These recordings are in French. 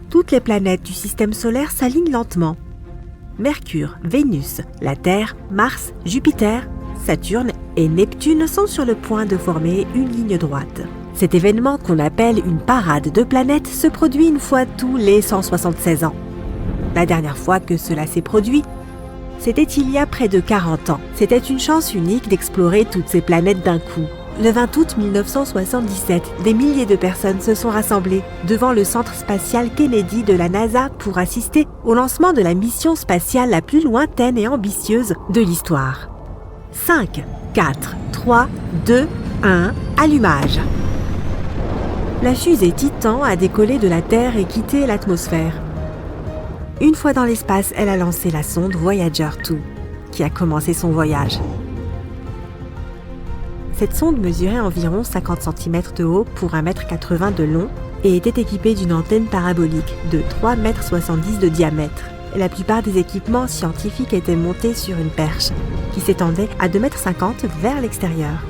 toutes les planètes du système solaire s'alignent lentement. Mercure, Vénus, la Terre, Mars, Jupiter, Saturne et Neptune sont sur le point de former une ligne droite. Cet événement qu'on appelle une parade de planètes se produit une fois tous les 176 ans. La dernière fois que cela s'est produit, c'était il y a près de 40 ans. C'était une chance unique d'explorer toutes ces planètes d'un coup. Le 20 août 1977, des milliers de personnes se sont rassemblées devant le centre spatial Kennedy de la NASA pour assister au lancement de la mission spatiale la plus lointaine et ambitieuse de l'histoire. 5, 4, 3, 2, 1, allumage. La fusée Titan a décollé de la Terre et quitté l'atmosphère. Une fois dans l'espace, elle a lancé la sonde Voyager 2, qui a commencé son voyage. Cette sonde mesurait environ 50 cm de haut pour 1,80 m de long et était équipée d'une antenne parabolique de 3,70 m de diamètre. La plupart des équipements scientifiques étaient montés sur une perche qui s'étendait à 2,50 m vers l'extérieur.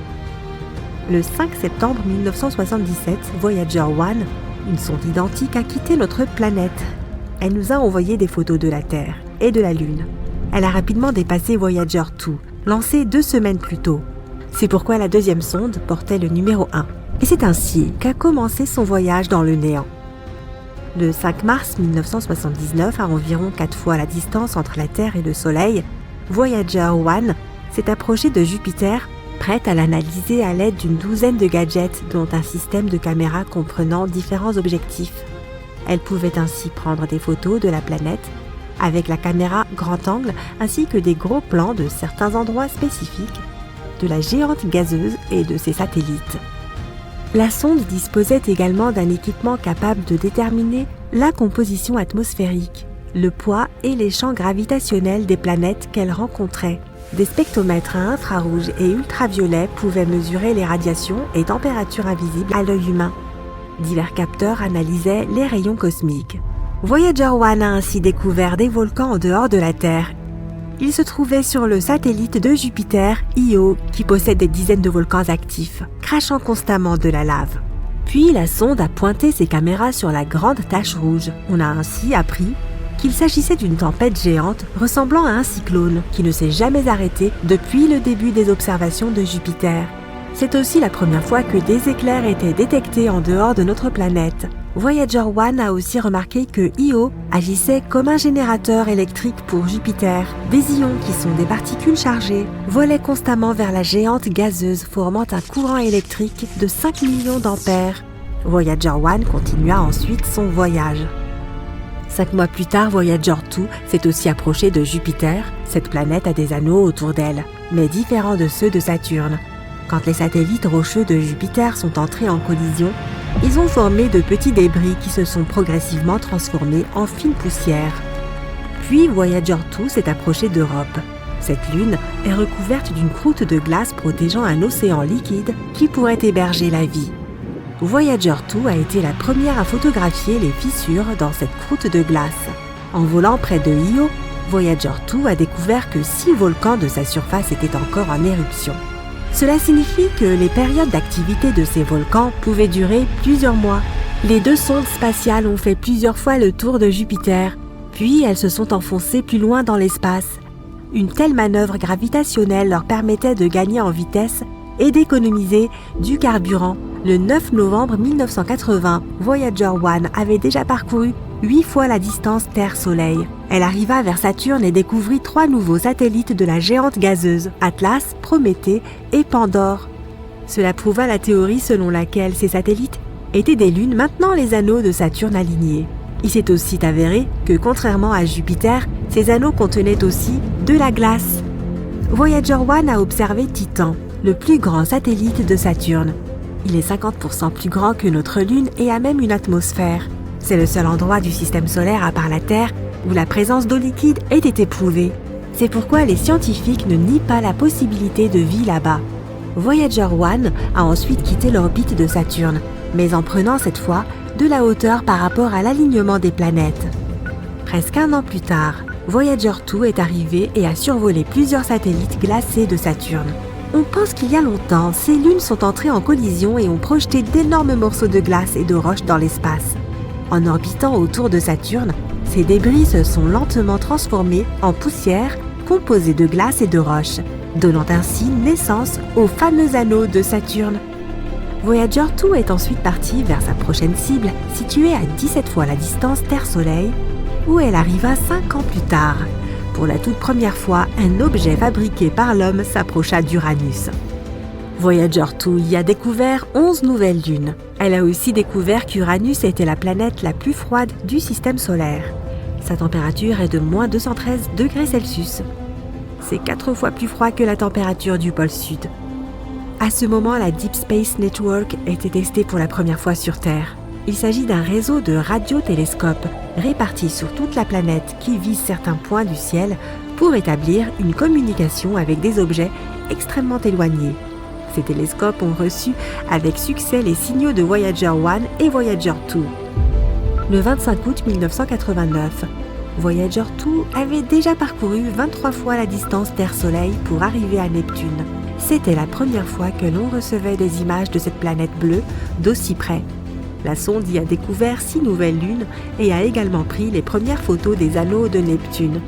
Le 5 septembre 1977, Voyager 1, une sonde identique, a quitté notre planète. Elle nous a envoyé des photos de la Terre et de la Lune. Elle a rapidement dépassé Voyager 2, lancée 2 semaines plus tôt. C'est pourquoi la deuxième sonde portait le numéro 1. Et c'est ainsi qu'a commencé son voyage dans le néant. Le 5 mars 1979, à environ 4 fois la distance entre la Terre et le Soleil, Voyager 1 s'est approchée de Jupiter, prête à l'analyser à l'aide d'une douzaine de gadgets, dont un système de caméras comprenant différents objectifs. Elle pouvait ainsi prendre des photos de la planète avec la caméra grand angle ainsi que des gros plans de certains endroits spécifiques de la géante gazeuse et de ses satellites. La sonde disposait également d'un équipement capable de déterminer la composition atmosphérique, le poids et les champs gravitationnels des planètes qu'elle rencontrait. Des spectromètres à infrarouge et ultraviolet pouvaient mesurer les radiations et températures invisibles à l'œil humain. Divers capteurs analysaient les rayons cosmiques. Voyager 1 a ainsi découvert des volcans en dehors de la Terre. Il se trouvait sur le satellite de Jupiter, Io, qui possède des dizaines de volcans actifs, crachant constamment de la lave. Puis la sonde a pointé ses caméras sur la grande tache rouge. On a ainsi appris qu'il s'agissait d'une tempête géante ressemblant à un cyclone qui ne s'est jamais arrêté depuis le début des observations de Jupiter. C'est aussi la première fois que des éclairs étaient détectés en dehors de notre planète. Voyager 1 a aussi remarqué que Io agissait comme un générateur électrique pour Jupiter. Des ions, qui sont des particules chargées, volaient constamment vers la géante gazeuse, formant un courant électrique de 5 millions d'ampères. Voyager 1 continua ensuite son voyage. 5 mois plus tard, Voyager 2 s'est aussi approché de Jupiter. Cette planète a des anneaux autour d'elle, mais différents de ceux de Saturne. Quand les satellites rocheux de Jupiter sont entrés en collision, ils ont formé de petits débris qui se sont progressivement transformés en fine poussière. Puis Voyager 2 s'est approché d'Europe. Cette lune est recouverte d'une croûte de glace protégeant un océan liquide qui pourrait héberger la vie. Voyager 2 a été la première à photographier les fissures dans cette croûte de glace. En volant près de Io, Voyager 2 a découvert que 6 volcans de sa surface étaient encore en éruption. Cela signifie que les périodes d'activité de ces volcans pouvaient durer plusieurs mois. Les 2 sondes spatiales ont fait plusieurs fois le tour de Jupiter, puis elles se sont enfoncées plus loin dans l'espace. Une telle manœuvre gravitationnelle leur permettait de gagner en vitesse et d'économiser du carburant. Le 9 novembre 1980, Voyager 1 avait déjà parcouru 8 fois la distance Terre-Soleil. Elle arriva vers Saturne et découvrit 3 nouveaux satellites de la géante gazeuse, Atlas, Prométhée et Pandore. Cela prouva la théorie selon laquelle ces satellites étaient des lunes maintenant les anneaux de Saturne alignés. Il s'est aussi avéré que, contrairement à Jupiter, ces anneaux contenaient aussi de la glace. Voyager 1 a observé Titan, le plus grand satellite de Saturne. Il est 50% plus grand que notre Lune et a même une atmosphère. C'est le seul endroit du système solaire, à part la Terre, où la présence d'eau liquide ait été prouvée. C'est pourquoi les scientifiques ne nient pas la possibilité de vie là-bas. Voyager 1 a ensuite quitté l'orbite de Saturne, mais en prenant cette fois de la hauteur par rapport à l'alignement des planètes. Presque un an plus tard, Voyager 2 est arrivé et a survolé plusieurs satellites glacés de Saturne. On pense qu'il y a longtemps, ces lunes sont entrées en collision et ont projeté d'énormes morceaux de glace et de roches dans l'espace. En orbitant autour de Saturne, ces débris se sont lentement transformés en poussière composée de glace et de roches, donnant ainsi naissance au fameux anneau de Saturne. Voyager 2 est ensuite parti vers sa prochaine cible, située à 17 fois la distance Terre-Soleil, où elle arriva 5 ans plus tard. Pour la toute première fois, un objet fabriqué par l'homme s'approcha d'Uranus. Voyager 2 y a découvert 11 nouvelles lunes. Elle a aussi découvert qu'Uranus était la planète la plus froide du système solaire. Sa température est de moins 213 degrés Celsius. C'est 4 fois plus froid que la température du pôle Sud. À ce moment, la Deep Space Network était testée pour la première fois sur Terre. Il s'agit d'un réseau de radiotélescopes répartis sur toute la planète qui vise certains points du ciel pour établir une communication avec des objets extrêmement éloignés. Ces télescopes ont reçu avec succès les signaux de Voyager 1 et Voyager 2. Le 25 août 1989, Voyager 2 avait déjà parcouru 23 fois la distance Terre-Soleil pour arriver à Neptune. C'était la première fois que l'on recevait des images de cette planète bleue d'aussi près. La sonde y a découvert 6 nouvelles lunes et a également pris les premières photos des anneaux de Neptune.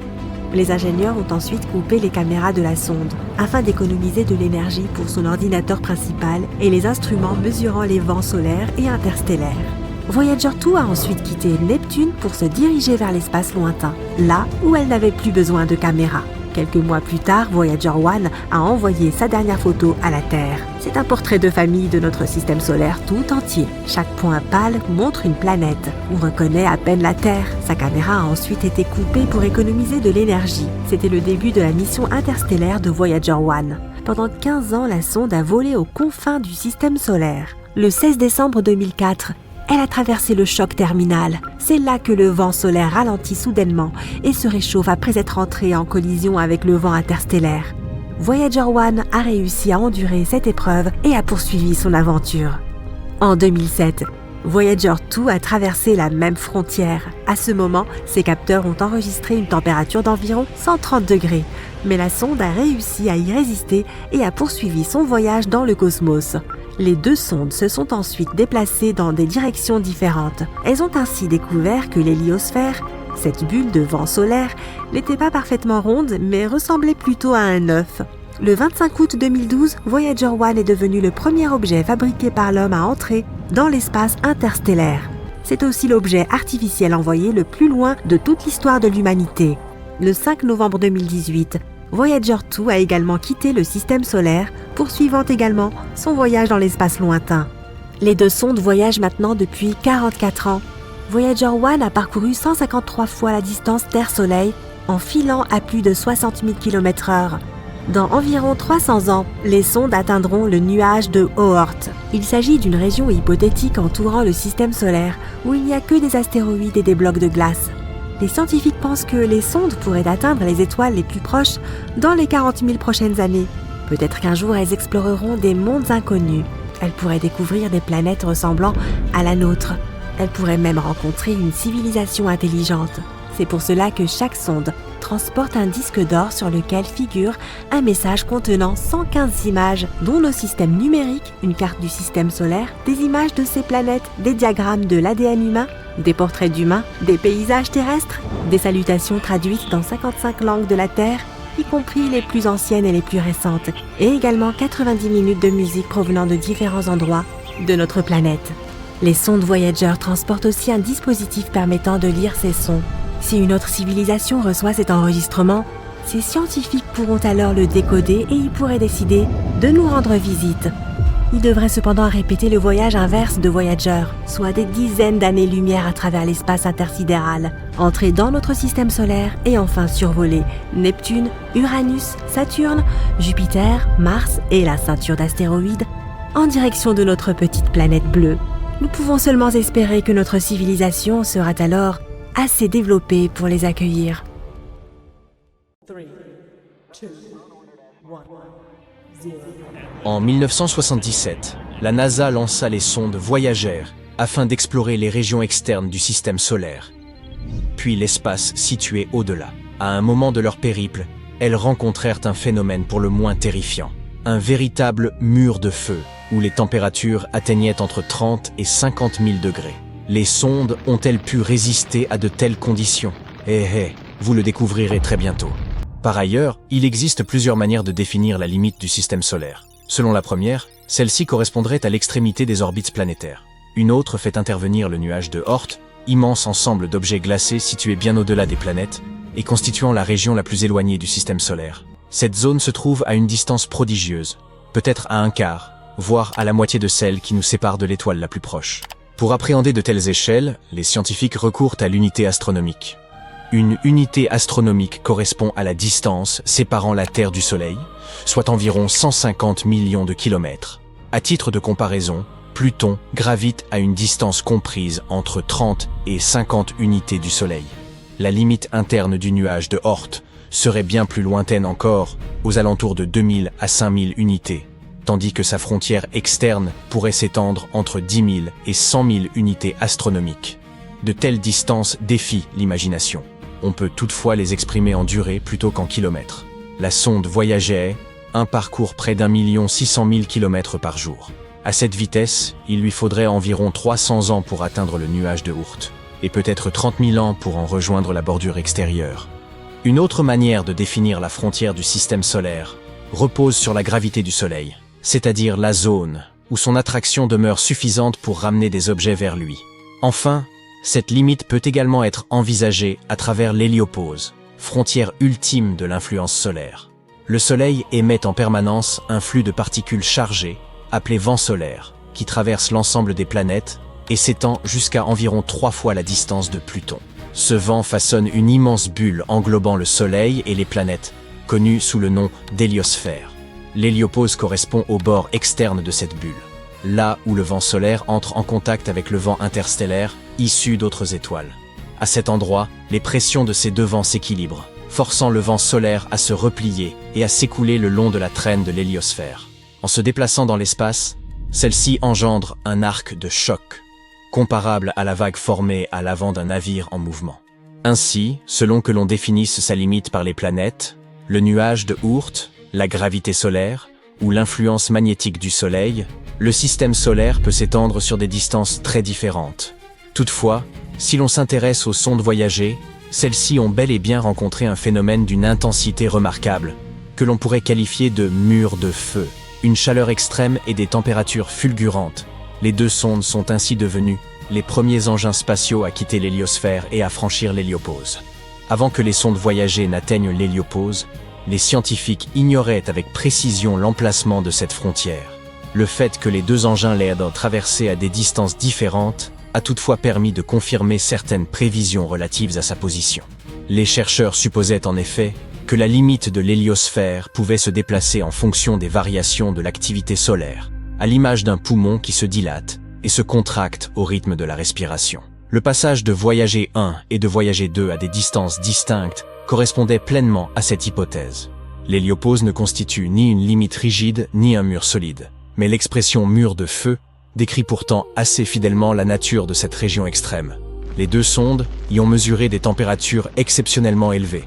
Les ingénieurs ont ensuite coupé les caméras de la sonde afin d'économiser de l'énergie pour son ordinateur principal et les instruments mesurant les vents solaires et interstellaires. Voyager 2 a ensuite quitté Neptune pour se diriger vers l'espace lointain, là où elle n'avait plus besoin de caméras. Quelques mois plus tard, Voyager 1 a envoyé sa dernière photo à la Terre. C'est un portrait de famille de notre système solaire tout entier. Chaque point pâle montre une planète. On reconnaît à peine la Terre. Sa caméra a ensuite été coupée pour économiser de l'énergie. C'était le début de la mission interstellaire de Voyager 1. Pendant 15 ans, la sonde a volé aux confins du système solaire. Le 16 décembre 2004, elle a traversé le choc terminal. C'est là que le vent solaire ralentit soudainement et se réchauffe après être entré en collision avec le vent interstellaire. Voyager 1 a réussi à endurer cette épreuve et a poursuivi son aventure. En 2007, Voyager 2 a traversé la même frontière. À ce moment, ses capteurs ont enregistré une température d'environ 130 degrés. Mais la sonde a réussi à y résister et a poursuivi son voyage dans le cosmos. Les deux sondes se sont ensuite déplacées dans des directions différentes. Elles ont ainsi découvert que l'héliosphère, cette bulle de vent solaire, n'était pas parfaitement ronde mais ressemblait plutôt à un œuf. Le 25 août 2012, Voyager 1 est devenu le premier objet fabriqué par l'homme à entrer dans l'espace interstellaire. C'est aussi l'objet artificiel envoyé le plus loin de toute l'histoire de l'humanité. Le 5 novembre 2018, Voyager 2 a également quitté le système solaire, poursuivant également son voyage dans l'espace lointain. Les deux sondes voyagent maintenant depuis 44 ans. Voyager 1 a parcouru 153 fois la distance Terre-Soleil en filant à plus de 60 000 km/h. Dans environ 300 ans, les sondes atteindront le nuage de Oort. Il s'agit d'une région hypothétique entourant le système solaire où il n'y a que des astéroïdes et des blocs de glace. Les scientifiques pensent que les sondes pourraient atteindre les étoiles les plus proches dans les 40 000 prochaines années. Peut-être qu'un jour elles exploreront des mondes inconnus. Elles pourraient découvrir des planètes ressemblant à la nôtre. Elles pourraient même rencontrer une civilisation intelligente. C'est pour cela que chaque sonde transporte un disque d'or sur lequel figure un message contenant 115 images, dont nos systèmes numériques, une carte du système solaire, des images de ces planètes, des diagrammes de l'ADN humain, des portraits d'humains, des paysages terrestres, des salutations traduites dans 55 langues de la Terre, y compris les plus anciennes et les plus récentes, et également 90 minutes de musique provenant de différents endroits de notre planète. Les sondes Voyager transportent aussi un dispositif permettant de lire ces sons. Si une autre civilisation reçoit cet enregistrement, ces scientifiques pourront alors le décoder et ils pourraient décider de nous rendre visite. Ils devraient cependant répéter le voyage inverse de Voyager, soit des dizaines d'années-lumière à travers l'espace intersidéral, entrer dans notre système solaire et enfin survoler Neptune, Uranus, Saturne, Jupiter, Mars et la ceinture d'astéroïdes en direction de notre petite planète bleue. Nous pouvons seulement espérer que notre civilisation sera alors assez développée pour les accueillir. 3, 2, 1, 0. En 1977, la NASA lança les sondes Voyager afin d'explorer les régions externes du système solaire, puis l'espace situé au-delà. À un moment de leur périple, elles rencontrèrent un phénomène pour le moins terrifiant, un véritable mur de feu, où les températures atteignaient entre 30 et 50 000 degrés. Les sondes ont-elles pu résister à de telles conditions? Vous le découvrirez très bientôt. Par ailleurs, il existe plusieurs manières de définir la limite du système solaire. Selon la première, celle-ci correspondrait à l'extrémité des orbites planétaires. Une autre fait intervenir le nuage de Oort, immense ensemble d'objets glacés situés bien au-delà des planètes et constituant la région la plus éloignée du système solaire. Cette zone se trouve à une distance prodigieuse, peut-être à un quart, voire à la moitié de celle qui nous sépare de l'étoile la plus proche. Pour appréhender de telles échelles, les scientifiques recourent à l'unité astronomique. Une unité astronomique correspond à la distance séparant la Terre du Soleil, soit environ 150 millions de kilomètres. À titre de comparaison, Pluton gravite à une distance comprise entre 30 et 50 unités du Soleil. La limite interne du nuage de Oort serait bien plus lointaine encore, aux alentours de 2000 à 5000 unités, tandis que sa frontière externe pourrait s'étendre entre 10 000 et 100 000 unités astronomiques. De telles distances défient l'imagination. On peut toutefois les exprimer en durée plutôt qu'en kilomètres. La sonde Voyager 1 parcourt près d'1 600 000 km par jour. À cette vitesse, il lui faudrait environ 300 ans pour atteindre le nuage de Oort, et peut-être 30 000 ans pour en rejoindre la bordure extérieure. Une autre manière de définir la frontière du système solaire repose sur la gravité du Soleil, c'est-à-dire la zone où son attraction demeure suffisante pour ramener des objets vers lui. Enfin, cette limite peut également être envisagée à travers l'héliopause, frontière ultime de l'influence solaire. Le Soleil émet en permanence un flux de particules chargées, appelé vent solaire, qui traverse l'ensemble des planètes et s'étend jusqu'à environ 3 fois la distance de Pluton. Ce vent façonne une immense bulle englobant le Soleil et les planètes, connue sous le nom d'héliosphère. L'héliopause correspond au bord externe de cette bulle, là où le vent solaire entre en contact avec le vent interstellaire issu d'autres étoiles. À cet endroit, les pressions de ces deux vents s'équilibrent, forçant le vent solaire à se replier et à s'écouler le long de la traîne de l'héliosphère. En se déplaçant dans l'espace, celle-ci engendre un arc de choc, comparable à la vague formée à l'avant d'un navire en mouvement. Ainsi, selon que l'on définisse sa limite par les planètes, le nuage de Oort, la gravité solaire ou l'influence magnétique du Soleil, le système solaire peut s'étendre sur des distances très différentes. Toutefois, si l'on s'intéresse aux sondes Voyager, celles-ci ont bel et bien rencontré un phénomène d'une intensité remarquable, que l'on pourrait qualifier de mur de feu. Une chaleur extrême et des températures fulgurantes. Les deux sondes sont ainsi devenues les premiers engins spatiaux à quitter l'héliosphère et à franchir l'héliopause. Avant que les sondes Voyager n'atteignent l'héliopause, les scientifiques ignoraient avec précision l'emplacement de cette frontière. Le fait que les deux engins l'aient traversé à des distances différentes a toutefois permis de confirmer certaines prévisions relatives à sa position. Les chercheurs supposaient en effet que la limite de l'héliosphère pouvait se déplacer en fonction des variations de l'activité solaire, à l'image d'un poumon qui se dilate et se contracte au rythme de la respiration. Le passage de Voyager 1 et de Voyager 2 à des distances distinctes correspondait pleinement à cette hypothèse. L'héliopause ne constitue ni une limite rigide ni un mur solide, mais l'expression mur de feu décrit pourtant assez fidèlement la nature de cette région extrême. Les deux sondes y ont mesuré des températures exceptionnellement élevées,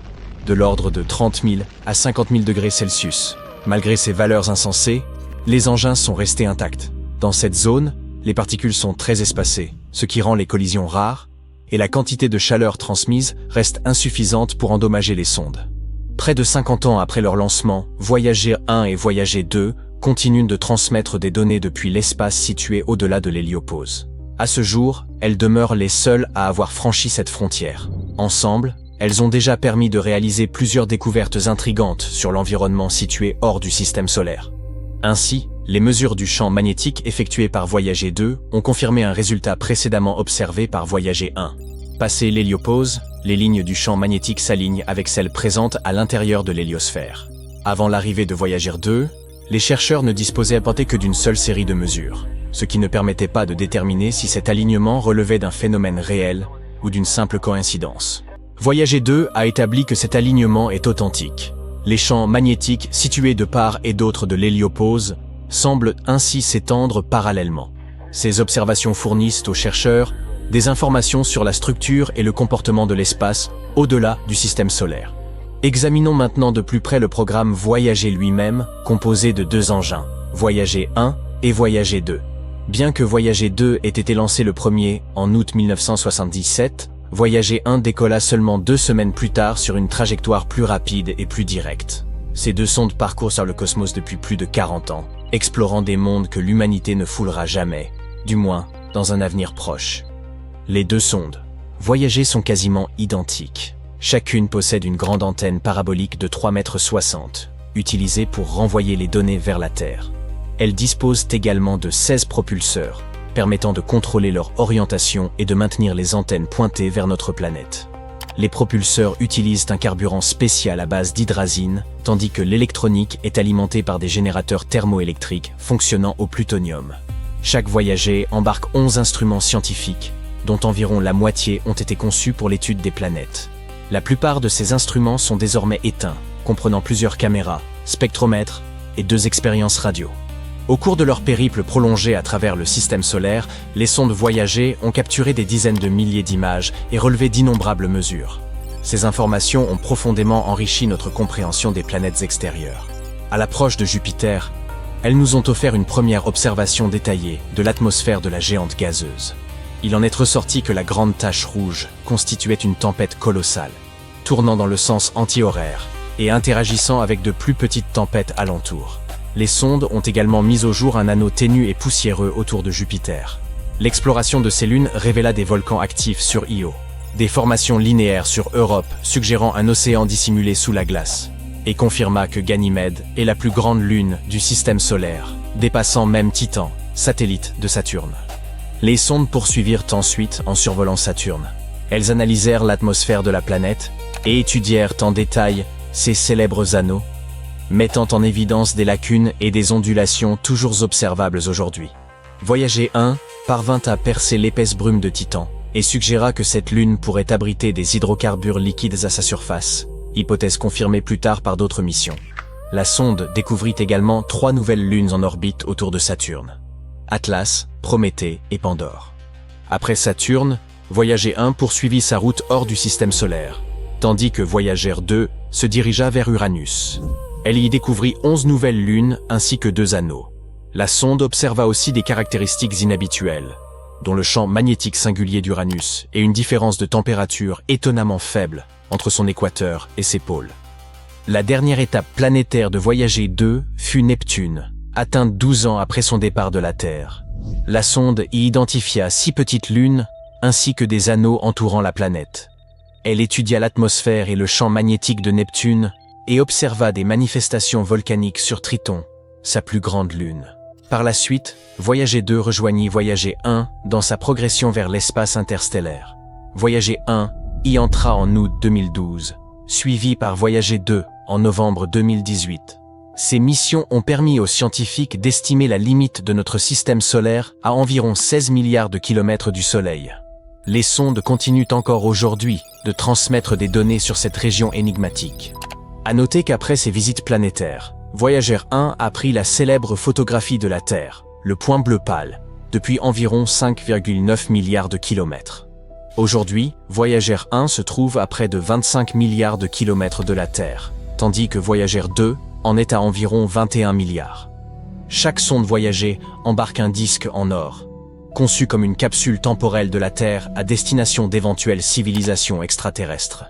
de l'ordre de 30 000 à 50 000 degrés Celsius. Malgré ces valeurs insensées, les engins sont restés intacts. Dans cette zone, les particules sont très espacées, ce qui rend les collisions rares, et la quantité de chaleur transmise reste insuffisante pour endommager les sondes. Près de 50 ans après leur lancement, Voyager 1 et Voyager 2 continuent de transmettre des données depuis l'espace situé au-delà de l'héliopause. À ce jour, elles demeurent les seules à avoir franchi cette frontière. Ensemble, elles ont déjà permis de réaliser plusieurs découvertes intrigantes sur l'environnement situé hors du système solaire. Ainsi, les mesures du champ magnétique effectuées par Voyager 2 ont confirmé un résultat précédemment observé par Voyager 1. Passé l'héliopause, les lignes du champ magnétique s'alignent avec celles présentes à l'intérieur de l'héliosphère. Avant l'arrivée de Voyager 2, les chercheurs ne disposaient que d'une seule série de mesures, ce qui ne permettait pas de déterminer si cet alignement relevait d'un phénomène réel ou d'une simple coïncidence. Voyager 2 a établi que cet alignement est authentique. Les champs magnétiques situés de part et d'autre de l'héliopause semblent ainsi s'étendre parallèlement. Ces observations fournissent aux chercheurs des informations sur la structure et le comportement de l'espace au-delà du système solaire. Examinons maintenant de plus près le programme Voyager lui-même, composé de deux engins, Voyager 1 et Voyager 2. Bien que Voyager 2 ait été lancé le premier en août 1977, Voyager 1 décolla seulement 2 semaines plus tard sur une trajectoire plus rapide et plus directe. Ces deux sondes parcourent sur le cosmos depuis plus de 40 ans, explorant des mondes que l'humanité ne foulera jamais, du moins dans un avenir proche. Les deux sondes, Voyager, sont quasiment identiques. Chacune possède une grande antenne parabolique de 3,60 m, utilisée pour renvoyer les données vers la Terre. Elles disposent également de 16 propulseurs, permettant de contrôler leur orientation et de maintenir les antennes pointées vers notre planète. Les propulseurs utilisent un carburant spécial à base d'hydrazine, tandis que l'électronique est alimentée par des générateurs thermoélectriques fonctionnant au plutonium. Chaque Voyager embarque 11 instruments scientifiques, dont environ la moitié ont été conçus pour l'étude des planètes. La plupart de ces instruments sont désormais éteints, comprenant plusieurs caméras, spectromètres et 2 expériences radio. Au cours de leur périple prolongé à travers le système solaire, les sondes Voyager ont capturé des dizaines de milliers d'images et relevé d'innombrables mesures. Ces informations ont profondément enrichi notre compréhension des planètes extérieures. À l'approche de Jupiter, elles nous ont offert une première observation détaillée de l'atmosphère de la géante gazeuse. Il en est ressorti que la grande tache rouge constituait une tempête colossale, tournant dans le sens anti-horaire et interagissant avec de plus petites tempêtes alentour. Les sondes ont également mis au jour un anneau ténu et poussiéreux autour de Jupiter. L'exploration de ces lunes révéla des volcans actifs sur Io, des formations linéaires sur Europe suggérant un océan dissimulé sous la glace, et confirma que Ganymède est la plus grande lune du système solaire, dépassant même Titan, satellite de Saturne. Les sondes poursuivirent ensuite en survolant Saturne. Elles analysèrent l'atmosphère de la planète et étudièrent en détail ses célèbres anneaux, mettant en évidence des lacunes et des ondulations toujours observables aujourd'hui. Voyager 1 parvint à percer l'épaisse brume de Titan et suggéra que cette lune pourrait abriter des hydrocarbures liquides à sa surface, hypothèse confirmée plus tard par d'autres missions. La sonde découvrit également 3 nouvelles lunes en orbite autour de Saturne: Atlas, Prométhée et Pandore. Après Saturne, Voyager 1 poursuivit sa route hors du système solaire, tandis que Voyager 2 se dirigea vers Uranus. Elle y découvrit 11 nouvelles lunes ainsi que 2 anneaux. La sonde observa aussi des caractéristiques inhabituelles, dont le champ magnétique singulier d'Uranus et une différence de température étonnamment faible entre son équateur et ses pôles. La dernière étape planétaire de Voyager 2 fut Neptune, atteinte 12 ans après son départ de la Terre. La sonde y identifia 6 petites lunes ainsi que des anneaux entourant la planète. Elle étudia l'atmosphère et le champ magnétique de Neptune et observa des manifestations volcaniques sur Triton, sa plus grande lune. Par la suite, Voyager 2 rejoignit Voyager 1 dans sa progression vers l'espace interstellaire. Voyager 1 y entra en août 2012, suivi par Voyager 2 en novembre 2018. Ces missions ont permis aux scientifiques d'estimer la limite de notre système solaire à environ 16 milliards de kilomètres du Soleil. Les sondes continuent encore aujourd'hui de transmettre des données sur cette région énigmatique. À noter qu'après ces visites planétaires, Voyager 1 a pris la célèbre photographie de la Terre, le point bleu pâle, depuis environ 5,9 milliards de kilomètres. Aujourd'hui, Voyager 1 se trouve à près de 25 milliards de kilomètres de la Terre, tandis que Voyager 2 en est à environ 21 milliards. Chaque sonde Voyager embarque un disque en or, conçu comme une capsule temporelle de la Terre à destination d'éventuelles civilisations extraterrestres.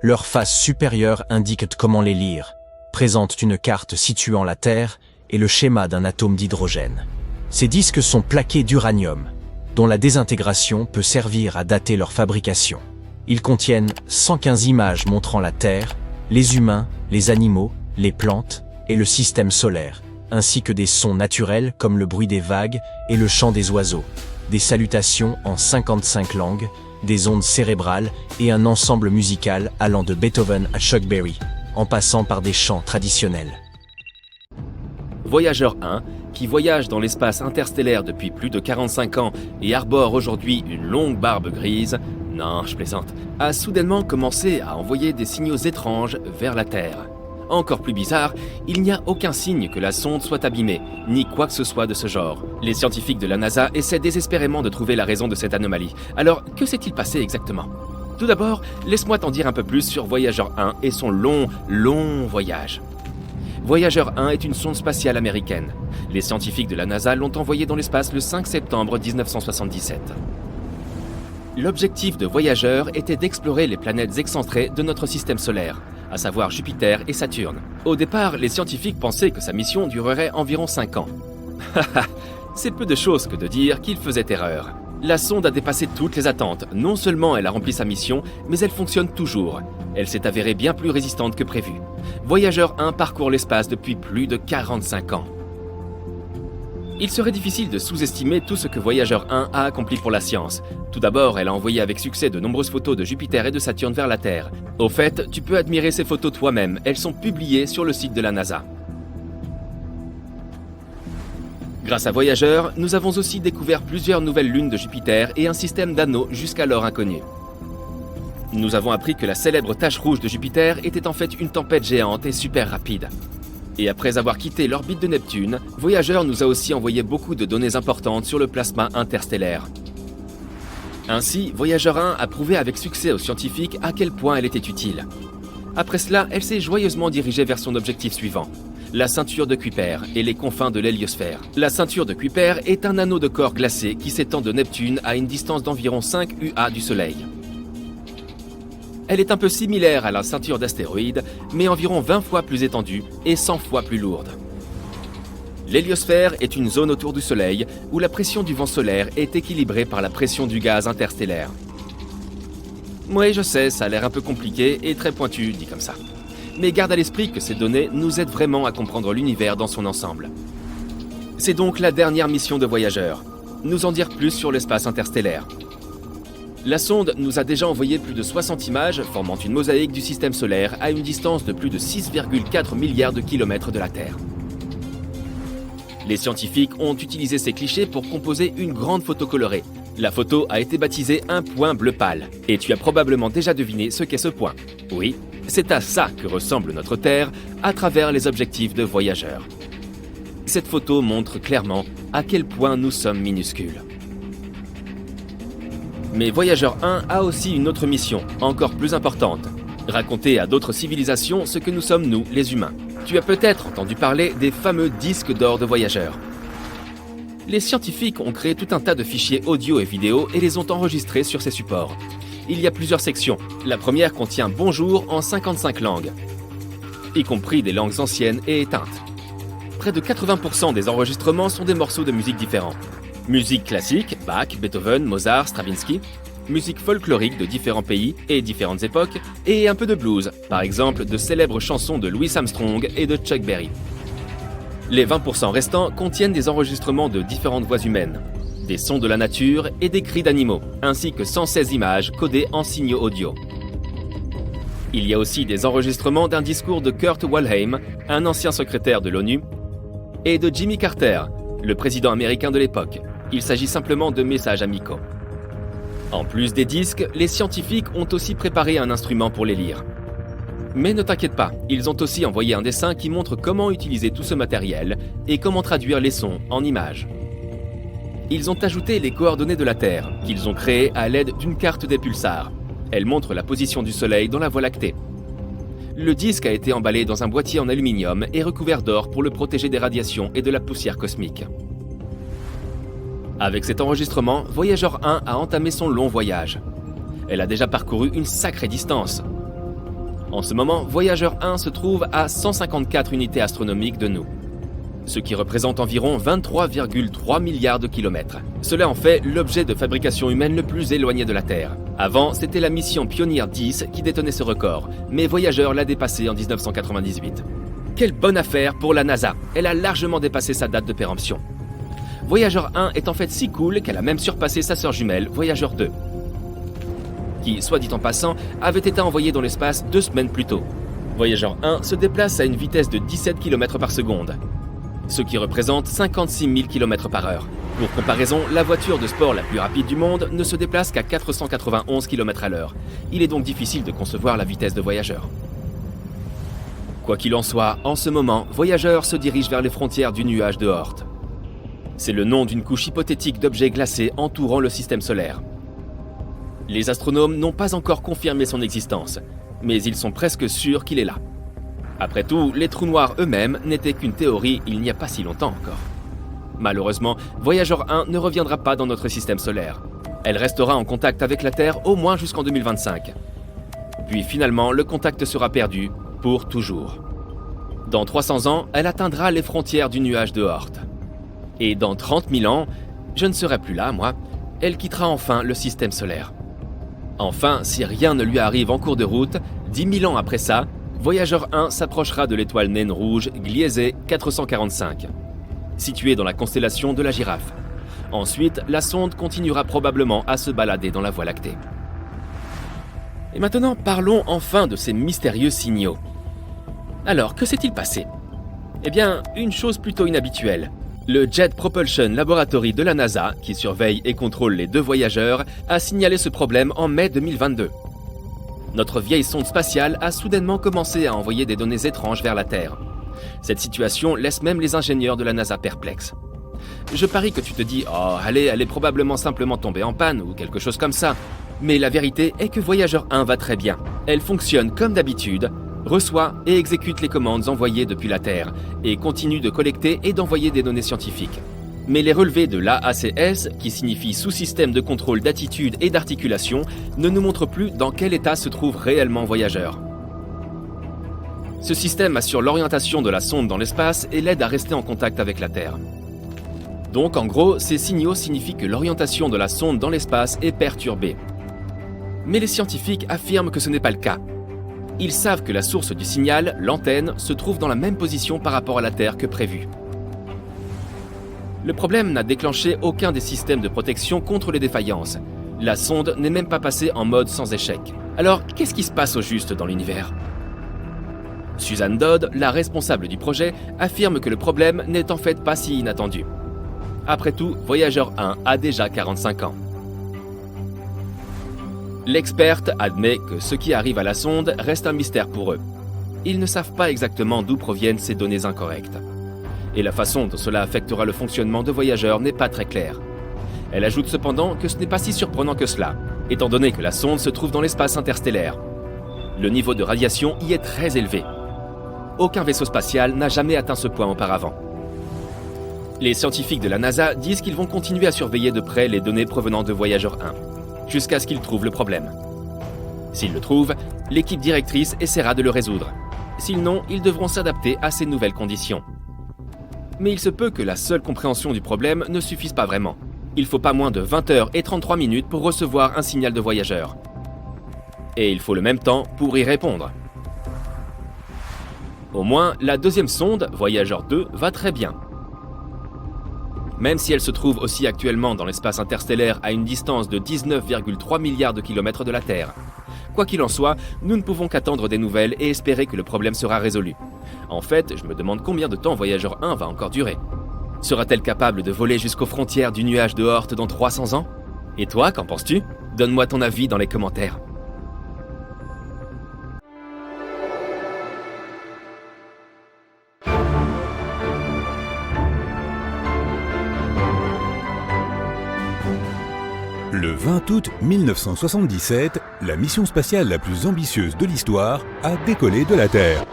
Leur face supérieure indique comment les lire, présente une carte situant la Terre et le schéma d'un atome d'hydrogène. Ces disques sont plaqués d'uranium, dont la désintégration peut servir à dater leur fabrication. Ils contiennent 115 images montrant la Terre, les humains, les animaux, les plantes et le système solaire, ainsi que des sons naturels comme le bruit des vagues et le chant des oiseaux, des salutations en 55 langues, des ondes cérébrales et un ensemble musical allant de Beethoven à Chuck Berry, en passant par des chants traditionnels. Voyager 1, qui voyage dans l'espace interstellaire depuis plus de 45 ans et arbore aujourd'hui une longue barbe grise, non, je plaisante, a soudainement commencé à envoyer des signaux étranges vers la Terre. Encore plus bizarre, il n'y a aucun signe que la sonde soit abîmée, ni quoi que ce soit de ce genre. Les scientifiques de la NASA essaient désespérément de trouver la raison de cette anomalie. Alors, que s'est-il passé exactement ? Tout d'abord, laisse-moi t'en dire un peu plus sur Voyager 1 et son long voyage. Voyager 1 est une sonde spatiale américaine. Les scientifiques de la NASA l'ont envoyée dans l'espace le 5 septembre 1977. L'objectif de Voyager était d'explorer les planètes excentrées de notre système solaire, à savoir Jupiter et Saturne. Au départ, les scientifiques pensaient que sa mission durerait environ 5 ans. C'est peu de choses que de dire qu'il faisait erreur. La sonde a dépassé toutes les attentes. Non seulement elle a rempli sa mission, mais elle fonctionne toujours. Elle s'est avérée bien plus résistante que prévu. Voyager 1 parcourt l'espace depuis plus de 45 ans. Il serait difficile de sous-estimer tout ce que Voyager 1 a accompli pour la science. Tout d'abord, elle a envoyé avec succès de nombreuses photos de Jupiter et de Saturne vers la Terre. Au fait, tu peux admirer ces photos toi-même, elles sont publiées sur le site de la NASA. Grâce à Voyager, nous avons aussi découvert plusieurs nouvelles lunes de Jupiter et un système d'anneaux jusqu'alors inconnu. Nous avons appris que la célèbre tache rouge de Jupiter était en fait une tempête géante et super rapide. Et après avoir quitté l'orbite de Neptune, Voyager nous a aussi envoyé beaucoup de données importantes sur le plasma interstellaire. Ainsi, Voyager 1 a prouvé avec succès aux scientifiques à quel point elle était utile. Après cela, elle s'est joyeusement dirigée vers son objectif suivant, la ceinture de Kuiper et les confins de l'héliosphère. La ceinture de Kuiper est un anneau de corps glacé qui s'étend de Neptune à une distance d'environ 5 UA du Soleil. Elle est un peu similaire à la ceinture d'astéroïdes, mais environ 20 fois plus étendue et 100 fois plus lourde. L'héliosphère est une zone autour du Soleil où la pression du vent solaire est équilibrée par la pression du gaz interstellaire. Oui, je sais, ça a l'air un peu compliqué et très pointu, dit comme ça. Mais garde à l'esprit que ces données nous aident vraiment à comprendre l'univers dans son ensemble. C'est donc la dernière mission de Voyager. Nous en dire plus sur l'espace interstellaire. La sonde nous a déjà envoyé plus de 60 images formant une mosaïque du système solaire à une distance de plus de 6,4 milliards de kilomètres de la Terre. Les scientifiques ont utilisé ces clichés pour composer une grande photo colorée. La photo a été baptisée un point bleu pâle. Et tu as probablement déjà deviné ce qu'est ce point. Oui, c'est à ça que ressemble notre Terre à travers les objectifs de Voyager. Cette photo montre clairement à quel point nous sommes minuscules. Mais Voyager 1 a aussi une autre mission, encore plus importante. Raconter à d'autres civilisations ce que nous sommes nous, les humains. Tu as peut-être entendu parler des fameux disques d'or de Voyager. Les scientifiques ont créé tout un tas de fichiers audio et vidéo et les ont enregistrés sur ces supports. Il y a plusieurs sections. La première contient Bonjour en 55 langues, y compris des langues anciennes et éteintes. Près de 80% des enregistrements sont des morceaux de musique différents. Musique classique, Bach, Beethoven, Mozart, Stravinsky. Musique folklorique de différents pays et différentes époques. Et un peu de blues, par exemple de célèbres chansons de Louis Armstrong et de Chuck Berry. Les 20% restants contiennent des enregistrements de différentes voix humaines, des sons de la nature et des cris d'animaux, ainsi que 116 images codées en signaux audio. Il y a aussi des enregistrements d'un discours de Kurt Waldheim, un ancien secrétaire de l'ONU, et de Jimmy Carter, le président américain de l'époque. Il s'agit simplement de messages amicaux. En plus des disques, les scientifiques ont aussi préparé un instrument pour les lire. Mais ne t'inquiète pas, ils ont aussi envoyé un dessin qui montre comment utiliser tout ce matériel et comment traduire les sons en images. Ils ont ajouté les coordonnées de la Terre, qu'ils ont créées à l'aide d'une carte des pulsars. Elle montre la position du Soleil dans la Voie lactée. Le disque a été emballé dans un boîtier en aluminium et recouvert d'or pour le protéger des radiations et de la poussière cosmique. Avec cet enregistrement, Voyager 1 a entamé son long voyage. Elle a déjà parcouru une sacrée distance. En ce moment, Voyager 1 se trouve à 154 unités astronomiques de nous, ce qui représente environ 23,3 milliards de kilomètres. Cela en fait l'objet de fabrication humaine le plus éloigné de la Terre. Avant, c'était la mission Pioneer 10 qui détenait ce record, mais Voyager l'a dépassé en 1998. Quelle bonne affaire pour la NASA! Elle a largement dépassé sa date de péremption. Voyager 1 est en fait si cool qu'elle a même surpassé sa sœur jumelle, Voyager 2, qui, soit dit en passant, avait été envoyée dans l'espace 2 semaines plus tôt. Voyager 1 se déplace à une vitesse de 17 km par seconde, ce qui représente 56 000 km par heure. Pour comparaison, la voiture de sport la plus rapide du monde ne se déplace qu'à 491 km à l'heure. Il est donc difficile de concevoir la vitesse de Voyager. Quoi qu'il en soit, en ce moment, Voyager se dirige vers les frontières du nuage de Oort. C'est le nom d'une couche hypothétique d'objets glacés entourant le système solaire. Les astronomes n'ont pas encore confirmé son existence, mais ils sont presque sûrs qu'il est là. Après tout, les trous noirs eux-mêmes n'étaient qu'une théorie il n'y a pas si longtemps encore. Malheureusement, Voyager 1 ne reviendra pas dans notre système solaire. Elle restera en contact avec la Terre au moins jusqu'en 2025. Puis finalement, le contact sera perdu pour toujours. Dans 300 ans, elle atteindra les frontières du nuage de Oort. Et dans 30 000 ans, je ne serai plus là, moi, elle quittera enfin le système solaire. Enfin, si rien ne lui arrive en cours de route, 10 000 ans après ça, Voyager 1 s'approchera de l'étoile naine rouge Gliese 445, située dans la constellation de la Girafe. Ensuite, la sonde continuera probablement à se balader dans la Voie lactée. Et maintenant, parlons enfin de ces mystérieux signaux. Alors, que s'est-il passé ? Eh bien, une chose plutôt inhabituelle. Le Jet Propulsion Laboratory de la NASA, qui surveille et contrôle les 2 voyageurs, a signalé ce problème en mai 2022. Notre vieille sonde spatiale a soudainement commencé à envoyer des données étranges vers la Terre. Cette situation laisse même les ingénieurs de la NASA perplexes. Je parie que tu te dis « Oh, elle est probablement simplement tombée en panne ou quelque chose comme ça ». Mais la vérité est que Voyager 1 va très bien. Elle fonctionne comme d'habitude, reçoit et exécute les commandes envoyées depuis la Terre et continue de collecter et d'envoyer des données scientifiques. Mais les relevés de l'AACS, qui signifie sous-système de contrôle d'attitude et d'articulation, ne nous montrent plus dans quel état se trouve réellement Voyager. Ce système assure l'orientation de la sonde dans l'espace et l'aide à rester en contact avec la Terre. Donc en gros, ces signaux signifient que l'orientation de la sonde dans l'espace est perturbée. Mais les scientifiques affirment que ce n'est pas le cas. Ils savent que la source du signal, l'antenne, se trouve dans la même position par rapport à la Terre que prévu. Le problème n'a déclenché aucun des systèmes de protection contre les défaillances. La sonde n'est même pas passée en mode sans échec. Alors, qu'est-ce qui se passe au juste dans l'univers ? Suzanne Dodd, la responsable du projet, affirme que le problème n'est en fait pas si inattendu. Après tout, Voyager 1 a déjà 45 ans. L'experte admet que ce qui arrive à la sonde reste un mystère pour eux. Ils ne savent pas exactement d'où proviennent ces données incorrectes. Et la façon dont cela affectera le fonctionnement de Voyager n'est pas très claire. Elle ajoute cependant que ce n'est pas si surprenant que cela, étant donné que la sonde se trouve dans l'espace interstellaire. Le niveau de radiation y est très élevé. Aucun vaisseau spatial n'a jamais atteint ce point auparavant. Les scientifiques de la NASA disent qu'ils vont continuer à surveiller de près les données provenant de Voyager 1, jusqu'à ce qu'ils trouvent le problème. S'ils le trouvent, l'équipe directrice essaiera de le résoudre. Sinon, ils devront s'adapter à ces nouvelles conditions. Mais il se peut que la seule compréhension du problème ne suffise pas vraiment. Il faut pas moins de 20h33 pour recevoir un signal de Voyager. Et il faut le même temps pour y répondre. Au moins, la deuxième sonde, Voyager 2, va très bien. Même si elle se trouve aussi actuellement dans l'espace interstellaire à une distance de 19,3 milliards de kilomètres de la Terre. Quoi qu'il en soit, nous ne pouvons qu'attendre des nouvelles et espérer que le problème sera résolu. En fait, je me demande combien de temps Voyager 1 va encore durer. Sera-t-elle capable de voler jusqu'aux frontières du nuage de Oort dans 300 ans ? Et toi, qu'en penses-tu ? Donne-moi ton avis dans les commentaires. Le 20 août 1977, la mission spatiale la plus ambitieuse de l'histoire a décollé de la Terre.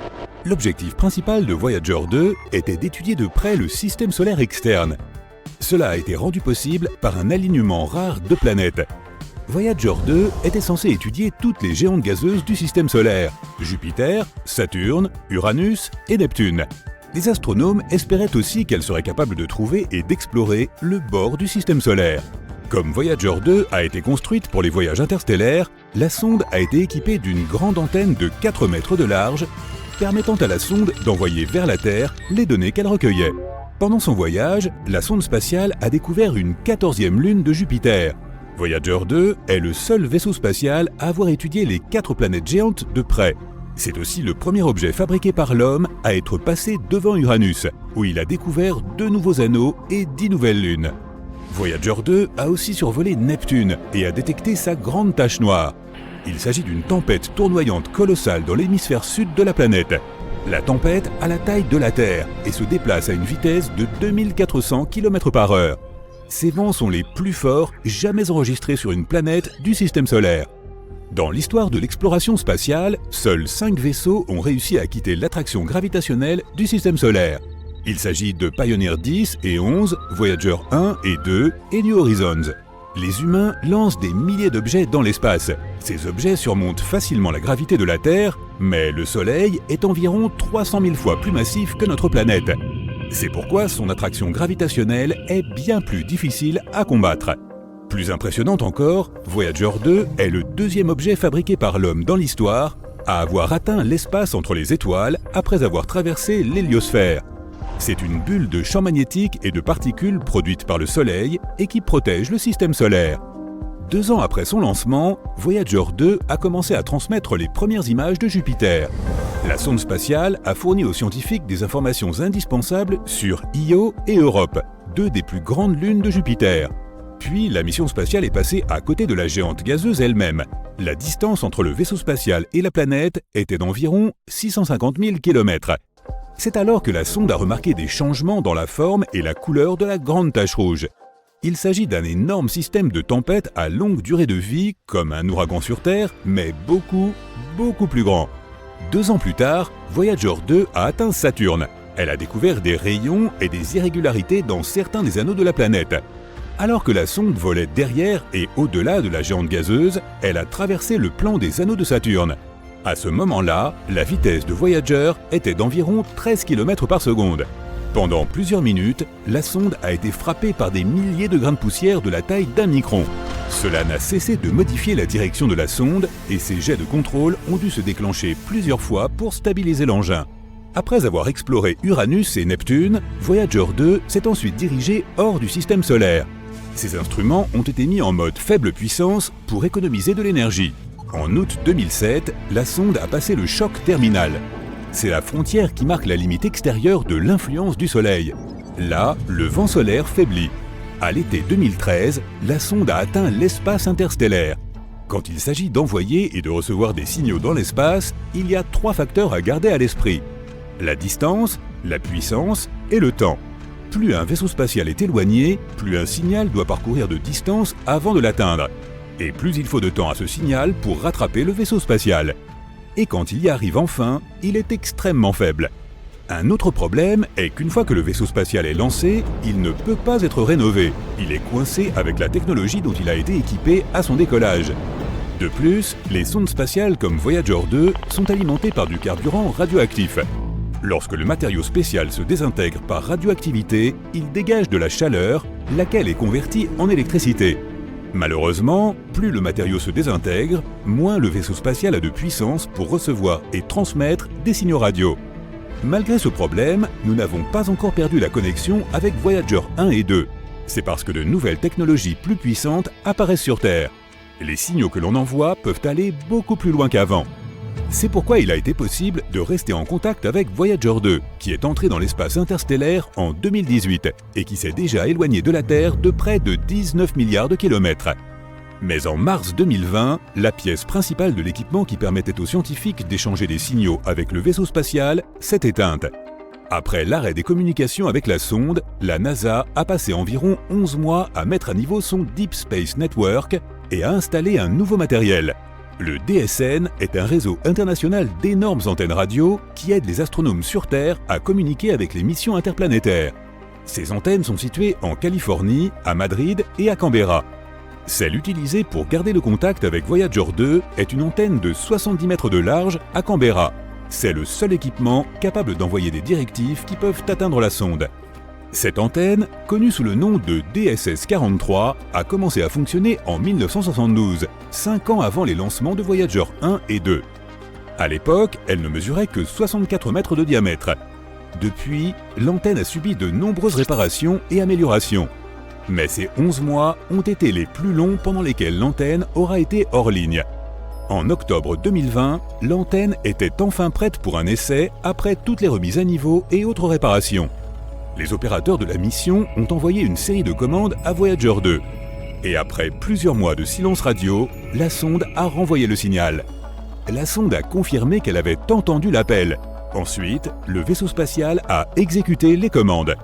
L'objectif principal de Voyager 2 était d'étudier de près le système solaire externe. Cela a été rendu possible par un alignement rare de planètes. Voyager 2 était censé étudier toutes les géantes gazeuses du système solaire, Jupiter, Saturne, Uranus et Neptune. Les astronomes espéraient aussi qu'elle serait capable de trouver et d'explorer le bord du système solaire. Comme Voyager 2 a été construite pour les voyages interstellaires, la sonde a été équipée d'une grande antenne de 4 mètres de large, permettant à la sonde d'envoyer vers la Terre les données qu'elle recueillait. Pendant son voyage, la sonde spatiale a découvert une 14e lune de Jupiter. Voyager 2 est le seul vaisseau spatial à avoir étudié les 4 planètes géantes de près. C'est aussi le premier objet fabriqué par l'homme à être passé devant Uranus, où il a découvert 2 nouveaux anneaux et 10 nouvelles lunes. Voyager 2 a aussi survolé Neptune et a détecté sa grande tache noire. Il s'agit d'une tempête tournoyante colossale dans l'hémisphère sud de la planète. La tempête a la taille de la Terre et se déplace à une vitesse de 2400 km/h. Ces vents sont les plus forts jamais enregistrés sur une planète du système solaire. Dans l'histoire de l'exploration spatiale, seuls 5 vaisseaux ont réussi à quitter l'attraction gravitationnelle du système solaire. Il s'agit de Pioneer 10 et 11, Voyager 1 et 2 et New Horizons. Les humains lancent des milliers d'objets dans l'espace. Ces objets surmontent facilement la gravité de la Terre, mais le Soleil est environ 300 000 fois plus massif que notre planète. C'est pourquoi son attraction gravitationnelle est bien plus difficile à combattre. Plus impressionnante encore, Voyager 2 est le deuxième objet fabriqué par l'homme dans l'histoire à avoir atteint l'espace entre les étoiles après avoir traversé l'héliosphère. C'est une bulle de champ magnétique et de particules produite par le Soleil et qui protège le système solaire. 2 ans après son lancement, Voyager 2 a commencé à transmettre les premières images de Jupiter. La sonde spatiale a fourni aux scientifiques des informations indispensables sur Io et Europe, 2 des plus grandes lunes de Jupiter. Puis la mission spatiale est passée à côté de la géante gazeuse elle-même. La distance entre le vaisseau spatial et la planète était d'environ 650 000 km. C'est alors que la sonde a remarqué des changements dans la forme et la couleur de la grande tache rouge. Il s'agit d'un énorme système de tempête à longue durée de vie, comme un ouragan sur Terre, mais beaucoup plus grand. 2 ans plus tard, Voyager 2 a atteint Saturne. Elle a découvert des rayons et des irrégularités dans certains des anneaux de la planète. Alors que la sonde volait derrière et au-delà de la géante gazeuse, elle a traversé le plan des anneaux de Saturne. À ce moment-là, la vitesse de Voyager était d'environ 13 km par seconde. Pendant plusieurs minutes, la sonde a été frappée par des milliers de grains de poussière de la taille d'1 micron. Cela n'a cessé de modifier la direction de la sonde et ses jets de contrôle ont dû se déclencher plusieurs fois pour stabiliser l'engin. Après avoir exploré Uranus et Neptune, Voyager 2 s'est ensuite dirigé hors du système solaire. Ces instruments ont été mis en mode faible puissance pour économiser de l'énergie. En août 2007, la sonde a passé le choc terminal. C'est la frontière qui marque la limite extérieure de l'influence du Soleil. Là, le vent solaire faiblit. À l'été 2013, la sonde a atteint l'espace interstellaire. Quand il s'agit d'envoyer et de recevoir des signaux dans l'espace, il y a 3 facteurs à garder à l'esprit. La distance, la puissance et le temps. Plus un vaisseau spatial est éloigné, plus un signal doit parcourir de distance avant de l'atteindre. Et plus il faut de temps à ce signal pour rattraper le vaisseau spatial. Et quand il y arrive enfin, il est extrêmement faible. Un autre problème est qu'une fois que le vaisseau spatial est lancé, il ne peut pas être rénové. Il est coincé avec la technologie dont il a été équipé à son décollage. De plus, les sondes spatiales comme Voyager 2 sont alimentées par du carburant radioactif. Lorsque le matériau spécial se désintègre par radioactivité, il dégage de la chaleur, laquelle est convertie en électricité. Malheureusement, plus le matériau se désintègre, moins le vaisseau spatial a de puissance pour recevoir et transmettre des signaux radio. Malgré ce problème, nous n'avons pas encore perdu la connexion avec Voyager 1 et 2. C'est parce que de nouvelles technologies plus puissantes apparaissent sur Terre. Les signaux que l'on envoie peuvent aller beaucoup plus loin qu'avant. C'est pourquoi il a été possible de rester en contact avec Voyager 2, qui est entré dans l'espace interstellaire en 2018 et qui s'est déjà éloigné de la Terre de près de 19 milliards de kilomètres. Mais en mars 2020, la pièce principale de l'équipement qui permettait aux scientifiques d'échanger des signaux avec le vaisseau spatial s'est éteinte. Après l'arrêt des communications avec la sonde, la NASA a passé environ 11 mois à mettre à niveau son Deep Space Network et à installer un nouveau matériel. Le DSN est un réseau international d'énormes antennes radio qui aide les astronomes sur Terre à communiquer avec les missions interplanétaires. Ces antennes sont situées en Californie, à Madrid et à Canberra. Celle utilisée pour garder le contact avec Voyager 2 est une antenne de 70 mètres de large à Canberra. C'est le seul équipement capable d'envoyer des directives qui peuvent atteindre la sonde. Cette antenne, connue sous le nom de DSS-43, a commencé à fonctionner en 1972, 5 ans avant les lancements de Voyager 1 et 2. À l'époque, elle ne mesurait que 64 mètres de diamètre. Depuis, l'antenne a subi de nombreuses réparations et améliorations. Mais ces 11 mois ont été les plus longs pendant lesquels l'antenne aura été hors ligne. En octobre 2020, l'antenne était enfin prête pour un essai après toutes les remises à niveau et autres réparations. Les opérateurs de la mission ont envoyé une série de commandes à Voyager 2. Et après plusieurs mois de silence radio, la sonde a renvoyé le signal. La sonde a confirmé qu'elle avait entendu l'appel. Ensuite, le vaisseau spatial a exécuté les commandes.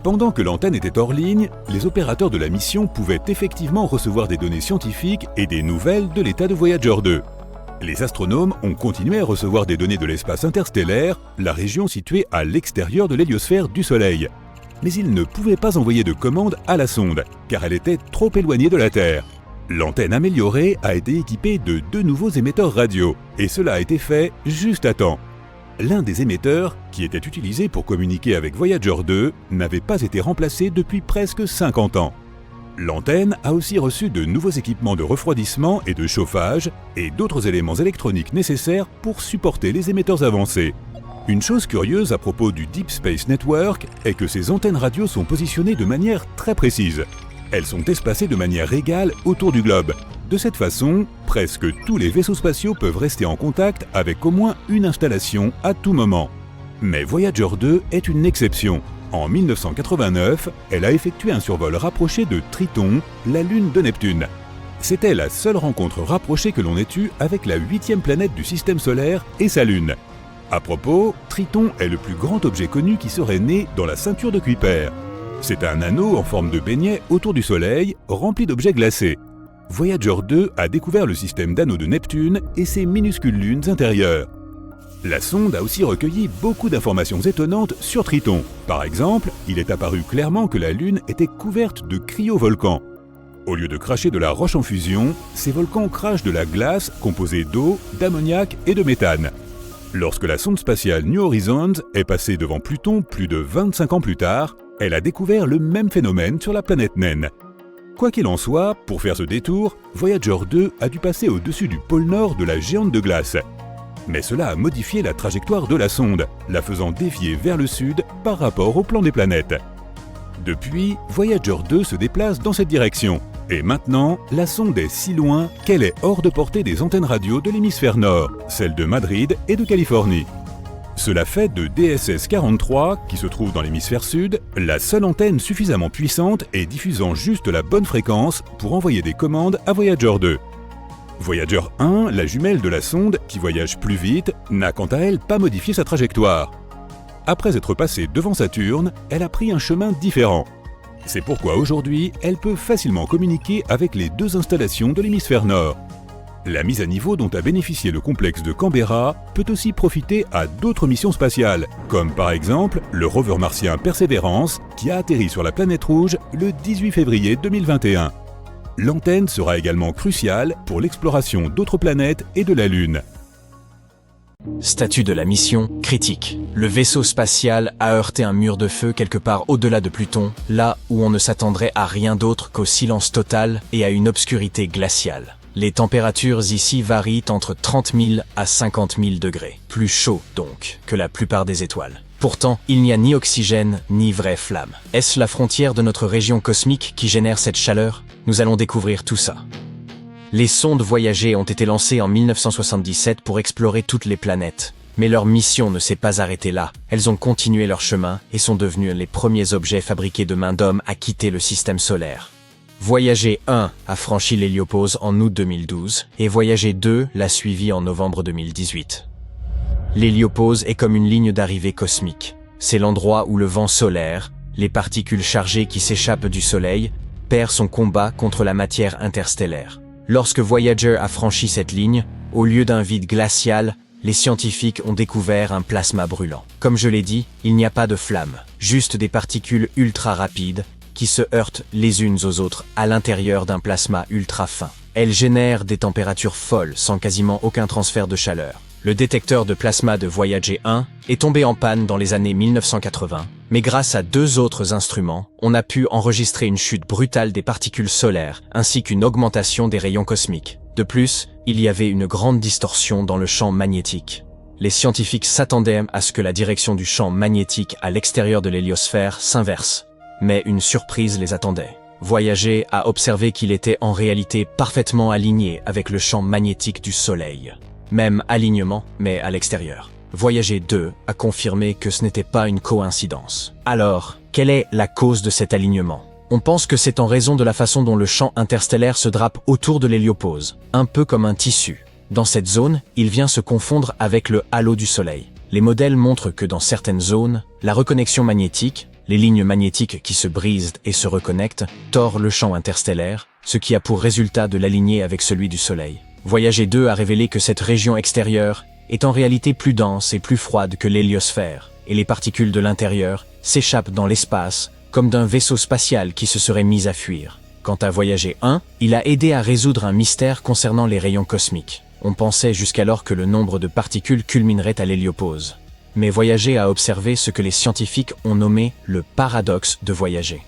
Pendant que l'antenne était hors ligne, les opérateurs de la mission pouvaient effectivement recevoir des données scientifiques et des nouvelles de l'état de Voyager 2. Les astronomes ont continué à recevoir des données de l'espace interstellaire, la région située à l'extérieur de l'héliosphère du Soleil. Mais ils ne pouvaient pas envoyer de commande à la sonde, car elle était trop éloignée de la Terre. L'antenne améliorée a été équipée de 2 nouveaux émetteurs radio, et cela a été fait juste à temps. L'un des émetteurs, qui était utilisé pour communiquer avec Voyager 2, n'avait pas été remplacé depuis presque 50 ans. L'antenne a aussi reçu de nouveaux équipements de refroidissement et de chauffage et d'autres éléments électroniques nécessaires pour supporter les émetteurs avancés. Une chose curieuse à propos du Deep Space Network est que ces antennes radio sont positionnées de manière très précise. Elles sont espacées de manière égale autour du globe. De cette façon, presque tous les vaisseaux spatiaux peuvent rester en contact avec au moins une installation à tout moment. Mais Voyager 2 est une exception. En 1989, elle a effectué un survol rapproché de Triton, la lune de Neptune. C'était la seule rencontre rapprochée que l'on ait eue avec la 8e planète du système solaire et sa lune. À propos, Triton est le plus grand objet connu qui serait né dans la ceinture de Kuiper. C'est un anneau en forme de beignet autour du Soleil, rempli d'objets glacés. Voyager 2 a découvert le système d'anneaux de Neptune et ses minuscules lunes intérieures. La sonde a aussi recueilli beaucoup d'informations étonnantes sur Triton. Par exemple, il est apparu clairement que la Lune était couverte de cryovolcans. Au lieu de cracher de la roche en fusion, ces volcans crachent de la glace composée d'eau, d'ammoniac et de méthane. Lorsque la sonde spatiale New Horizons est passée devant Pluton plus de 25 ans plus tard, elle a découvert le même phénomène sur la planète naine. Quoi qu'il en soit, pour faire ce détour, Voyager 2 a dû passer au-dessus du pôle nord de la géante de glace. Mais cela a modifié la trajectoire de la sonde, la faisant dévier vers le sud par rapport au plan des planètes. Depuis, Voyager 2 se déplace dans cette direction. Et maintenant, la sonde est si loin qu'elle est hors de portée des antennes radio de l'hémisphère nord, celles de Madrid et de Californie. Cela fait de DSS 43, qui se trouve dans l'hémisphère sud, la seule antenne suffisamment puissante et diffusant juste la bonne fréquence pour envoyer des commandes à Voyager 2. Voyager 1, la jumelle de la sonde, qui voyage plus vite, n'a quant à elle pas modifié sa trajectoire. Après être passée devant Saturne, elle a pris un chemin différent. C'est pourquoi aujourd'hui, elle peut facilement communiquer avec les 2 installations de l'hémisphère nord. La mise à niveau dont a bénéficié le complexe de Canberra peut aussi profiter à d'autres missions spatiales, comme par exemple le rover martien Perseverance, qui a atterri sur la planète rouge le 18 février 2021. L'antenne sera également cruciale pour l'exploration d'autres planètes et de la Lune. Statut de la mission, critique. Le vaisseau spatial a heurté un mur de feu quelque part au-delà de Pluton, là où on ne s'attendrait à rien d'autre qu'au silence total et à une obscurité glaciale. Les températures ici varient entre 30 000 à 50 000 degrés. Plus chaud, donc, que la plupart des étoiles. Pourtant, il n'y a ni oxygène, ni vraie flamme. Est-ce la frontière de notre région cosmique qui génère cette chaleur? Nous allons découvrir tout ça. Les sondes Voyager ont été lancées en 1977 pour explorer toutes les planètes. Mais leur mission ne s'est pas arrêtée là. Elles ont continué leur chemin et sont devenues les premiers objets fabriqués de main d'homme à quitter le système solaire. Voyager 1 a franchi l'héliopause en août 2012 et Voyager 2 l'a suivi en novembre 2018. L'héliopause est comme une ligne d'arrivée cosmique. C'est l'endroit où le vent solaire, les particules chargées qui s'échappent du Soleil, perd son combat contre la matière interstellaire. Lorsque Voyager a franchi cette ligne, au lieu d'un vide glacial, les scientifiques ont découvert un plasma brûlant. Comme je l'ai dit, il n'y a pas de flamme, juste des particules ultra rapides qui se heurtent les unes aux autres à l'intérieur d'un plasma ultra fin. Elles génèrent des températures folles sans quasiment aucun transfert de chaleur. Le détecteur de plasma de Voyager 1 est tombé en panne dans les années 1980, mais grâce à 2 autres instruments, on a pu enregistrer une chute brutale des particules solaires ainsi qu'une augmentation des rayons cosmiques. De plus, il y avait une grande distorsion dans le champ magnétique. Les scientifiques s'attendaient à ce que la direction du champ magnétique à l'extérieur de l'héliosphère s'inverse, mais une surprise les attendait. Voyager a observé qu'il était en réalité parfaitement aligné avec le champ magnétique du Soleil. Même alignement, mais à l'extérieur. Voyager 2 a confirmé que ce n'était pas une coïncidence. Alors, quelle est la cause de cet alignement? On pense que c'est en raison de la façon dont le champ interstellaire se drape autour de l'héliopause, un peu comme un tissu. Dans cette zone, il vient se confondre avec le halo du Soleil. Les modèles montrent que dans certaines zones, la reconnexion magnétique, les lignes magnétiques qui se brisent et se reconnectent, tord le champ interstellaire, ce qui a pour résultat de l'aligner avec celui du Soleil. Voyager 2 a révélé que cette région extérieure est en réalité plus dense et plus froide que l'héliosphère, et les particules de l'intérieur s'échappent dans l'espace comme d'un vaisseau spatial qui se serait mis à fuir. Quant à Voyager 1, il a aidé à résoudre un mystère concernant les rayons cosmiques. On pensait jusqu'alors que le nombre de particules culminerait à l'héliopause. Mais Voyager a observé ce que les scientifiques ont nommé le paradoxe de Voyager.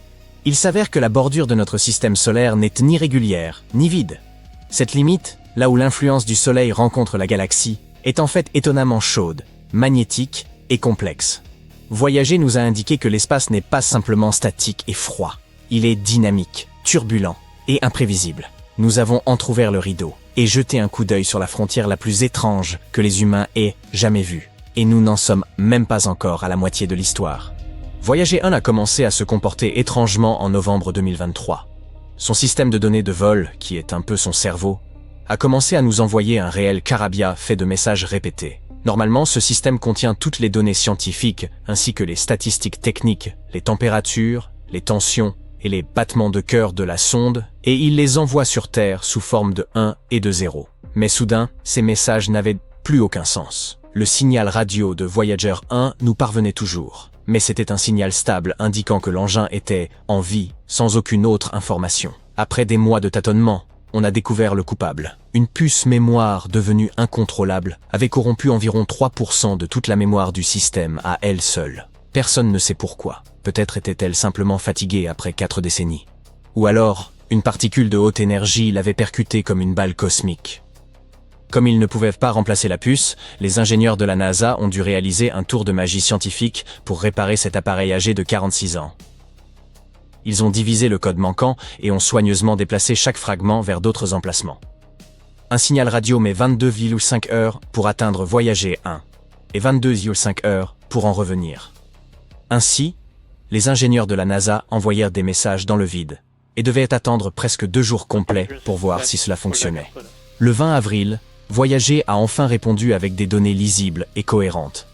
Il s'avère que la bordure de notre système solaire n'est ni régulière, ni vide. Cette limite, là où l'influence du Soleil rencontre la galaxie, est en fait étonnamment chaude, magnétique et complexe. Voyager nous a indiqué que l'espace n'est pas simplement statique et froid. Il est dynamique, turbulent et imprévisible. Nous avons entrouvert le rideau et jeté un coup d'œil sur la frontière la plus étrange que les humains aient jamais vue. Et nous n'en sommes même pas encore à la moitié de l'histoire. Voyager 1 a commencé à se comporter étrangement en novembre 2023. Son système de données de vol, qui est un peu son cerveau, a commencé à nous envoyer un réel carabia fait de messages répétés. Normalement, ce système contient toutes les données scientifiques, ainsi que les statistiques techniques, les températures, les tensions et les battements de cœur de la sonde, et il les envoie sur Terre sous forme de 1 et de 0. Mais soudain, ces messages n'avaient plus aucun sens. Le signal radio de Voyager 1 nous parvenait toujours, mais c'était un signal stable indiquant que l'engin était en vie, sans aucune autre information. Après des mois de tâtonnement, on a découvert le coupable. Une puce mémoire devenue incontrôlable avait corrompu environ 3% de toute la mémoire du système à elle seule. Personne ne sait pourquoi. Peut-être était-elle simplement fatiguée après 4 décennies. Ou alors, une particule de haute énergie l'avait percutée comme une balle cosmique. Comme ils ne pouvaient pas remplacer la puce, les ingénieurs de la NASA ont dû réaliser un tour de magie scientifique pour réparer cet appareil âgé de 46 ans. Ils ont divisé le code manquant et ont soigneusement déplacé chaque fragment vers d'autres emplacements. Un signal radio met 22,5 heures pour atteindre Voyager 1 et 22,5 heures pour en revenir. Ainsi, les ingénieurs de la NASA envoyèrent des messages dans le vide et devaient attendre presque 2 jours complets pour voir si cela fonctionnait. Le 20 avril, Voyager a enfin répondu avec des données lisibles et cohérentes.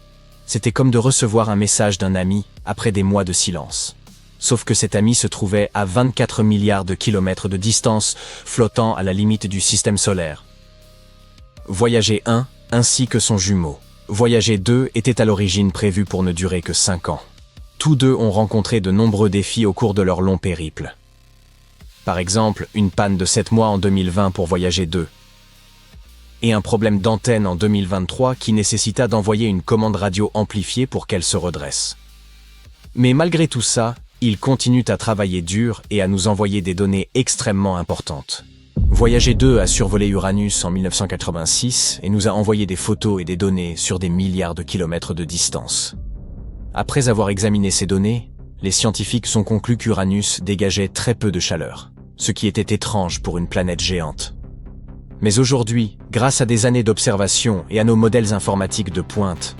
C'était comme de recevoir un message d'un ami après des mois de silence. Sauf que cet ami se trouvait à 24 milliards de kilomètres de distance, flottant à la limite du système solaire. Voyager 1, ainsi que son jumeau, Voyager 2, était à l'origine prévu pour ne durer que 5 ans. Tous deux ont rencontré de nombreux défis au cours de leur long périple. Par exemple, une panne de 7 mois en 2020 pour Voyager 2. Et un problème d'antenne en 2023 qui nécessita d'envoyer une commande radio amplifiée pour qu'elle se redresse. Mais malgré tout ça, ils continuent à travailler dur et à nous envoyer des données extrêmement importantes. Voyager 2 a survolé Uranus en 1986 et nous a envoyé des photos et des données sur des milliards de kilomètres de distance. Après avoir examiné ces données, les scientifiques ont conclu qu'Uranus dégageait très peu de chaleur, ce qui était étrange pour une planète géante. Mais aujourd'hui, grâce à des années d'observation et à nos modèles informatiques de pointe,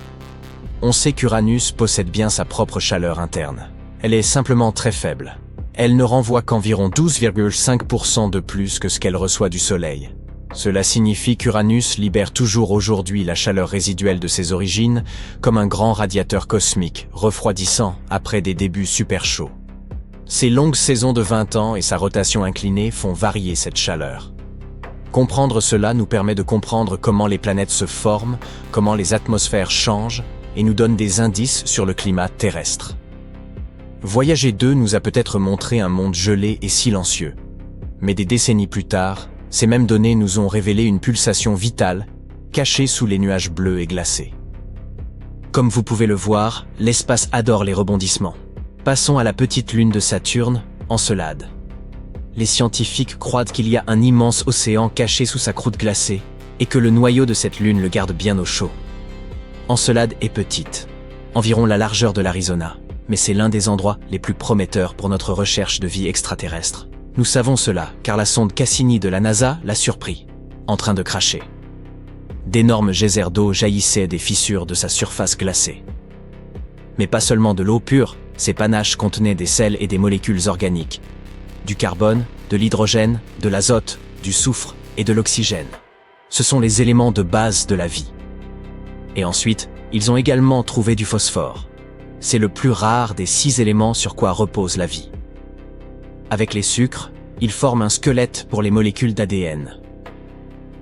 on sait qu'Uranus possède bien sa propre chaleur interne. Elle est simplement très faible. Elle ne renvoie qu'environ 12,5% de plus que ce qu'elle reçoit du Soleil. Cela signifie qu'Uranus libère toujours aujourd'hui la chaleur résiduelle de ses origines comme un grand radiateur cosmique, refroidissant après des débuts super chauds. Ses longues saisons de 20 ans et sa rotation inclinée font varier cette chaleur. Comprendre cela nous permet de comprendre comment les planètes se forment, comment les atmosphères changent, et nous donne des indices sur le climat terrestre. Voyager 2 nous a peut-être montré un monde gelé et silencieux. Mais des décennies plus tard, ces mêmes données nous ont révélé une pulsation vitale, cachée sous les nuages bleus et glacés. Comme vous pouvez le voir, l'espace adore les rebondissements. Passons à la petite lune de Saturne, Encelade. Les scientifiques croient qu'il y a un immense océan caché sous sa croûte glacée, et que le noyau de cette lune le garde bien au chaud. Encelade est petite, environ la largeur de l'Arizona, mais c'est l'un des endroits les plus prometteurs pour notre recherche de vie extraterrestre. Nous savons cela, car la sonde Cassini de la NASA l'a surpris, en train de cracher. D'énormes geysers d'eau jaillissaient des fissures de sa surface glacée. Mais pas seulement de l'eau pure, ces panaches contenaient des sels et des molécules organiques, du carbone, de l'hydrogène, de l'azote, du soufre et de l'oxygène. Ce sont les éléments de base de la vie. Et ensuite, ils ont également trouvé du phosphore. C'est le plus rare des 6 éléments sur quoi repose la vie. Avec les sucres, ils forment un squelette pour les molécules d'ADN.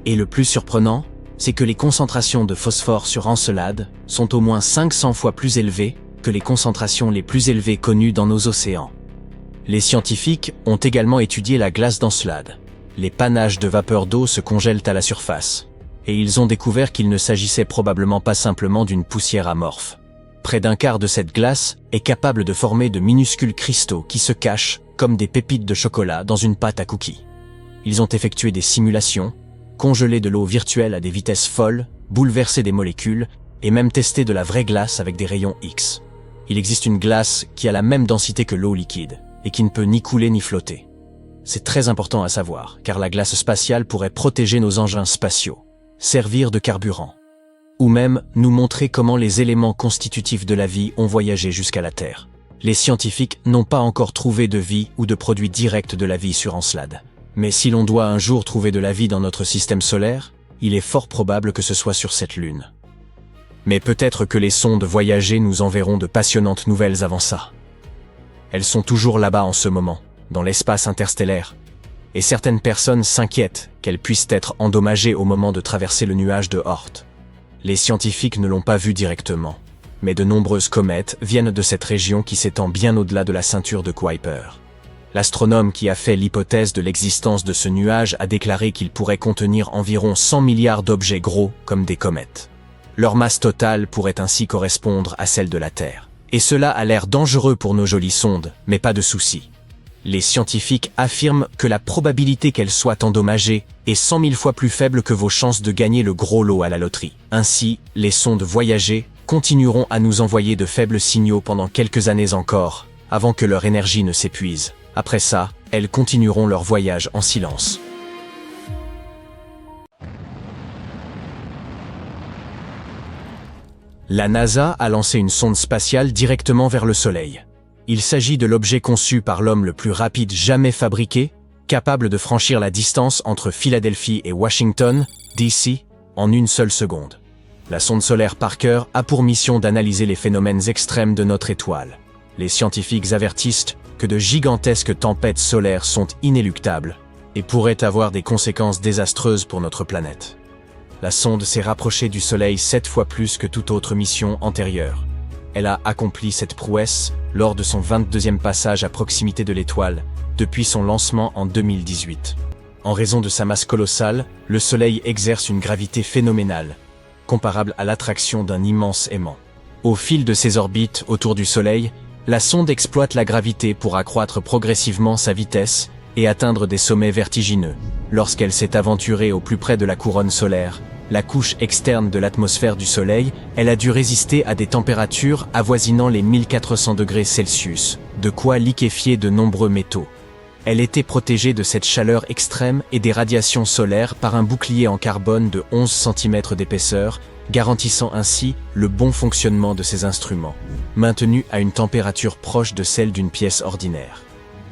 Et le plus surprenant, c'est que les concentrations de phosphore sur Encelade sont au moins 500 fois plus élevées que les concentrations les plus élevées connues dans nos océans. Les scientifiques ont également étudié la glace d'Encelade. Les panaches de vapeur d'eau se congèlent à la surface, et ils ont découvert qu'il ne s'agissait probablement pas simplement d'une poussière amorphe. Près d'un quart de cette glace est capable de former de minuscules cristaux qui se cachent comme des pépites de chocolat dans une pâte à cookies. Ils ont effectué des simulations, congelé de l'eau virtuelle à des vitesses folles, bouleversé des molécules et même testé de la vraie glace avec des rayons X. Il existe une glace qui a la même densité que l'eau liquide et qui ne peut ni couler ni flotter. C'est très important à savoir, car la glace spatiale pourrait protéger nos engins spatiaux, servir de carburant, ou même nous montrer comment les éléments constitutifs de la vie ont voyagé jusqu'à la Terre. Les scientifiques n'ont pas encore trouvé de vie ou de produit direct de la vie sur Encelade. Mais si l'on doit un jour trouver de la vie dans notre système solaire, il est fort probable que ce soit sur cette lune. Mais peut-être que les sondes voyagées nous enverront de passionnantes nouvelles avant ça. Elles sont toujours là-bas en ce moment, dans l'espace interstellaire, et certaines personnes s'inquiètent qu'elles puissent être endommagées au moment de traverser le nuage de Oort. Les scientifiques ne l'ont pas vu directement, mais de nombreuses comètes viennent de cette région qui s'étend bien au-delà de la ceinture de Kuiper. L'astronome qui a fait l'hypothèse de l'existence de ce nuage a déclaré qu'il pourrait contenir environ 100 milliards d'objets gros comme des comètes. Leur masse totale pourrait ainsi correspondre à celle de la Terre. Et cela a l'air dangereux pour nos jolies sondes, mais pas de souci. Les scientifiques affirment que la probabilité qu'elles soient endommagées est 100 000 fois plus faible que vos chances de gagner le gros lot à la loterie. Ainsi, les sondes voyagées continueront à nous envoyer de faibles signaux pendant quelques années encore, avant que leur énergie ne s'épuise. Après ça, elles continueront leur voyage en silence. La NASA a lancé une sonde spatiale directement vers le Soleil. Il s'agit de l'objet conçu par l'homme le plus rapide jamais fabriqué, capable de franchir la distance entre Philadelphie et Washington, D.C., en une seule seconde. La sonde solaire Parker a pour mission d'analyser les phénomènes extrêmes de notre étoile. Les scientifiques avertissent que de gigantesques tempêtes solaires sont inéluctables et pourraient avoir des conséquences désastreuses pour notre planète. La sonde s'est rapprochée du Soleil 7 fois plus que toute autre mission antérieure. Elle a accompli cette prouesse lors de son 22e passage à proximité de l'étoile, depuis son lancement en 2018. En raison de sa masse colossale, le Soleil exerce une gravité phénoménale, comparable à l'attraction d'un immense aimant. Au fil de ses orbites autour du Soleil, la sonde exploite la gravité pour accroître progressivement sa vitesse et atteindre des sommets vertigineux. Lorsqu'elle s'est aventurée au plus près de la couronne solaire, la couche externe de l'atmosphère du Soleil, elle a dû résister à des températures avoisinant les 1400 degrés Celsius, de quoi liquéfier de nombreux métaux. Elle était protégée de cette chaleur extrême et des radiations solaires par un bouclier en carbone de 11 cm d'épaisseur, garantissant ainsi le bon fonctionnement de ses instruments, maintenus à une température proche de celle d'une pièce ordinaire.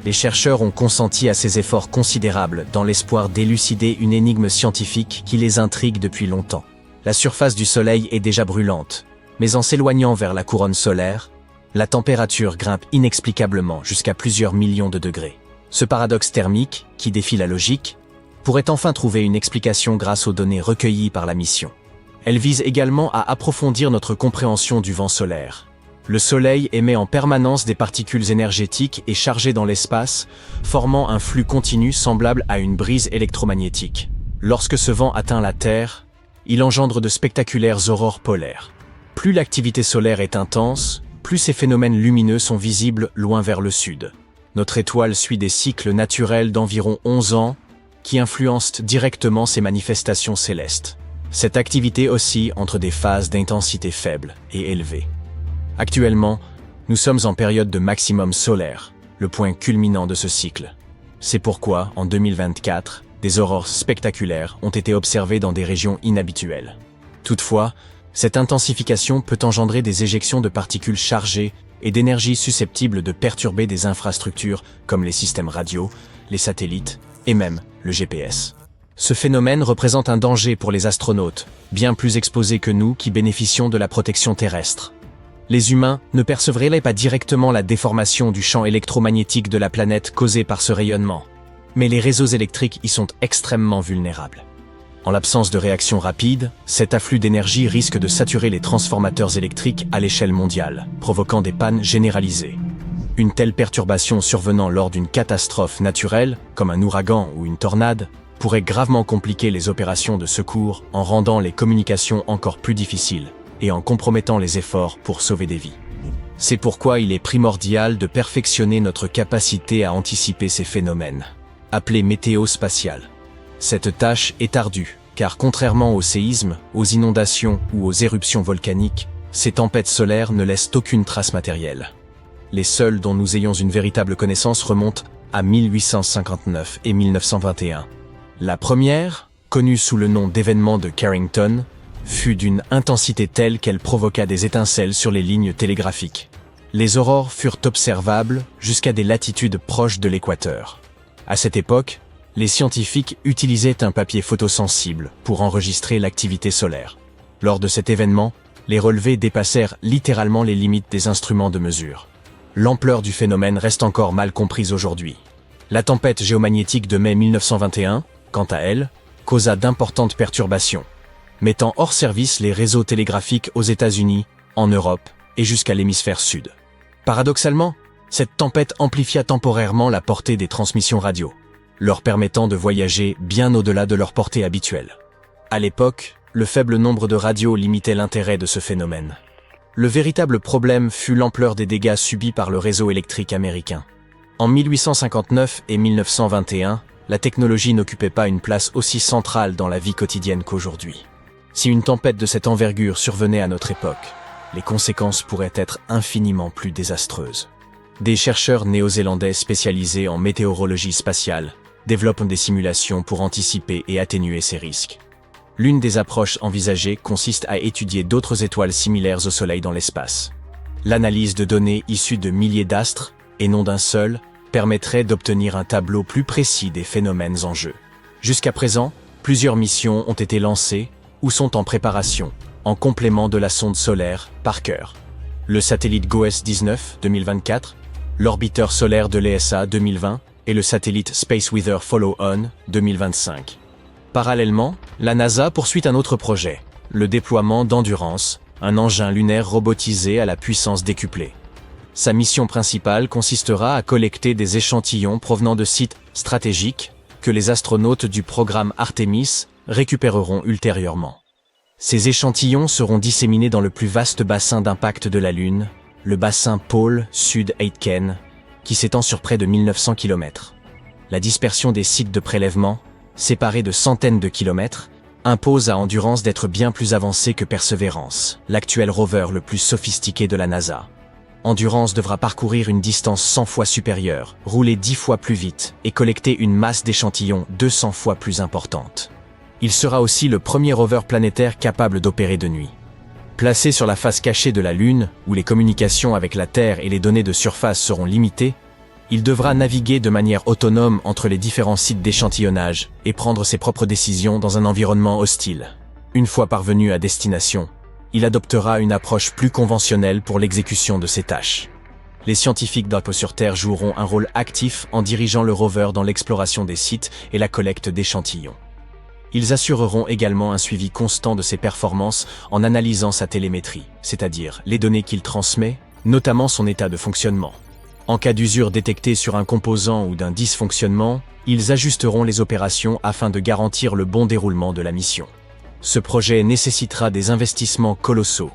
Les chercheurs ont consenti à ces efforts considérables dans l'espoir d'élucider une énigme scientifique qui les intrigue depuis longtemps. La surface du Soleil est déjà brûlante, mais en s'éloignant vers la couronne solaire, la température grimpe inexplicablement jusqu'à plusieurs millions de degrés. Ce paradoxe thermique, qui défie la logique, pourrait enfin trouver une explication grâce aux données recueillies par la mission. Elle vise également à approfondir notre compréhension du vent solaire. Le Soleil émet en permanence des particules énergétiques et chargées dans l'espace, formant un flux continu semblable à une brise électromagnétique. Lorsque ce vent atteint la Terre, il engendre de spectaculaires aurores polaires. Plus l'activité solaire est intense, plus ces phénomènes lumineux sont visibles loin vers le sud. Notre étoile suit des cycles naturels d'environ 11 ans qui influencent directement ces manifestations célestes. Cette activité oscille entre des phases d'intensité faible et élevée. Actuellement, nous sommes en période de maximum solaire, le point culminant de ce cycle. C'est pourquoi, en 2024, des aurores spectaculaires ont été observées dans des régions inhabituelles. Toutefois, cette intensification peut engendrer des éjections de particules chargées et d'énergie susceptibles de perturber des infrastructures comme les systèmes radio, les satellites et même le GPS. Ce phénomène représente un danger pour les astronautes, bien plus exposés que nous qui bénéficions de la protection terrestre. Les humains ne percevraient pas directement la déformation du champ électromagnétique de la planète causée par ce rayonnement, mais les réseaux électriques y sont extrêmement vulnérables. En l'absence de réaction rapide, cet afflux d'énergie risque de saturer les transformateurs électriques à l'échelle mondiale, provoquant des pannes généralisées. Une telle perturbation survenant lors d'une catastrophe naturelle, comme un ouragan ou une tornade, pourrait gravement compliquer les opérations de secours en rendant les communications encore plus difficiles et en compromettant les efforts pour sauver des vies. C'est pourquoi il est primordial de perfectionner notre capacité à anticiper ces phénomènes, appelés météo spatiales. Cette tâche est ardue, car contrairement aux séismes, aux inondations ou aux éruptions volcaniques, ces tempêtes solaires ne laissent aucune trace matérielle. Les seules dont nous ayons une véritable connaissance remontent à 1859 et 1921. La première, connue sous le nom d'événement de Carrington, fut d'une intensité telle qu'elle provoqua des étincelles sur les lignes télégraphiques. Les aurores furent observables jusqu'à des latitudes proches de l'équateur. À cette époque, les scientifiques utilisaient un papier photosensible pour enregistrer l'activité solaire. Lors de cet événement, les relevés dépassèrent littéralement les limites des instruments de mesure. L'ampleur du phénomène reste encore mal comprise aujourd'hui. La tempête géomagnétique de mai 1921, quant à elle, causa d'importantes perturbations, mettant hors service les réseaux télégraphiques aux États-Unis, en Europe et jusqu'à l'hémisphère sud. Paradoxalement, cette tempête amplifia temporairement la portée des transmissions radio, leur permettant de voyager bien au-delà de leur portée habituelle. À l'époque, le faible nombre de radios limitait l'intérêt de ce phénomène. Le véritable problème fut l'ampleur des dégâts subis par le réseau électrique américain. En 1859 et 1921, la technologie n'occupait pas une place aussi centrale dans la vie quotidienne qu'aujourd'hui. Si une tempête de cette envergure survenait à notre époque, les conséquences pourraient être infiniment plus désastreuses. Des chercheurs néo-zélandais spécialisés en météorologie spatiale développent des simulations pour anticiper et atténuer ces risques. L'une des approches envisagées consiste à étudier d'autres étoiles similaires au Soleil dans l'espace. L'analyse de données issues de milliers d'astres, et non d'un seul, permettrait d'obtenir un tableau plus précis des phénomènes en jeu. Jusqu'à présent, plusieurs missions ont été lancées ou sont en préparation, en complément de la sonde solaire Parker. Le satellite GOES-19 2024, l'orbiteur solaire de l'ESA 2020 et le satellite Space Weather Follow-On 2025. Parallèlement, la NASA poursuit un autre projet, le déploiement d'Endurance, un engin lunaire robotisé à la puissance décuplée. Sa mission principale consistera à collecter des échantillons provenant de sites stratégiques que les astronautes du programme Artemis récupéreront ultérieurement. Ces échantillons seront disséminés dans le plus vaste bassin d'impact de la Lune, le bassin pôle Sud-Aitken, qui s'étend sur près de 1900 km. La dispersion des sites de prélèvement, séparés de centaines de kilomètres, impose à Endurance d'être bien plus avancé que Perseverance, l'actuel rover le plus sophistiqué de la NASA. Endurance devra parcourir une distance 100 fois supérieure, rouler 10 fois plus vite et collecter une masse d'échantillons 200 fois plus importante. Il sera aussi le premier rover planétaire capable d'opérer de nuit. Placé sur la face cachée de la Lune, où les communications avec la Terre et les données de surface seront limitées, il devra naviguer de manière autonome entre les différents sites d'échantillonnage et prendre ses propres décisions dans un environnement hostile. Une fois parvenu à destination, il adoptera une approche plus conventionnelle pour l'exécution de ses tâches. Les scientifiques d'Alpo sur Terre joueront un rôle actif en dirigeant le rover dans l'exploration des sites et la collecte d'échantillons. Ils assureront également un suivi constant de ses performances en analysant sa télémétrie, c'est-à-dire les données qu'il transmet, notamment son état de fonctionnement. En cas d'usure détectée sur un composant ou d'un dysfonctionnement, ils ajusteront les opérations afin de garantir le bon déroulement de la mission. Ce projet nécessitera des investissements colossaux,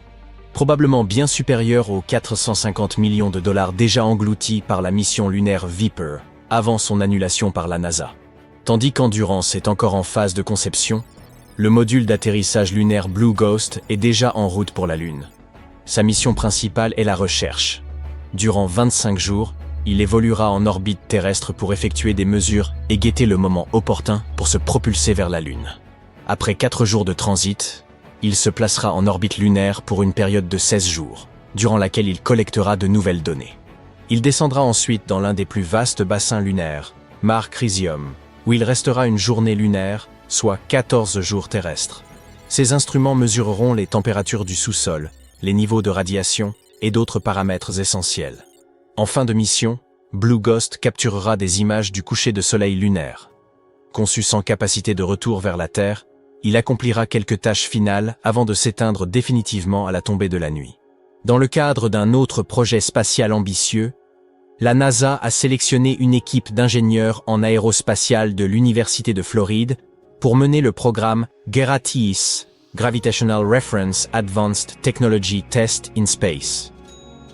probablement bien supérieurs aux 450 millions de dollars déjà engloutis par la mission lunaire Viper, avant son annulation par la NASA. Tandis qu'Endurance est encore en phase de conception, le module d'atterrissage lunaire Blue Ghost est déjà en route pour la Lune. Sa mission principale est la recherche. Durant 25 jours, il évoluera en orbite terrestre pour effectuer des mesures et guetter le moment opportun pour se propulser vers la Lune. Après 4 jours de transit, il se placera en orbite lunaire pour une période de 16 jours, durant laquelle il collectera de nouvelles données. Il descendra ensuite dans l'un des plus vastes bassins lunaires, Mare Crisium, où il restera une journée lunaire, soit 14 jours terrestres. Ces instruments mesureront les températures du sous-sol, les niveaux de radiation et d'autres paramètres essentiels. En fin de mission, Blue Ghost capturera des images du coucher de soleil lunaire. Conçu sans capacité de retour vers la Terre, il accomplira quelques tâches finales avant de s'éteindre définitivement à la tombée de la nuit. Dans le cadre d'un autre projet spatial ambitieux, la NASA a sélectionné une équipe d'ingénieurs en aérospatial de l'Université de Floride pour mener le programme GERATIS, Gravitational Reference Advanced Technology Test in Space.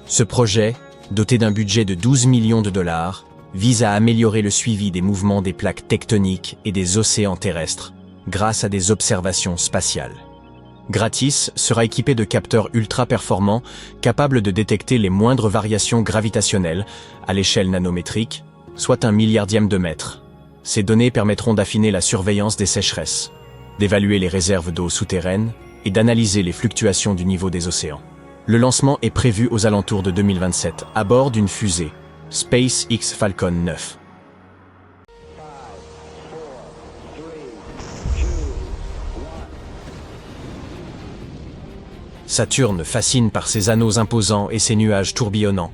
Ce projet, doté d'un budget de 12 millions de dollars, vise à améliorer le suivi des mouvements des plaques tectoniques et des océans terrestres grâce à des observations spatiales. GERATIS sera équipé de capteurs ultra performants capables de détecter les moindres variations gravitationnelles à l'échelle nanométrique, soit 1 milliardième de mètre. Ces données permettront d'affiner la surveillance des sécheresses, d'évaluer les réserves d'eau souterraines et d'analyser les fluctuations du niveau des océans. Le lancement est prévu aux alentours de 2027 à bord d'une fusée, SpaceX Falcon 9. Saturne fascine par ses anneaux imposants et ses nuages tourbillonnants.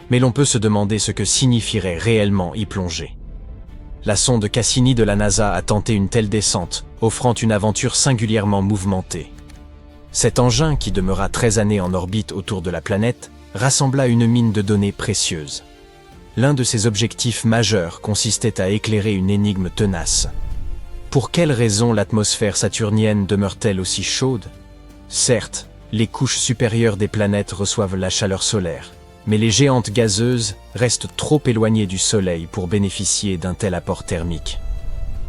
Mais l'on peut se demander ce que signifierait réellement y plonger. La sonde Cassini de la NASA a tenté une telle descente, offrant une aventure singulièrement mouvementée. Cet engin, qui demeura 13 années en orbite autour de la planète, rassembla une mine de données précieuses. L'un de ses objectifs majeurs consistait à éclairer une énigme tenace. Pour quelles raisons l'atmosphère saturnienne demeure-t-elle aussi chaude ? Certes, les couches supérieures des planètes reçoivent la chaleur solaire, mais les géantes gazeuses restent trop éloignées du Soleil pour bénéficier d'un tel apport thermique.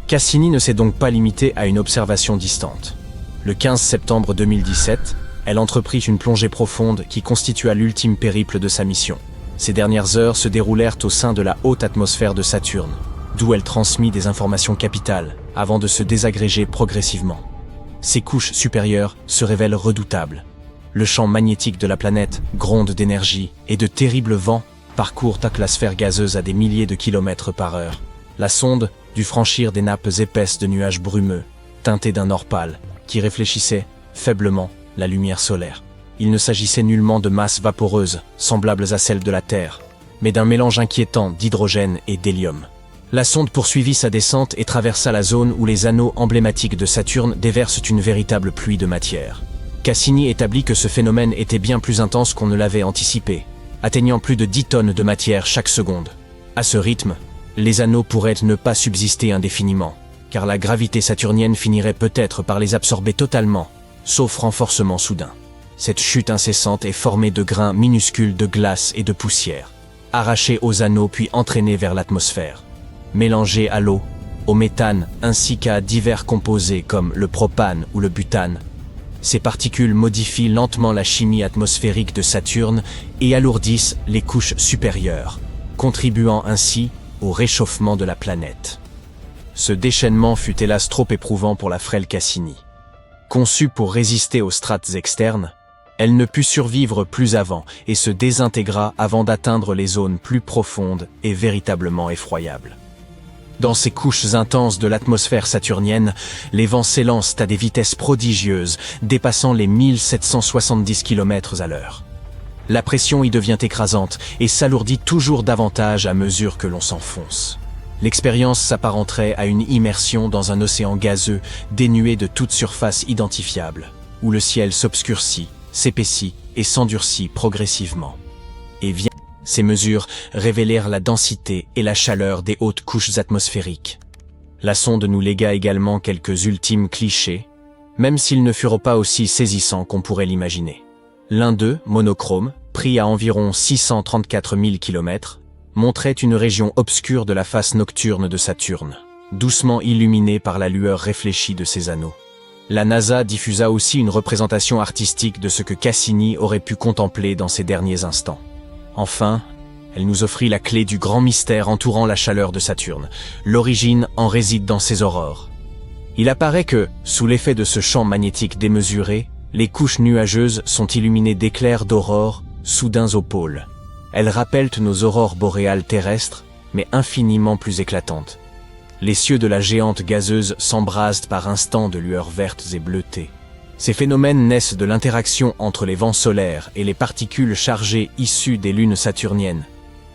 Cassini ne s'est donc pas limitée à une observation distante. Le 15 septembre 2017, elle entreprit une plongée profonde qui constitua l'ultime périple de sa mission. Ces dernières heures se déroulèrent au sein de la haute atmosphère de Saturne, d'où elle transmit des informations capitales avant de se désagréger progressivement. Ces couches supérieures se révèlent redoutables. Le champ magnétique de la planète gronde d'énergie et de terribles vents parcourent la sphère gazeuse à des milliers de kilomètres par heure. La sonde dut franchir des nappes épaisses de nuages brumeux, teintés d'un or pâle, qui réfléchissaient faiblement la lumière solaire. Il ne s'agissait nullement de masses vaporeuses, semblables à celles de la Terre, mais d'un mélange inquiétant d'hydrogène et d'hélium. La sonde poursuivit sa descente et traversa la zone où les anneaux emblématiques de Saturne déversent une véritable pluie de matière. Cassini établit que ce phénomène était bien plus intense qu'on ne l'avait anticipé, atteignant plus de 10 tonnes de matière chaque seconde. À ce rythme, les anneaux pourraient ne pas subsister indéfiniment, car la gravité saturnienne finirait peut-être par les absorber totalement, sauf renforcement soudain. Cette chute incessante est formée de grains minuscules de glace et de poussière, arrachés aux anneaux puis entraînés vers l'atmosphère, mélangés à l'eau, au méthane ainsi qu'à divers composés comme le propane ou le butane. Ces particules modifient lentement la chimie atmosphérique de Saturne et alourdissent les couches supérieures, contribuant ainsi au réchauffement de la planète. Ce déchaînement fut hélas trop éprouvant pour la frêle Cassini. Conçue pour résister aux strates externes, elle ne put survivre plus avant et se désintégra avant d'atteindre les zones plus profondes et véritablement effroyables. Dans ces couches intenses de l'atmosphère saturnienne, les vents s'élancent à des vitesses prodigieuses, dépassant les 1770 km à l'heure. La pression y devient écrasante et s'alourdit toujours davantage à mesure que l'on s'enfonce. L'expérience s'apparenterait à une immersion dans un océan gazeux dénué de toute surface identifiable, où le ciel s'obscurcit, s'épaissit et s'endurcit progressivement. Et ces mesures révélèrent la densité et la chaleur des hautes couches atmosphériques. La sonde nous légua également quelques ultimes clichés, même s'ils ne furent pas aussi saisissants qu'on pourrait l'imaginer. L'un d'eux, monochrome, pris à environ 634 000 km, montrait une région obscure de la face nocturne de Saturne, doucement illuminée par la lueur réfléchie de ses anneaux. La NASA diffusa aussi une représentation artistique de ce que Cassini aurait pu contempler dans ses derniers instants. Enfin, elle nous offrit la clé du grand mystère entourant la chaleur de Saturne. L'origine en réside dans ses aurores. Il apparaît que, sous l'effet de ce champ magnétique démesuré, les couches nuageuses sont illuminées d'éclairs d'aurore soudains aux pôles. Elles rappellent nos aurores boréales terrestres, mais infiniment plus éclatantes. Les cieux de la géante gazeuse s'embrasent par instants de lueurs vertes et bleutées. Ces phénomènes naissent de l'interaction entre les vents solaires et les particules chargées issues des lunes saturniennes.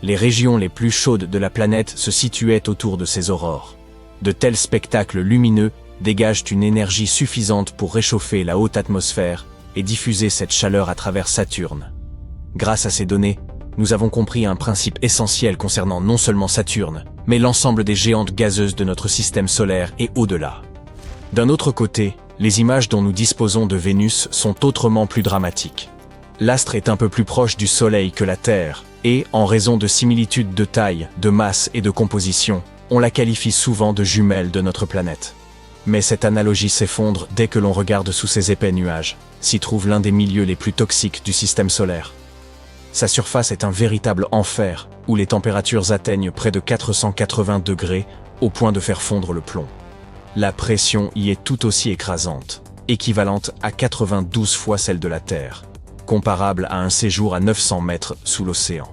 Les régions les plus chaudes de la planète se situaient autour de ces aurores. De tels spectacles lumineux dégagent une énergie suffisante pour réchauffer la haute atmosphère et diffuser cette chaleur à travers Saturne. Grâce à ces données, nous avons compris un principe essentiel concernant non seulement Saturne, mais l'ensemble des géantes gazeuses de notre système solaire et au-delà. D'un autre côté, les images dont nous disposons de Vénus sont autrement plus dramatiques. L'astre est un peu plus proche du Soleil que la Terre, et, en raison de similitudes de taille, de masse et de composition, on la qualifie souvent de jumelle de notre planète. Mais cette analogie s'effondre dès que l'on regarde sous ces épais nuages, s'y trouve l'un des milieux les plus toxiques du système solaire. Sa surface est un véritable enfer, où les températures atteignent près de 480 degrés, au point de faire fondre le plomb. La pression y est tout aussi écrasante, équivalente à 92 fois celle de la Terre, comparable à un séjour à 900 mètres sous l'océan.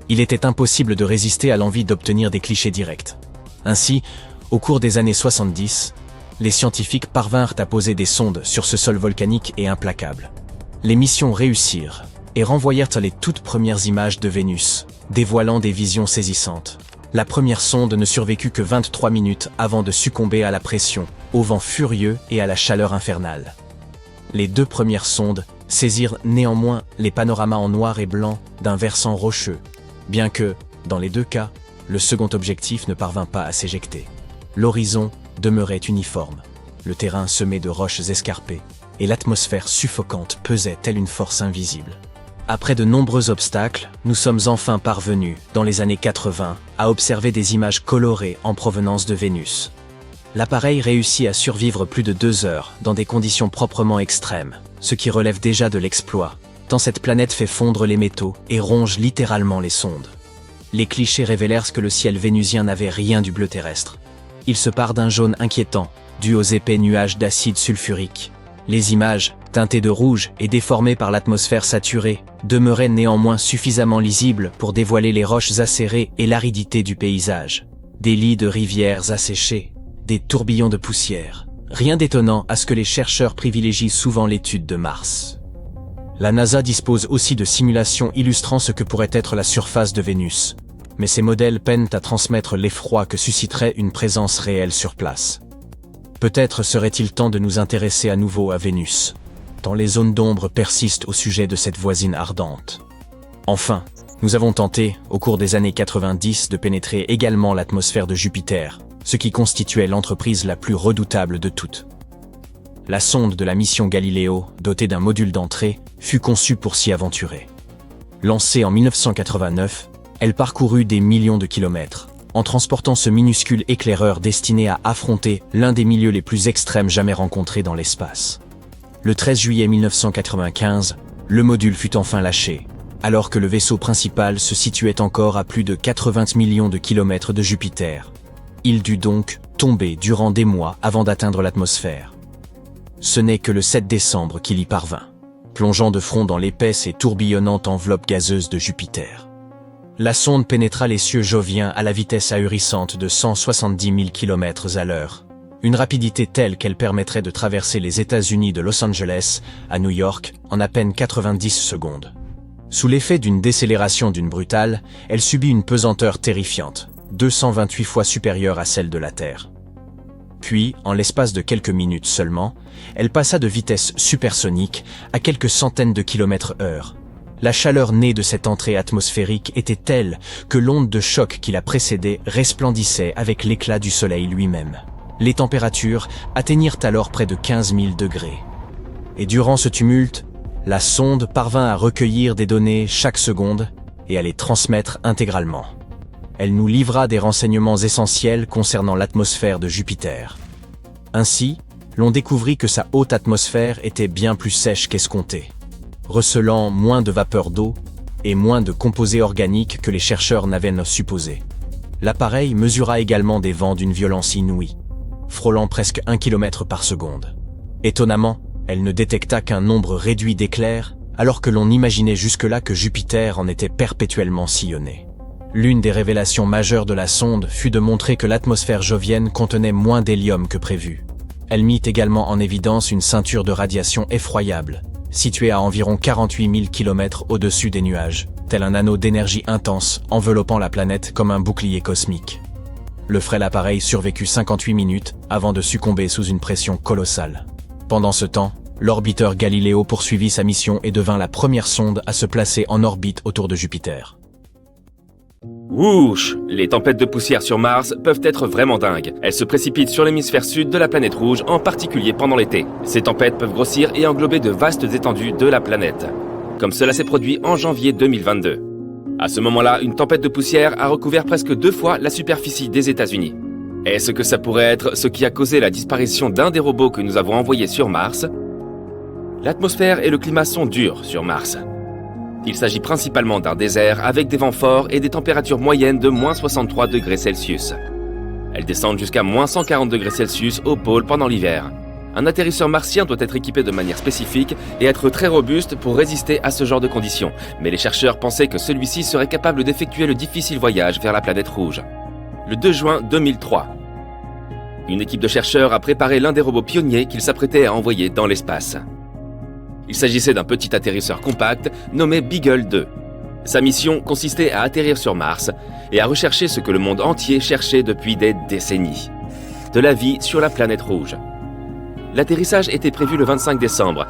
Il était impossible de résister à l'envie d'obtenir des clichés directs. Ainsi, au cours des années 70, les scientifiques parvinrent à poser des sondes sur ce sol volcanique et implacable. Les missions réussirent et renvoyèrent les toutes premières images de Vénus, dévoilant des visions saisissantes. La première sonde ne survécut que 23 minutes avant de succomber à la pression, au vent furieux et à la chaleur infernale. Les deux premières sondes saisirent néanmoins les panoramas en noir et blanc d'un versant rocheux, bien que, dans les deux cas, le second objectif ne parvint pas à s'éjecter. L'horizon demeurait uniforme, le terrain semé de roches escarpées, et l'atmosphère suffocante pesait telle une force invisible. Après de nombreux obstacles, nous sommes enfin parvenus, dans les années 80, à observer des images colorées en provenance de Vénus. L'appareil réussit à survivre plus de 2 heures dans des conditions proprement extrêmes, ce qui relève déjà de l'exploit, tant cette planète fait fondre les métaux et ronge littéralement les sondes. Les clichés révélèrent que le ciel vénusien n'avait rien du bleu terrestre. Il se pare d'un jaune inquiétant, dû aux épais nuages d'acide sulfurique. Les images, teintées de rouge et déformées par l'atmosphère saturée, demeuraient néanmoins suffisamment lisibles pour dévoiler les roches acérées et l'aridité du paysage. Des lits de rivières asséchés, des tourbillons de poussière. Rien d'étonnant à ce que les chercheurs privilégient souvent l'étude de Mars. La NASA dispose aussi de simulations illustrant ce que pourrait être la surface de Vénus. Mais ces modèles peinent à transmettre l'effroi que susciterait une présence réelle sur place. Peut-être serait-il temps de nous intéresser à nouveau à Vénus, tant les zones d'ombre persistent au sujet de cette voisine ardente. Enfin, nous avons tenté, au cours des années 90, de pénétrer également l'atmosphère de Jupiter, ce qui constituait l'entreprise la plus redoutable de toutes. La sonde de la mission Galileo, dotée d'un module d'entrée, fut conçue pour s'y aventurer. Lancée en 1989, elle parcourut des millions de kilomètres, en transportant ce minuscule éclaireur destiné à affronter l'un des milieux les plus extrêmes jamais rencontrés dans l'espace. Le 13 juillet 1995, le module fut enfin lâché, alors que le vaisseau principal se situait encore à plus de 80 millions de kilomètres de Jupiter. Il dut donc tomber durant des mois avant d'atteindre l'atmosphère. Ce n'est que le 7 décembre qu'il y parvint, plongeant de front dans l'épaisse et tourbillonnante enveloppe gazeuse de Jupiter. La sonde pénétra les cieux joviens à la vitesse ahurissante de 170 000 km à l'heure, une rapidité telle qu'elle permettrait de traverser les États-Unis de Los Angeles à New York en à peine 90 secondes. Sous l'effet d'une décélération d'une brutale, elle subit une pesanteur terrifiante, 228 fois supérieure à celle de la Terre. Puis, en l'espace de quelques minutes seulement, elle passa de vitesse supersonique à quelques centaines de kilomètres/heure. La chaleur née de cette entrée atmosphérique était telle que l'onde de choc qui la précédait resplendissait avec l'éclat du soleil lui-même. Les températures atteignirent alors près de 15 000 degrés. Et durant ce tumulte, la sonde parvint à recueillir des données chaque seconde et à les transmettre intégralement. Elle nous livra des renseignements essentiels concernant l'atmosphère de Jupiter. Ainsi, l'on découvrit que sa haute atmosphère était bien plus sèche qu'escompté, recelant moins de vapeur d'eau et moins de composés organiques que les chercheurs n'avaient supposé. L'appareil mesura également des vents d'une violence inouïe, frôlant presque 1 km par seconde. Étonnamment, elle ne détecta qu'un nombre réduit d'éclairs, alors que l'on imaginait jusque-là que Jupiter en était perpétuellement sillonné. L'une des révélations majeures de la sonde fut de montrer que l'atmosphère jovienne contenait moins d'hélium que prévu. Elle mit également en évidence une ceinture de radiation effroyable, située à environ 48 000 km au-dessus des nuages, tel un anneau d'énergie intense enveloppant la planète comme un bouclier cosmique. Le frêle appareil survécut 58 minutes avant de succomber sous une pression colossale. Pendant ce temps, l'orbiteur Galileo poursuivit sa mission et devint la première sonde à se placer en orbite autour de Jupiter. Wouch! Les tempêtes de poussière sur Mars peuvent être vraiment dingues. Elles se précipitent sur l'hémisphère sud de la planète rouge, en particulier pendant l'été. Ces tempêtes peuvent grossir et englober de vastes étendues de la planète. Comme cela s'est produit en janvier 2022. À ce moment-là, une tempête de poussière a recouvert presque 2 fois la superficie des États-Unis. Est-ce que ça pourrait être ce qui a causé la disparition d'un des robots que nous avons envoyés sur Mars? L'atmosphère et le climat sont durs sur Mars. Il s'agit principalement d'un désert avec des vents forts et des températures moyennes de moins 63 degrés Celsius. Elles descendent jusqu'à moins 140 degrés Celsius au pôle pendant l'hiver. Un atterrisseur martien doit être équipé de manière spécifique et être très robuste pour résister à ce genre de conditions. Mais les chercheurs pensaient que celui-ci serait capable d'effectuer le difficile voyage vers la planète rouge. Le 2 juin 2003, une équipe de chercheurs a préparé l'un des robots pionniers qu'ils s'apprêtaient à envoyer dans l'espace. Il s'agissait d'un petit atterrisseur compact nommé Beagle 2. Sa mission consistait à atterrir sur Mars et à rechercher ce que le monde entier cherchait depuis des décennies. De la vie sur la planète rouge. L'atterrissage était prévu le 25 décembre,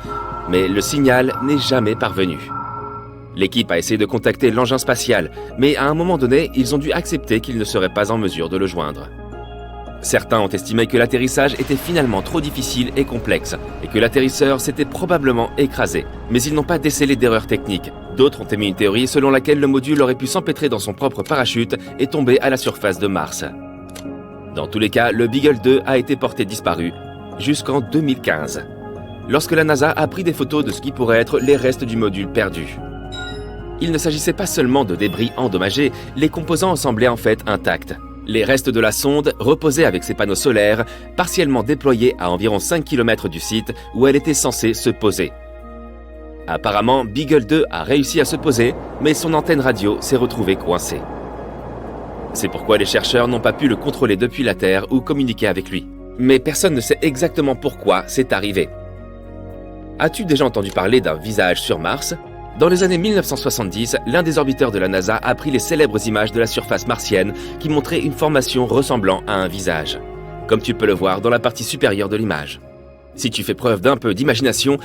mais le signal n'est jamais parvenu. L'équipe a essayé de contacter l'engin spatial, mais à un moment donné, ils ont dû accepter qu'ils ne seraient pas en mesure de le joindre. Certains ont estimé que l'atterrissage était finalement trop difficile et complexe, et que l'atterrisseur s'était probablement écrasé, mais ils n'ont pas décelé d'erreur technique. D'autres ont émis une théorie selon laquelle le module aurait pu s'empêtrer dans son propre parachute et tomber à la surface de Mars. Dans tous les cas, le Beagle 2 a été porté disparu jusqu'en 2015, lorsque la NASA a pris des photos de ce qui pourrait être les restes du module perdu. Il ne s'agissait pas seulement de débris endommagés, les composants semblaient en fait intacts. Les restes de la sonde reposaient avec ses panneaux solaires, partiellement déployés à environ 5 km du site où elle était censée se poser. Apparemment, Beagle 2 a réussi à se poser, mais son antenne radio s'est retrouvée coincée. C'est pourquoi les chercheurs n'ont pas pu le contrôler depuis la Terre ou communiquer avec lui. Mais personne ne sait exactement pourquoi c'est arrivé. As-tu déjà entendu parler d'un visage sur Mars? Dans les années 1970, l'un des orbiteurs de la NASA a pris les célèbres images de la surface martienne qui montraient une formation ressemblant à un visage, comme tu peux le voir dans la partie supérieure de l'image. Si tu fais preuve d'un peu d'imagination,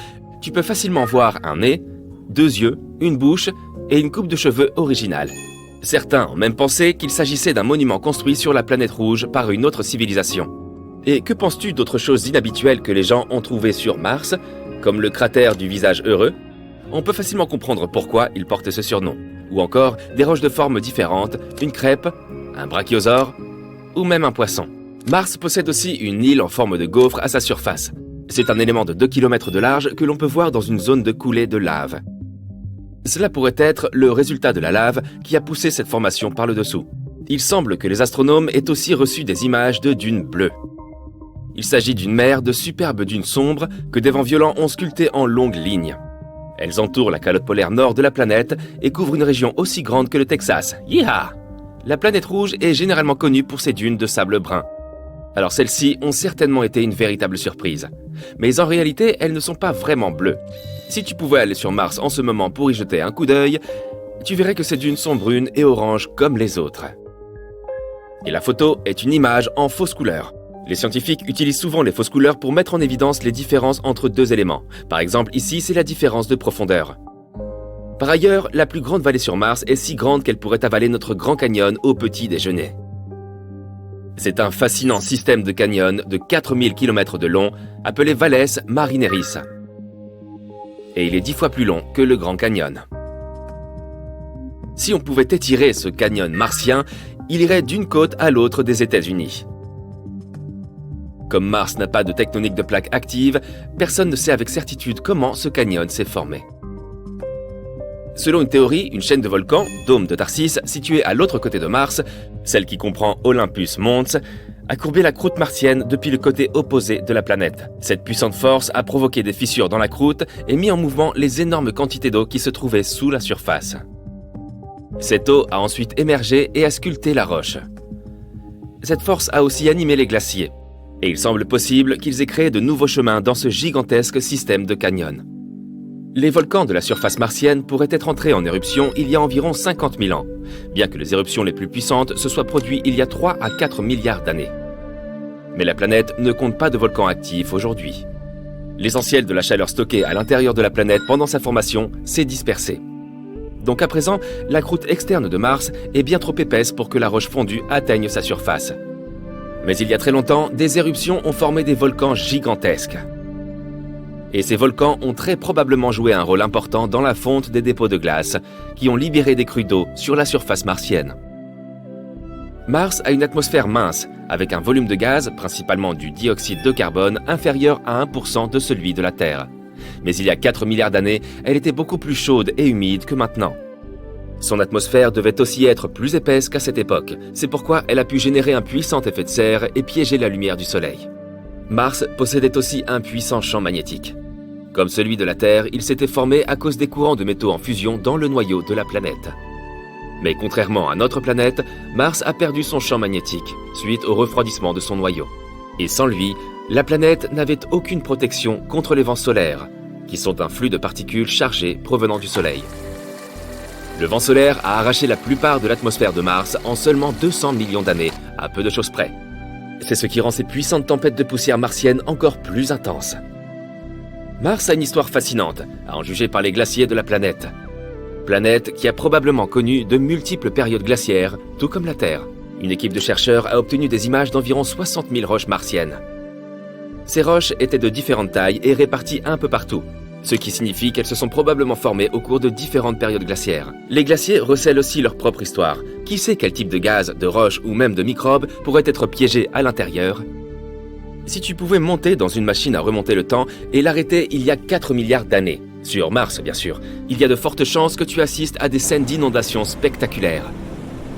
tu peux facilement voir un nez, 2 yeux, une bouche et une coupe de cheveux originale. Certains ont même pensé qu'il s'agissait d'un monument construit sur la planète rouge par une autre civilisation. Et que penses-tu d'autres choses inhabituelles que les gens ont trouvées sur Mars, comme le cratère du visage heureux? On peut facilement comprendre pourquoi il porte ce surnom. Ou encore des roches de formes différentes, une crêpe, un brachiosaure ou même un poisson. Mars possède aussi une île en forme de gaufre à sa surface. C'est un élément de 2 km de large que l'on peut voir dans une zone de coulée de lave. Cela pourrait être le résultat de la lave qui a poussé cette formation par le dessous. Il semble que les astronomes aient aussi reçu des images de dunes bleues. Il s'agit d'une mer de superbes dunes sombres que des vents violents ont sculptées en longues lignes. Elles entourent la calotte polaire nord de la planète et couvrent une région aussi grande que le Texas. Yeeha! La planète rouge est généralement connue pour ses dunes de sable brun. Alors celles-ci ont certainement été une véritable surprise. Mais en réalité, elles ne sont pas vraiment bleues. Si tu pouvais aller sur Mars en ce moment pour y jeter un coup d'œil, tu verrais que ces dunes sont brunes et oranges comme les autres. Et la photo est une image en fausse couleur. Les scientifiques utilisent souvent les fausses couleurs pour mettre en évidence les différences entre 2 éléments. Par exemple, ici, c'est la différence de profondeur. Par ailleurs, la plus grande vallée sur Mars est si grande qu'elle pourrait avaler notre Grand Canyon au petit déjeuner. C'est un fascinant système de canyons de 4000 km de long, appelé Valles Marineris. Et il est 10 fois plus long que le Grand Canyon. Si on pouvait étirer ce canyon martien, il irait d'une côte à l'autre des États-Unis. Comme Mars n'a pas de tectonique de plaques active, personne ne sait avec certitude comment ce canyon s'est formé. Selon une théorie, une chaîne de volcans, Dôme de Tharsis, située à l'autre côté de Mars, celle qui comprend Olympus Mons, a courbé la croûte martienne depuis le côté opposé de la planète. Cette puissante force a provoqué des fissures dans la croûte et mis en mouvement les énormes quantités d'eau qui se trouvaient sous la surface. Cette eau a ensuite émergé et a sculpté la roche. Cette force a aussi animé les glaciers. Et il semble possible qu'ils aient créé de nouveaux chemins dans ce gigantesque système de canyons. Les volcans de la surface martienne pourraient être entrés en éruption il y a environ 50 000 ans, bien que les éruptions les plus puissantes se soient produites il y a 3 à 4 milliards d'années. Mais la planète ne compte pas de volcans actifs aujourd'hui. L'essentiel de la chaleur stockée à l'intérieur de la planète pendant sa formation s'est dispersé. Donc à présent, la croûte externe de Mars est bien trop épaisse pour que la roche fondue atteigne sa surface. Mais il y a très longtemps, des éruptions ont formé des volcans gigantesques. Et ces volcans ont très probablement joué un rôle important dans la fonte des dépôts de glace, qui ont libéré des crues d'eau sur la surface martienne. Mars a une atmosphère mince, avec un volume de gaz, principalement du dioxyde de carbone, inférieur à 1% de celui de la Terre. Mais il y a 4 milliards d'années, elle était beaucoup plus chaude et humide que maintenant. Son atmosphère devait aussi être plus épaisse qu'à cette époque. C'est pourquoi elle a pu générer un puissant effet de serre et piéger la lumière du Soleil. Mars possédait aussi un puissant champ magnétique. Comme celui de la Terre, il s'était formé à cause des courants de métaux en fusion dans le noyau de la planète. Mais contrairement à notre planète, Mars a perdu son champ magnétique suite au refroidissement de son noyau. Et sans lui, la planète n'avait aucune protection contre les vents solaires, qui sont un flux de particules chargées provenant du Soleil. Le vent solaire a arraché la plupart de l'atmosphère de Mars en seulement 200 millions d'années, à peu de choses près. C'est ce qui rend ces puissantes tempêtes de poussière martienne encore plus intenses. Mars a une histoire fascinante, à en juger par les glaciers de la planète. Planète qui a probablement connu de multiples périodes glaciaires, tout comme la Terre. Une équipe de chercheurs a obtenu des images d'environ 60 000 roches martiennes. Ces roches étaient de différentes tailles et réparties un peu partout, ce qui signifie qu'elles se sont probablement formées au cours de différentes périodes glaciaires. Les glaciers recèlent aussi leur propre histoire. Qui sait quel type de gaz, de roches ou même de microbes pourrait être piégé à l'intérieur? Si tu pouvais monter dans une machine à remonter le temps et l'arrêter il y a 4 milliards d'années, sur Mars bien sûr, il y a de fortes chances que tu assistes à des scènes d'inondations spectaculaires.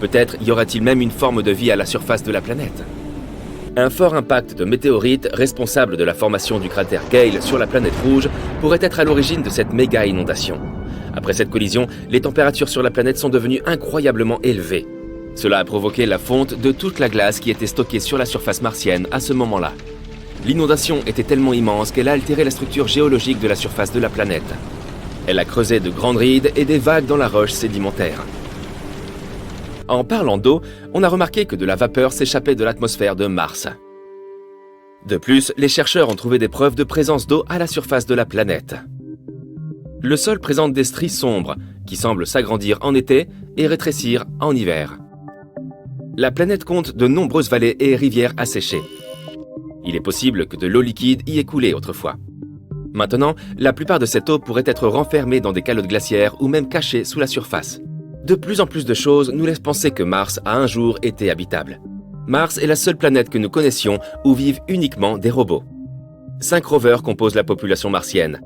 Peut-être y aura-t-il même une forme de vie à la surface de la planète. Un fort impact de météorites responsable de la formation du cratère Gale sur la planète rouge pourrait être à l'origine de cette méga inondation. Après cette collision, les températures sur la planète sont devenues incroyablement élevées. Cela a provoqué la fonte de toute la glace qui était stockée sur la surface martienne à ce moment-là. L'inondation était tellement immense qu'elle a altéré la structure géologique de la surface de la planète. Elle a creusé de grandes rides et des vagues dans la roche sédimentaire. En parlant d'eau, on a remarqué que de la vapeur s'échappait de l'atmosphère de Mars. De plus, les chercheurs ont trouvé des preuves de présence d'eau à la surface de la planète. Le sol présente des stries sombres qui semblent s'agrandir en été et rétrécir en hiver. La planète compte de nombreuses vallées et rivières asséchées. Il est possible que de l'eau liquide y ait coulé autrefois. Maintenant, la plupart de cette eau pourrait être renfermée dans des calottes glaciaires ou même cachée sous la surface. De plus en plus de choses nous laissent penser que Mars a un jour été habitable. Mars est la seule planète que nous connaissions où vivent uniquement des robots. 5 rovers composent la population martienne.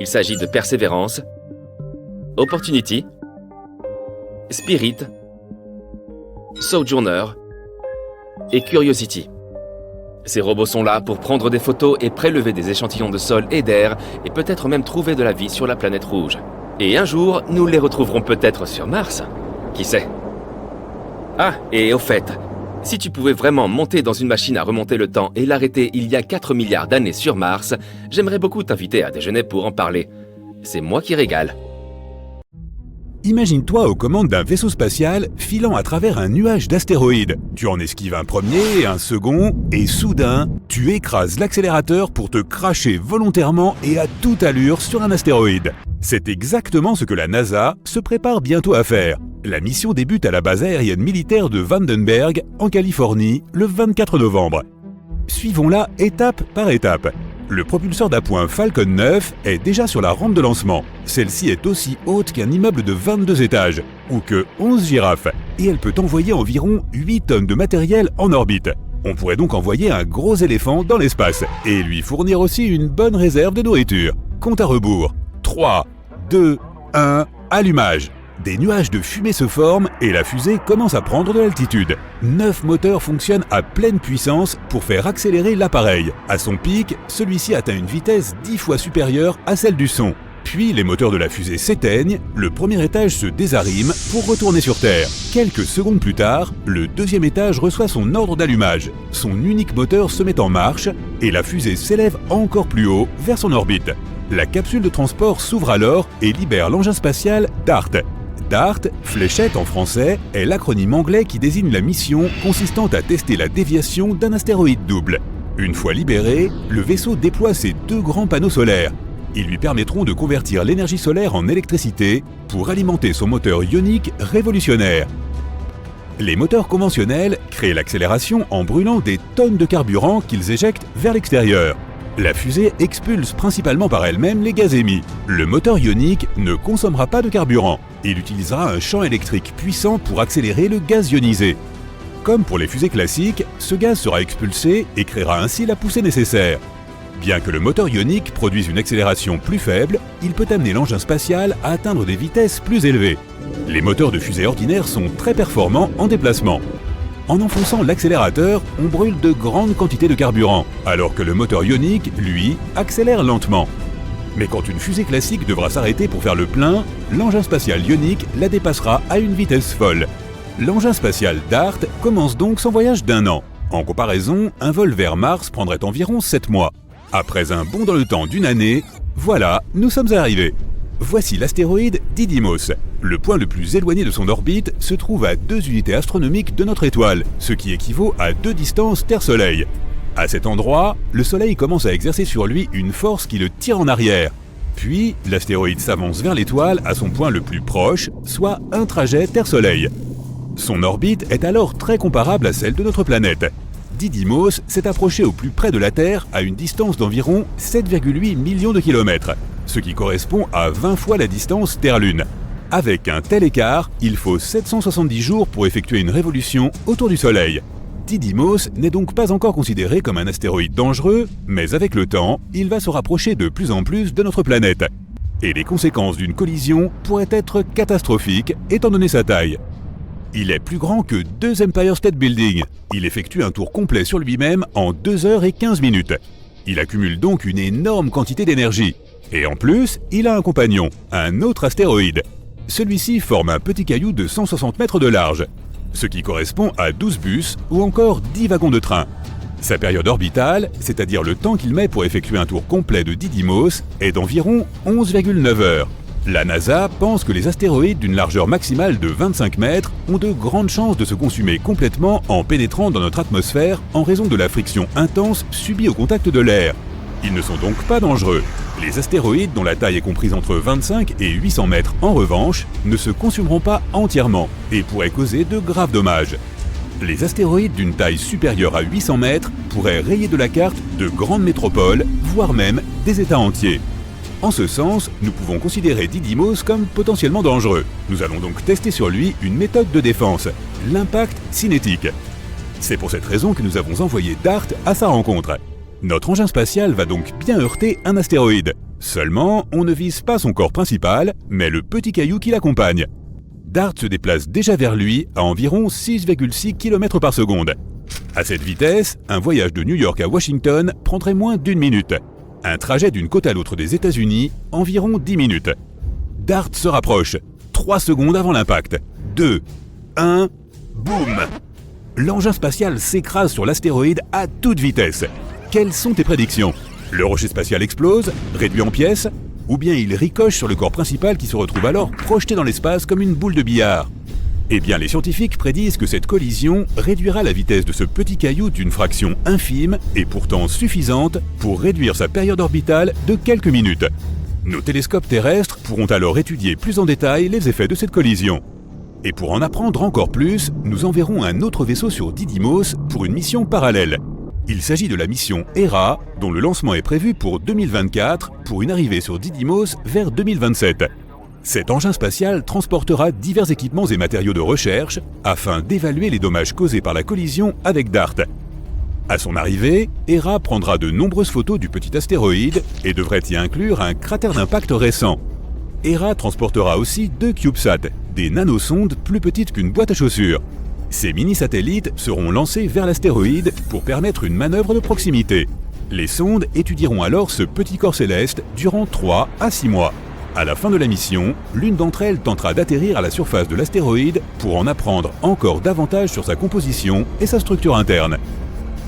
Il s'agit de Perseverance, Opportunity, Spirit, Sojourner et Curiosity. Ces robots sont là pour prendre des photos et prélever des échantillons de sol et d'air et peut-être même trouver de la vie sur la planète rouge. Et un jour, nous les retrouverons peut-être sur Mars. Qui sait? Ah, et au fait, si tu pouvais vraiment monter dans une machine à remonter le temps et l'arrêter il y a 4 milliards d'années sur Mars, j'aimerais beaucoup t'inviter à déjeuner pour en parler. C'est moi qui régale. Imagine-toi aux commandes d'un vaisseau spatial filant à travers un nuage d'astéroïdes. Tu en esquives un premier, un second, et soudain, tu écrases l'accélérateur pour te cracher volontairement et à toute allure sur un astéroïde. C'est exactement ce que la NASA se prépare bientôt à faire. La mission débute à la base aérienne militaire de Vandenberg, en Californie, le 24 novembre. Suivons-la étape par étape. Le propulseur d'appoint Falcon 9 est déjà sur la rampe de lancement. Celle-ci est aussi haute qu'un immeuble de 22 étages, ou que 11 girafes, et elle peut envoyer environ 8 tonnes de matériel en orbite. On pourrait donc envoyer un gros éléphant dans l'espace, et lui fournir aussi une bonne réserve de nourriture. Compte à rebours. 3, 2, 1, allumage. Des nuages de fumée se forment et la fusée commence à prendre de l'altitude. 9 moteurs fonctionnent à pleine puissance pour faire accélérer l'appareil. À son pic, celui-ci atteint une vitesse 10 fois supérieure à celle du son. Puis les moteurs de la fusée s'éteignent, le premier étage se désarime pour retourner sur Terre. Quelques secondes plus tard, le deuxième étage reçoit son ordre d'allumage. Son unique moteur se met en marche et la fusée s'élève encore plus haut vers son orbite. La capsule de transport s'ouvre alors et libère l'engin spatial DART. DART, fléchette en français, est l'acronyme anglais qui désigne la mission consistant à tester la déviation d'un astéroïde double. Une fois libéré, le vaisseau déploie ses 2 grands panneaux solaires. Ils lui permettront de convertir l'énergie solaire en électricité pour alimenter son moteur ionique révolutionnaire. Les moteurs conventionnels créent l'accélération en brûlant des tonnes de carburant qu'ils éjectent vers l'extérieur. La fusée expulse principalement par elle-même les gaz émis. Le moteur ionique ne consommera pas de carburant. Il utilisera un champ électrique puissant pour accélérer le gaz ionisé. Comme pour les fusées classiques, ce gaz sera expulsé et créera ainsi la poussée nécessaire. Bien que le moteur ionique produise une accélération plus faible, il peut amener l'engin spatial à atteindre des vitesses plus élevées. Les moteurs de fusée ordinaires sont très performants en déplacement. En enfonçant l'accélérateur, on brûle de grandes quantités de carburant, alors que le moteur ionique, lui, accélère lentement. Mais quand une fusée classique devra s'arrêter pour faire le plein, l'engin spatial ionique la dépassera à une vitesse folle. L'engin spatial DART commence donc son voyage d'1 an. En comparaison, un vol vers Mars prendrait environ 7 mois. Après un bond dans le temps d'1 année, voilà, nous sommes arrivés. Voici l'astéroïde Didymos. Le point le plus éloigné de son orbite se trouve à 2 unités astronomiques de notre étoile, ce qui équivaut à 2 distances Terre-Soleil. À cet endroit, le Soleil commence à exercer sur lui une force qui le tire en arrière. Puis, l'astéroïde s'avance vers l'étoile à son point le plus proche, soit un trajet Terre-Soleil. Son orbite est alors très comparable à celle de notre planète. Didymos s'est approché au plus près de la Terre à une distance d'environ 7,8 millions de kilomètres, ce qui correspond à 20 fois la distance Terre-Lune. Avec un tel écart, il faut 770 jours pour effectuer une révolution autour du Soleil. Didymos n'est donc pas encore considéré comme un astéroïde dangereux, mais avec le temps, il va se rapprocher de plus en plus de notre planète. Et les conséquences d'une collision pourraient être catastrophiques étant donné sa taille. Il est plus grand que 2 Empire State Building. Il effectue un tour complet sur lui-même en 2 heures et 15 minutes. Il accumule donc une énorme quantité d'énergie. Et en plus, il a un compagnon, un autre astéroïde. Celui-ci forme un petit caillou de 160 mètres de large, ce qui correspond à 12 bus ou encore 10 wagons de train. Sa période orbitale, c'est-à-dire le temps qu'il met pour effectuer un tour complet de Didymos, est d'environ 11,9 heures. La NASA pense que les astéroïdes d'une largeur maximale de 25 mètres ont de grandes chances de se consumer complètement en pénétrant dans notre atmosphère en raison de la friction intense subie au contact de l'air. Ils ne sont donc pas dangereux. Les astéroïdes dont la taille est comprise entre 25 et 800 mètres en revanche ne se consumeront pas entièrement et pourraient causer de graves dommages. Les astéroïdes d'une taille supérieure à 800 mètres pourraient rayer de la carte de grandes métropoles, voire même des États entiers. En ce sens, nous pouvons considérer Didymos comme potentiellement dangereux. Nous allons donc tester sur lui une méthode de défense, l'impact cinétique. C'est pour cette raison que nous avons envoyé DART à sa rencontre. Notre engin spatial va donc bien heurter un astéroïde. Seulement, on ne vise pas son corps principal, mais le petit caillou qui l'accompagne. DART se déplace déjà vers lui à environ 6,6 km par seconde. À cette vitesse, un voyage de New York à Washington prendrait moins d'1 minute. Un trajet d'une côte à l'autre des États-Unis, environ 10 minutes. DART se rapproche, 3 secondes avant l'impact. 2, 1, boum! L'engin spatial s'écrase sur l'astéroïde à toute vitesse. Quelles sont tes prédictions? Le rocher spatial explose, réduit en pièces, ou bien il ricoche sur le corps principal qui se retrouve alors projeté dans l'espace comme une boule de billard? Eh bien, les scientifiques prédisent que cette collision réduira la vitesse de ce petit caillou d'une fraction infime et pourtant suffisante pour réduire sa période orbitale de quelques minutes. Nos télescopes terrestres pourront alors étudier plus en détail les effets de cette collision. Et pour en apprendre encore plus, nous enverrons un autre vaisseau sur Didymos pour une mission parallèle. Il s'agit de la mission Hera, dont le lancement est prévu pour 2024 pour une arrivée sur Didymos vers 2027. Cet engin spatial transportera divers équipements et matériaux de recherche afin d'évaluer les dommages causés par la collision avec DART. À son arrivée, Hera prendra de nombreuses photos du petit astéroïde et devrait y inclure un cratère d'impact récent. Hera transportera aussi 2 CubeSats, des nanosondes plus petites qu'une boîte à chaussures. Ces mini-satellites seront lancés vers l'astéroïde pour permettre une manœuvre de proximité. Les sondes étudieront alors ce petit corps céleste durant 3 à 6 mois. À la fin de la mission, l'une d'entre elles tentera d'atterrir à la surface de l'astéroïde pour en apprendre encore davantage sur sa composition et sa structure interne.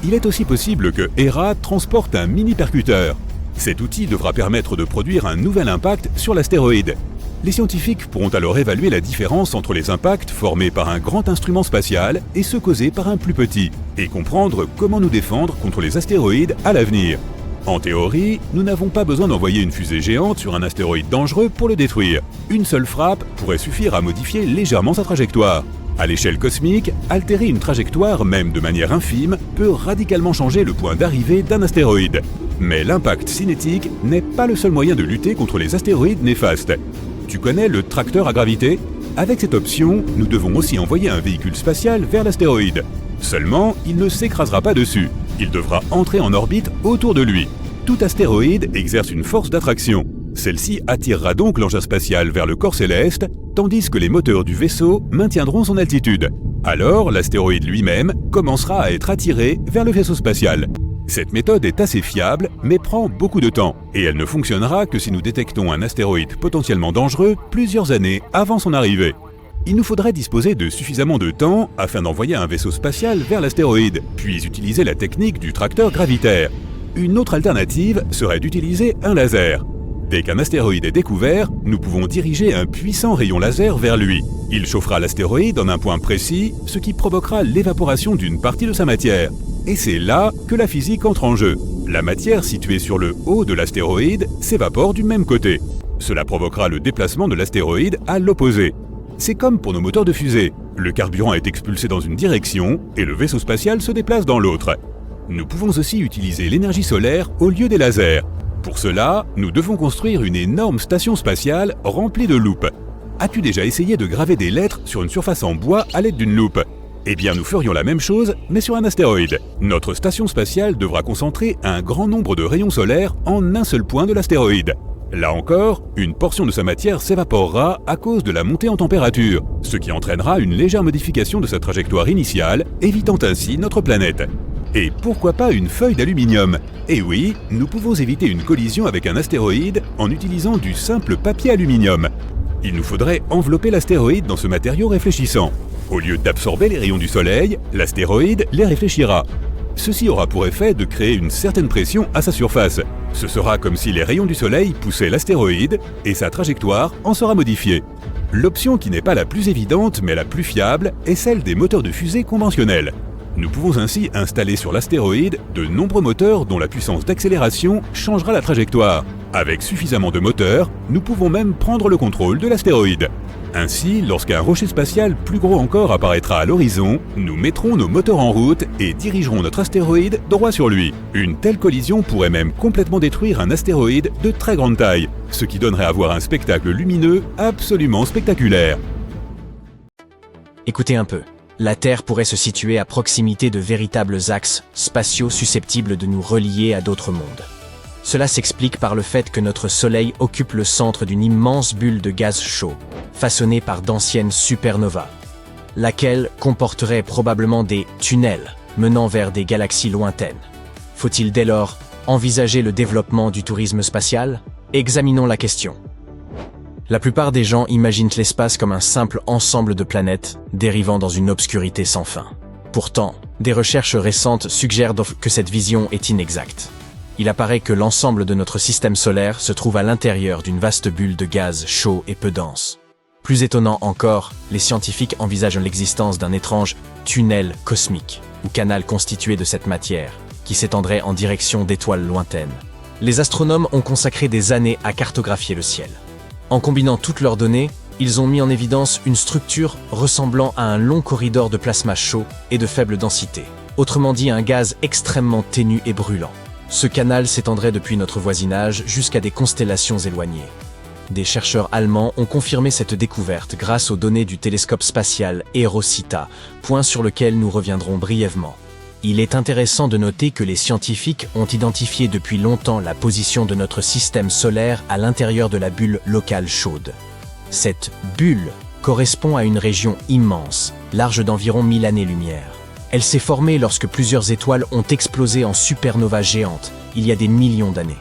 Il est aussi possible que Hera transporte un mini-percuteur. Cet outil devra permettre de produire un nouvel impact sur l'astéroïde. Les scientifiques pourront alors évaluer la différence entre les impacts formés par un grand instrument spatial et ceux causés par un plus petit, et comprendre comment nous défendre contre les astéroïdes à l'avenir. En théorie, nous n'avons pas besoin d'envoyer une fusée géante sur un astéroïde dangereux pour le détruire. Une seule frappe pourrait suffire à modifier légèrement sa trajectoire. À l'échelle cosmique, altérer une trajectoire, même de manière infime, peut radicalement changer le point d'arrivée d'un astéroïde. Mais l'impact cinétique n'est pas le seul moyen de lutter contre les astéroïdes néfastes. Tu connais le tracteur à gravité? Avec cette option, nous devons aussi envoyer un véhicule spatial vers l'astéroïde. Seulement, il ne s'écrasera pas dessus. Il devra entrer en orbite autour de lui. Tout astéroïde exerce une force d'attraction. Celle-ci attirera donc l'engin spatial vers le corps céleste, tandis que les moteurs du vaisseau maintiendront son altitude. Alors, l'astéroïde lui-même commencera à être attiré vers le vaisseau spatial. Cette méthode est assez fiable, mais prend beaucoup de temps, et elle ne fonctionnera que si nous détectons un astéroïde potentiellement dangereux plusieurs années avant son arrivée. Il nous faudrait disposer de suffisamment de temps afin d'envoyer un vaisseau spatial vers l'astéroïde, puis utiliser la technique du tracteur gravitaire. Une autre alternative serait d'utiliser un laser. Dès qu'un astéroïde est découvert, nous pouvons diriger un puissant rayon laser vers lui. Il chauffera l'astéroïde en un point précis, ce qui provoquera l'évaporation d'une partie de sa matière. Et c'est là que la physique entre en jeu. La matière située sur le haut de l'astéroïde s'évapore du même côté. Cela provoquera le déplacement de l'astéroïde à l'opposé. C'est comme pour nos moteurs de fusée. Le carburant est expulsé dans une direction et le vaisseau spatial se déplace dans l'autre. Nous pouvons aussi utiliser l'énergie solaire au lieu des lasers. Pour cela, nous devons construire une énorme station spatiale remplie de loupes. As-tu déjà essayé de graver des lettres sur une surface en bois à l'aide d'une loupe? Eh bien, nous ferions la même chose, mais sur un astéroïde. Notre station spatiale devra concentrer un grand nombre de rayons solaires en un seul point de l'astéroïde. Là encore, une portion de sa matière s'évaporera à cause de la montée en température, ce qui entraînera une légère modification de sa trajectoire initiale, évitant ainsi notre planète. Et pourquoi pas une feuille d'aluminium? Eh oui, nous pouvons éviter une collision avec un astéroïde en utilisant du simple papier aluminium. Il nous faudrait envelopper l'astéroïde dans ce matériau réfléchissant. Au lieu d'absorber les rayons du Soleil, l'astéroïde les réfléchira. Ceci aura pour effet de créer une certaine pression à sa surface. Ce sera comme si les rayons du Soleil poussaient l'astéroïde et sa trajectoire en sera modifiée. L'option qui n'est pas la plus évidente mais la plus fiable est celle des moteurs de fusée conventionnels. Nous pouvons ainsi installer sur l'astéroïde de nombreux moteurs dont la puissance d'accélération changera la trajectoire. Avec suffisamment de moteurs, nous pouvons même prendre le contrôle de l'astéroïde. Ainsi, lorsqu'un rocher spatial plus gros encore apparaîtra à l'horizon, nous mettrons nos moteurs en route et dirigerons notre astéroïde droit sur lui. Une telle collision pourrait même complètement détruire un astéroïde de très grande taille, ce qui donnerait à voir un spectacle lumineux absolument spectaculaire. Écoutez un peu. La Terre pourrait se situer à proximité de véritables axes spatiaux susceptibles de nous relier à d'autres mondes. Cela s'explique par le fait que notre Soleil occupe le centre d'une immense bulle de gaz chaud, façonnée par d'anciennes supernovas, laquelle comporterait probablement des tunnels menant vers des galaxies lointaines. Faut-il dès lors envisager le développement du tourisme spatial? Examinons la question. La plupart des gens imaginent l'espace comme un simple ensemble de planètes dérivant dans une obscurité sans fin. Pourtant, des recherches récentes suggèrent que cette vision est inexacte. Il apparaît que l'ensemble de notre système solaire se trouve à l'intérieur d'une vaste bulle de gaz chaud et peu dense. Plus étonnant encore, les scientifiques envisagent l'existence d'un étrange tunnel cosmique, ou canal constitué de cette matière, qui s'étendrait en direction d'étoiles lointaines. Les astronomes ont consacré des années à cartographier le ciel. En combinant toutes leurs données, ils ont mis en évidence une structure ressemblant à un long corridor de plasma chaud et de faible densité, autrement dit un gaz extrêmement ténu et brûlant. Ce canal s'étendrait depuis notre voisinage jusqu'à des constellations éloignées. Des chercheurs allemands ont confirmé cette découverte grâce aux données du télescope spatial EROSITA, point sur lequel nous reviendrons brièvement. Il est intéressant de noter que les scientifiques ont identifié depuis longtemps la position de notre système solaire à l'intérieur de la bulle locale chaude. Cette bulle correspond à une région immense, large d'environ 1000 années-lumière. Elle s'est formée lorsque plusieurs étoiles ont explosé en supernovas géantes, il y a des millions d'années.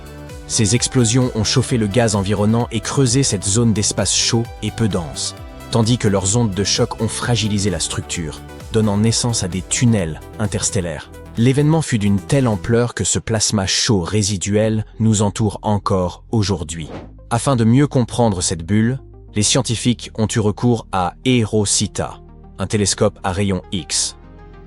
Ces explosions ont chauffé le gaz environnant et creusé cette zone d'espace chaud et peu dense, tandis que leurs ondes de choc ont fragilisé la structure, donnant naissance à des tunnels interstellaires. L'événement fut d'une telle ampleur que ce plasma chaud résiduel nous entoure encore aujourd'hui. Afin de mieux comprendre cette bulle, les scientifiques ont eu recours à EROSITA, un télescope à rayons X.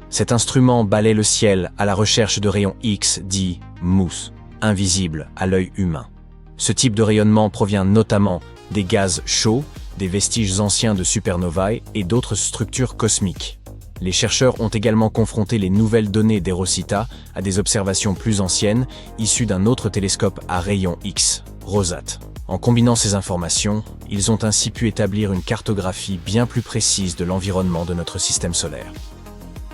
Cet instrument balaie le ciel à la recherche de rayons X dits mousse, invisibles à l'œil humain. Ce type de rayonnement provient notamment des gaz chauds, des vestiges anciens de supernovae et d'autres structures cosmiques. Les chercheurs ont également confronté les nouvelles données d'EROSITA à des observations plus anciennes issues d'un autre télescope à rayons X, ROSAT. En combinant ces informations, ils ont ainsi pu établir une cartographie bien plus précise de l'environnement de notre système solaire.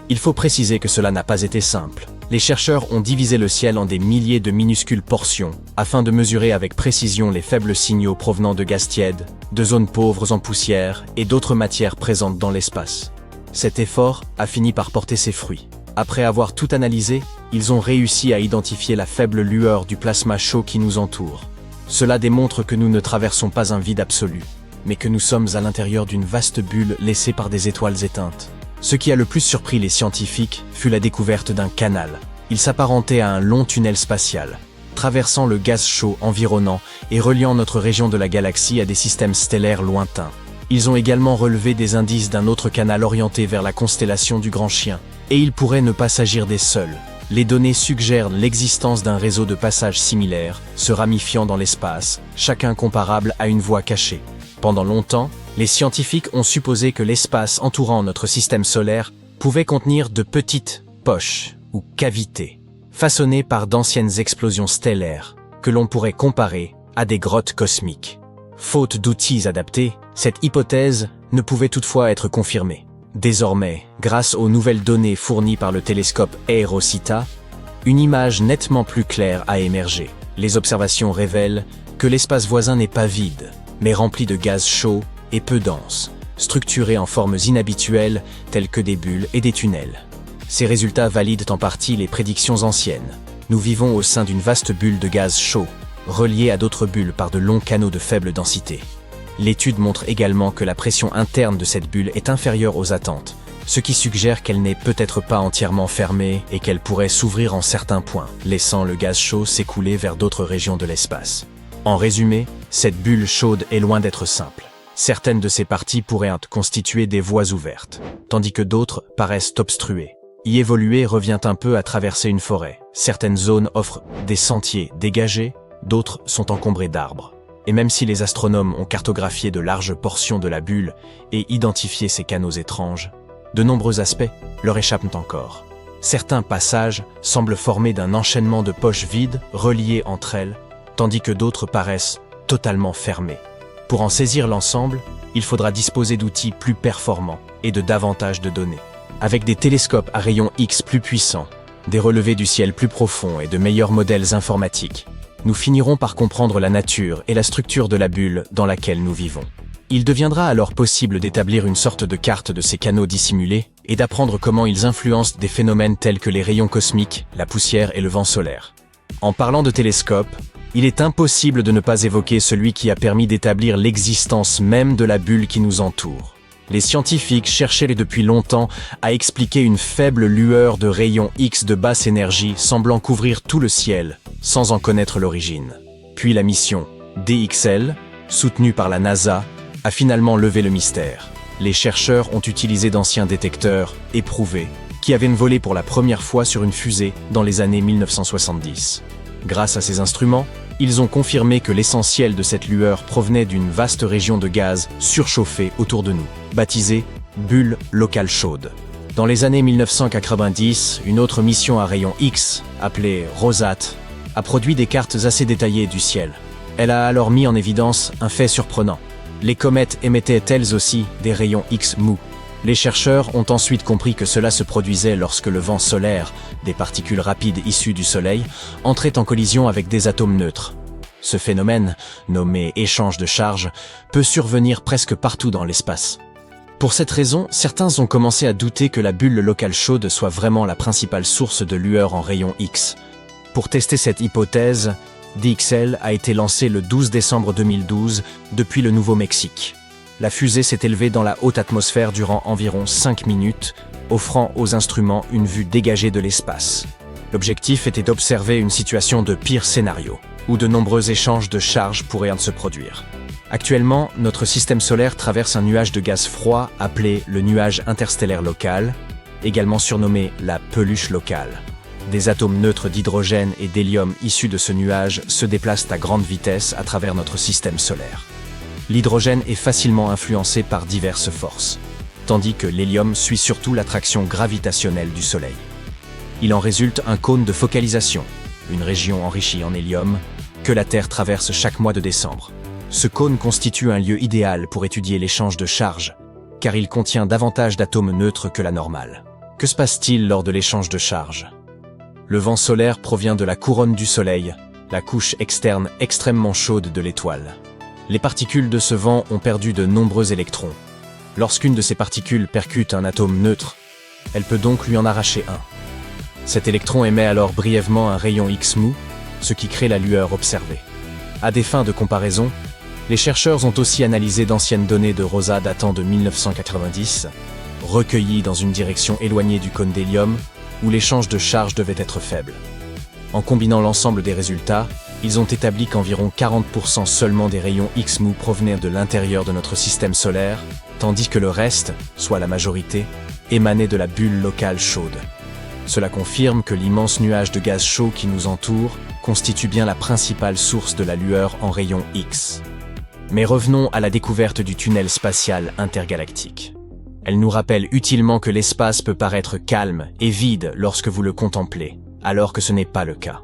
Il faut préciser que cela n'a pas été simple. Les chercheurs ont divisé le ciel en des milliers de minuscules portions afin de mesurer avec précision les faibles signaux provenant de gaz tièdes, de zones pauvres en poussière et d'autres matières présentes dans l'espace. Cet effort a fini par porter ses fruits. Après avoir tout analysé, ils ont réussi à identifier la faible lueur du plasma chaud qui nous entoure. Cela démontre que nous ne traversons pas un vide absolu, mais que nous sommes à l'intérieur d'une vaste bulle laissée par des étoiles éteintes. Ce qui a le plus surpris les scientifiques fut la découverte d'un canal. Il s'apparentait à un long tunnel spatial, traversant le gaz chaud environnant et reliant notre région de la galaxie à des systèmes stellaires lointains. Ils ont également relevé des indices d'un autre canal orienté vers la constellation du Grand Chien, et il pourrait ne pas s'agir des seuls. Les données suggèrent l'existence d'un réseau de passages similaires, se ramifiant dans l'espace, chacun comparable à une voie cachée. Pendant longtemps, les scientifiques ont supposé que l'espace entourant notre système solaire pouvait contenir de petites poches ou cavités, façonnées par d'anciennes explosions stellaires, que l'on pourrait comparer à des grottes cosmiques. Faute d'outils adaptés, cette hypothèse ne pouvait toutefois être confirmée. Désormais, grâce aux nouvelles données fournies par le télescope EROSITA, une image nettement plus claire a émergé. Les observations révèlent que l'espace voisin n'est pas vide, mais rempli de gaz chaud et peu dense, structurés en formes inhabituelles telles que des bulles et des tunnels. Ces résultats valident en partie les prédictions anciennes. Nous vivons au sein d'une vaste bulle de gaz chaud, reliée à d'autres bulles par de longs canaux de faible densité. L'étude montre également que la pression interne de cette bulle est inférieure aux attentes, ce qui suggère qu'elle n'est peut-être pas entièrement fermée et qu'elle pourrait s'ouvrir en certains points, laissant le gaz chaud s'écouler vers d'autres régions de l'espace. En résumé, cette bulle chaude est loin d'être simple. Certaines de ses parties pourraient constituer des voies ouvertes, tandis que d'autres paraissent obstruées. Y évoluer revient un peu à traverser une forêt. Certaines zones offrent des sentiers dégagés, d'autres sont encombrées d'arbres. Et même si les astronomes ont cartographié de larges portions de la bulle et identifié ces canaux étranges, de nombreux aspects leur échappent encore. Certains passages semblent formés d'un enchaînement de poches vides reliées entre elles, tandis que d'autres paraissent totalement fermés. Pour en saisir l'ensemble, il faudra disposer d'outils plus performants et de davantage de données. Avec des télescopes à rayons X plus puissants, des relevés du ciel plus profonds et de meilleurs modèles informatiques, nous finirons par comprendre la nature et la structure de la bulle dans laquelle nous vivons. Il deviendra alors possible d'établir une sorte de carte de ces canaux dissimulés et d'apprendre comment ils influencent des phénomènes tels que les rayons cosmiques, la poussière et le vent solaire. En parlant de télescope, il est impossible de ne pas évoquer celui qui a permis d'établir l'existence même de la bulle qui nous entoure. Les scientifiques cherchaient depuis longtemps à expliquer une faible lueur de rayons X de basse énergie semblant couvrir tout le ciel, sans en connaître l'origine. Puis la mission DXL, soutenue par la NASA, a finalement levé le mystère. Les chercheurs ont utilisé d'anciens détecteurs éprouvés, qui avaient volé pour la première fois sur une fusée dans les années 1970. Grâce à ces instruments, ils ont confirmé que l'essentiel de cette lueur provenait d'une vaste région de gaz surchauffée autour de nous, baptisée bulle locale chaude. Dans les années 1990, une autre mission à rayons X, appelée ROSAT, a produit des cartes assez détaillées du ciel. Elle a alors mis en évidence un fait surprenant. Les comètes émettaient elles aussi des rayons X mous. Les chercheurs ont ensuite compris que cela se produisait lorsque le vent solaire, des particules rapides issues du Soleil, entrait en collision avec des atomes neutres. Ce phénomène, nommé échange de charges, peut survenir presque partout dans l'espace. Pour cette raison, certains ont commencé à douter que la bulle locale chaude soit vraiment la principale source de lueur en rayons X. Pour tester cette hypothèse, DXL a été lancé le 12 décembre 2012 depuis le Nouveau-Mexique. La fusée s'est élevée dans la haute atmosphère durant environ 5 minutes, offrant aux instruments une vue dégagée de l'espace. L'objectif était d'observer une situation de pire scénario, où de nombreux échanges de charges pourraient se produire. Actuellement, notre système solaire traverse un nuage de gaz froid appelé le nuage interstellaire local, également surnommé la peluche locale. Des atomes neutres d'hydrogène et d'hélium issus de ce nuage se déplacent à grande vitesse à travers notre système solaire. L'hydrogène est facilement influencé par diverses forces, tandis que l'hélium suit surtout l'attraction gravitationnelle du Soleil. Il en résulte un cône de focalisation, une région enrichie en hélium, que la Terre traverse chaque mois de décembre. Ce cône constitue un lieu idéal pour étudier l'échange de charges, car il contient davantage d'atomes neutres que la normale. Que se passe-t-il lors de l'échange de charges? Le vent solaire provient de la couronne du Soleil, la couche externe extrêmement chaude de l'étoile. Les particules de ce vent ont perdu de nombreux électrons. Lorsqu'une de ces particules percute un atome neutre, elle peut donc lui en arracher un. Cet électron émet alors brièvement un rayon X mou, ce qui crée la lueur observée. À des fins de comparaison, les chercheurs ont aussi analysé d'anciennes données de Rosa datant de 1990, recueillies dans une direction éloignée du cône d'hélium, où l'échange de charges devait être faible. En combinant l'ensemble des résultats, ils ont établi qu'environ 40% seulement des rayons X mou provenaient de l'intérieur de notre système solaire, tandis que le reste, soit la majorité, émanait de la bulle locale chaude. Cela confirme que l'immense nuage de gaz chaud qui nous entoure constitue bien la principale source de la lueur en rayons X. Mais revenons à la découverte du tunnel spatial intergalactique. Elle nous rappelle utilement que l'espace peut paraître calme et vide lorsque vous le contemplez, alors que ce n'est pas le cas.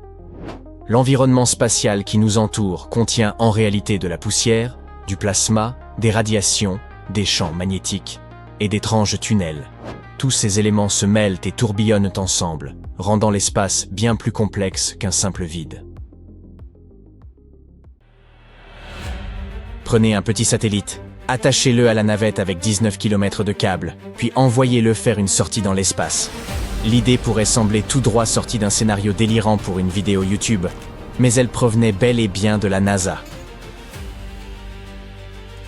L'environnement spatial qui nous entoure contient en réalité de la poussière, du plasma, des radiations, des champs magnétiques et d'étranges tunnels. Tous ces éléments se mêlent et tourbillonnent ensemble, rendant l'espace bien plus complexe qu'un simple vide. Prenez un petit satellite, attachez-le à la navette avec 19 km de câble, puis envoyez-le faire une sortie dans l'espace. L'idée pourrait sembler tout droit sortie d'un scénario délirant pour une vidéo YouTube, mais elle provenait bel et bien de la NASA.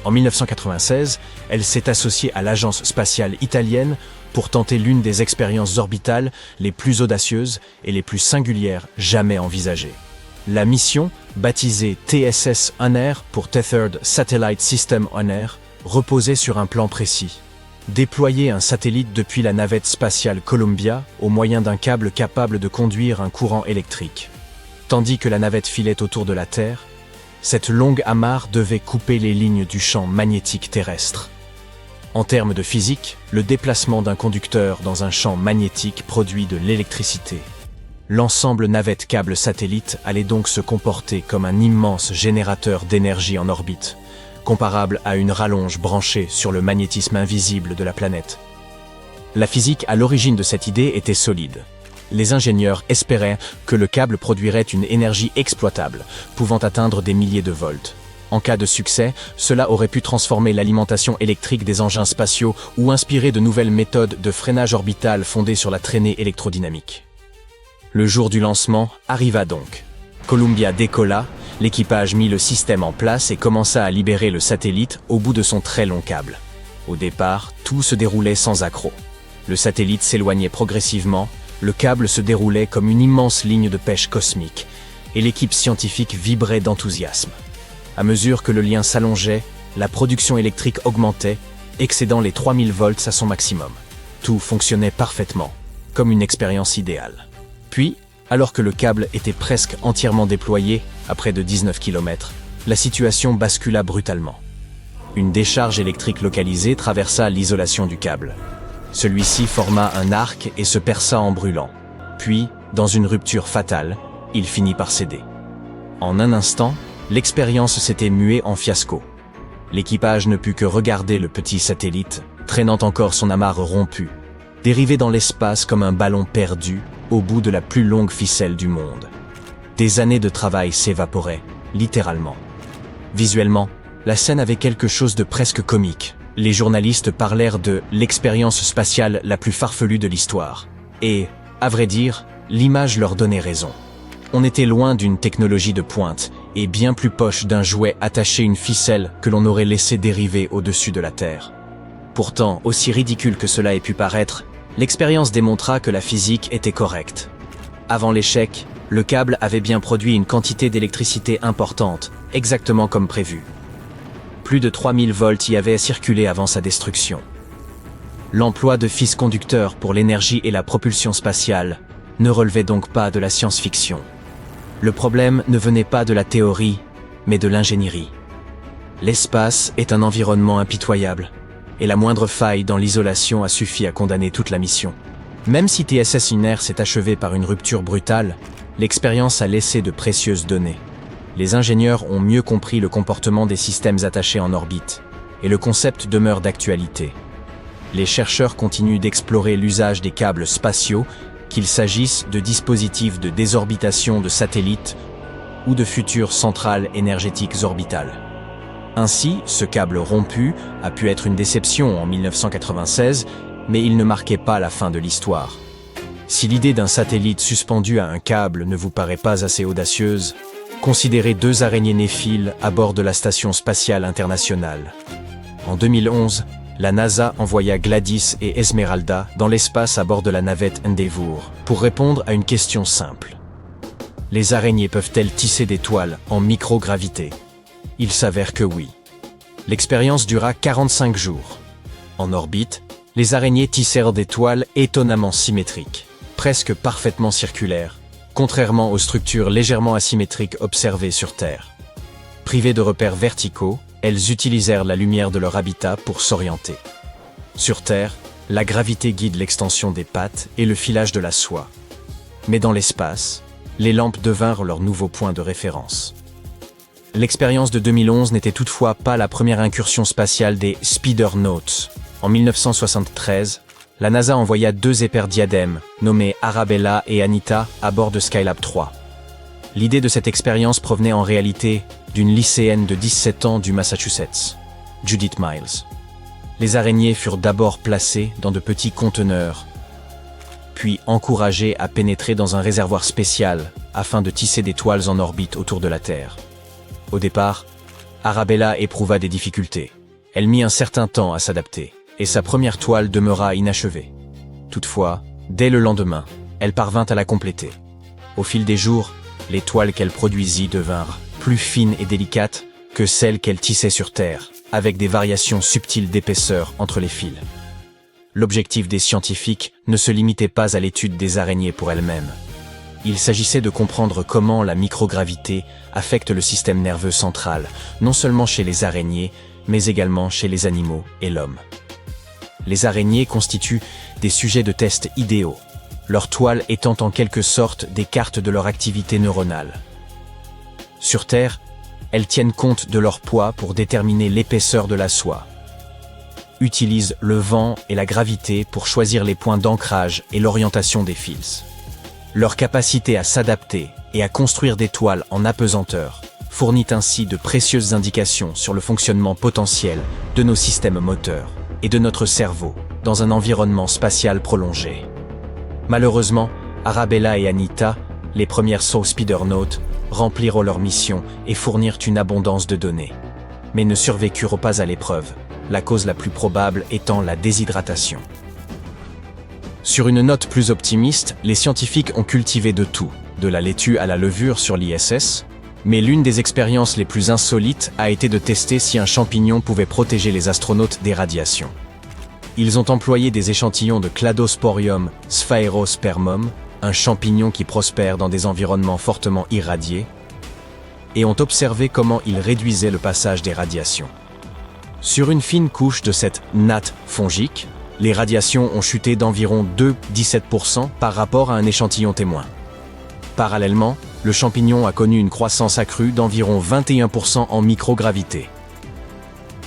En 1996, elle s'est associée à l'agence spatiale italienne pour tenter l'une des expériences orbitales les plus audacieuses et les plus singulières jamais envisagées. La mission, baptisée TSS Honor pour Tethered Satellite System Honor, reposait sur un plan précis. Déployer un satellite depuis la navette spatiale Columbia au moyen d'un câble capable de conduire un courant électrique. Tandis que la navette filait autour de la Terre, cette longue amarre devait couper les lignes du champ magnétique terrestre. En termes de physique, le déplacement d'un conducteur dans un champ magnétique produit de l'électricité. L'ensemble navette-câble-satellite allait donc se comporter comme un immense générateur d'énergie en orbite, comparable à une rallonge branchée sur le magnétisme invisible de la planète. La physique à l'origine de cette idée était solide. Les ingénieurs espéraient que le câble produirait une énergie exploitable, pouvant atteindre des milliers de volts. En cas de succès, cela aurait pu transformer l'alimentation électrique des engins spatiaux ou inspirer de nouvelles méthodes de freinage orbital fondées sur la traînée électrodynamique. Le jour du lancement arriva donc. Columbia décolla, l'équipage mit le système en place et commença à libérer le satellite au bout de son très long câble. Au départ, tout se déroulait sans accroc. Le satellite s'éloignait progressivement, le câble se déroulait comme une immense ligne de pêche cosmique, et l'équipe scientifique vibrait d'enthousiasme. À mesure que le lien s'allongeait, la production électrique augmentait, excédant les 3000 volts à son maximum. Tout fonctionnait parfaitement, comme une expérience idéale. Puis, alors que le câble était presque entièrement déployé, à près de 19 km, la situation bascula brutalement. Une décharge électrique localisée traversa l'isolation du câble. Celui-ci forma un arc et se perça en brûlant. Puis, dans une rupture fatale, il finit par céder. En un instant, l'expérience s'était muée en fiasco. L'équipage ne put que regarder le petit satellite, traînant encore son amarre rompue, dérivé dans l'espace comme un ballon perdu au bout de la plus longue ficelle du monde. Des années de travail s'évaporaient, littéralement. Visuellement, la scène avait quelque chose de presque comique. Les journalistes parlèrent de l'expérience spatiale la plus farfelue de l'histoire. Et, à vrai dire, l'image leur donnait raison. On était loin d'une technologie de pointe et bien plus poche d'un jouet attaché une ficelle que l'on aurait laissé dériver au-dessus de la Terre. Pourtant, aussi ridicule que cela ait pu paraître, L'expérience démontra que la physique était correcte. Avant l'échec, le câble avait bien produit une quantité d'électricité importante, exactement comme prévu. Plus de 3000 volts y avaient circulé avant sa destruction. L'emploi de fils conducteurs pour l'énergie et la propulsion spatiale ne relevait donc pas de la science-fiction. Le problème ne venait pas de la théorie, mais de l'ingénierie. L'espace est un environnement impitoyable, et la moindre faille dans l'isolation a suffi à condamner toute la mission. Même si TSS Lunaire s'est achevé par une rupture brutale, l'expérience a laissé de précieuses données. Les ingénieurs ont mieux compris le comportement des systèmes attachés en orbite, et le concept demeure d'actualité. Les chercheurs continuent d'explorer l'usage des câbles spatiaux, qu'il s'agisse de dispositifs de désorbitation de satellites ou de futures centrales énergétiques orbitales. Ainsi, ce câble rompu a pu être une déception en 1996, mais il ne marquait pas la fin de l'histoire. Si l'idée d'un satellite suspendu à un câble ne vous paraît pas assez audacieuse, considérez 2 araignées néphiles à bord de la Station spatiale internationale. En 2011, la NASA envoya Gladys et Esmeralda dans l'espace à bord de la navette Endeavour pour répondre à une question simple. Les araignées peuvent-elles tisser des toiles en microgravité? Il s'avère que oui. L'expérience dura 45 jours. En orbite, les araignées tissèrent des toiles étonnamment symétriques, presque parfaitement circulaires, contrairement aux structures légèrement asymétriques observées sur Terre. Privées de repères verticaux, elles utilisèrent la lumière de leur habitat pour s'orienter. Sur Terre, la gravité guide l'extension des pattes et le filage de la soie. Mais dans l'espace, les lampes devinrent leur nouveau point de référence. L'expérience de 2011 n'était toutefois pas la première incursion spatiale des Speedernautes. En 1973, la NASA envoya 2 hyperdiadèmes, nommés Arabella et Anita, à bord de Skylab 3. L'idée de cette expérience provenait en réalité d'une lycéenne de 17 ans du Massachusetts, Judith Miles. Les araignées furent d'abord placées dans de petits conteneurs, puis encouragées à pénétrer dans un réservoir spécial afin de tisser des toiles en orbite autour de la Terre. Au départ, Arabella éprouva des difficultés. Elle mit un certain temps à s'adapter, et sa première toile demeura inachevée. Toutefois, dès le lendemain, elle parvint à la compléter. Au fil des jours, les toiles qu'elle produisit devinrent plus fines et délicates que celles qu'elle tissait sur Terre, avec des variations subtiles d'épaisseur entre les fils. L'objectif des scientifiques ne se limitait pas à l'étude des araignées pour elles-mêmes. Il s'agissait de comprendre comment la microgravité affecte le système nerveux central, non seulement chez les araignées, mais également chez les animaux et l'homme. Les araignées constituent des sujets de test idéaux, leurs toiles étant en quelque sorte des cartes de leur activité neuronale. Sur Terre, elles tiennent compte de leur poids pour déterminer l'épaisseur de la soie, utilisent le vent et la gravité pour choisir les points d'ancrage et l'orientation des fils. Leur capacité à s'adapter et à construire des toiles en apesanteur fournit ainsi de précieuses indications sur le fonctionnement potentiel de nos systèmes moteurs et de notre cerveau dans un environnement spatial prolongé. Malheureusement, Arabella et Anita, les premières Soul Speedernautes, remplirent leur mission et fournirent une abondance de données, mais ne survécurent pas à l'épreuve, la cause la plus probable étant la déshydratation. Sur une note plus optimiste, les scientifiques ont cultivé de tout, de la laitue à la levure sur l'ISS, mais l'une des expériences les plus insolites a été de tester si un champignon pouvait protéger les astronautes des radiations. Ils ont employé des échantillons de Cladosporium sphaerospermum, un champignon qui prospère dans des environnements fortement irradiés, et ont observé comment il réduisait le passage des radiations. Sur une fine couche de cette natte fongique, les radiations ont chuté d'environ 2,17% par rapport à un échantillon témoin. Parallèlement, le champignon a connu une croissance accrue d'environ 21% en microgravité,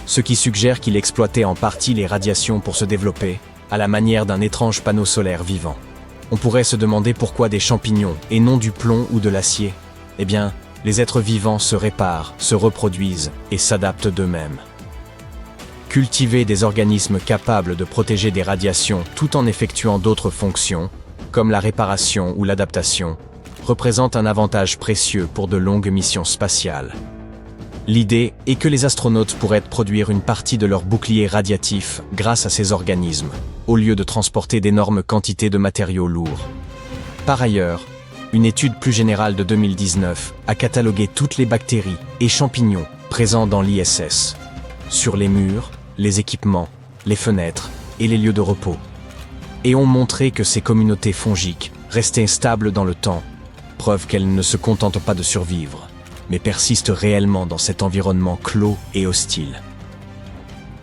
ce qui suggère qu'il exploitait en partie les radiations pour se développer, à la manière d'un étrange panneau solaire vivant. On pourrait se demander pourquoi des champignons et non du plomb ou de l'acier. Eh bien, les êtres vivants se réparent, se reproduisent et s'adaptent d'eux-mêmes. Cultiver des organismes capables de protéger des radiations tout en effectuant d'autres fonctions, comme la réparation ou l'adaptation, représente un avantage précieux pour de longues missions spatiales. L'idée est que les astronautes pourraient produire une partie de leur bouclier radiatif grâce à ces organismes, au lieu de transporter d'énormes quantités de matériaux lourds. Par ailleurs, une étude plus générale de 2019 a catalogué toutes les bactéries et champignons présents dans l'ISS, sur les murs, les équipements, les fenêtres et les lieux de repos, et ont montré que ces communautés fongiques restaient stables dans le temps, preuve qu'elles ne se contentent pas de survivre, mais persistent réellement dans cet environnement clos et hostile.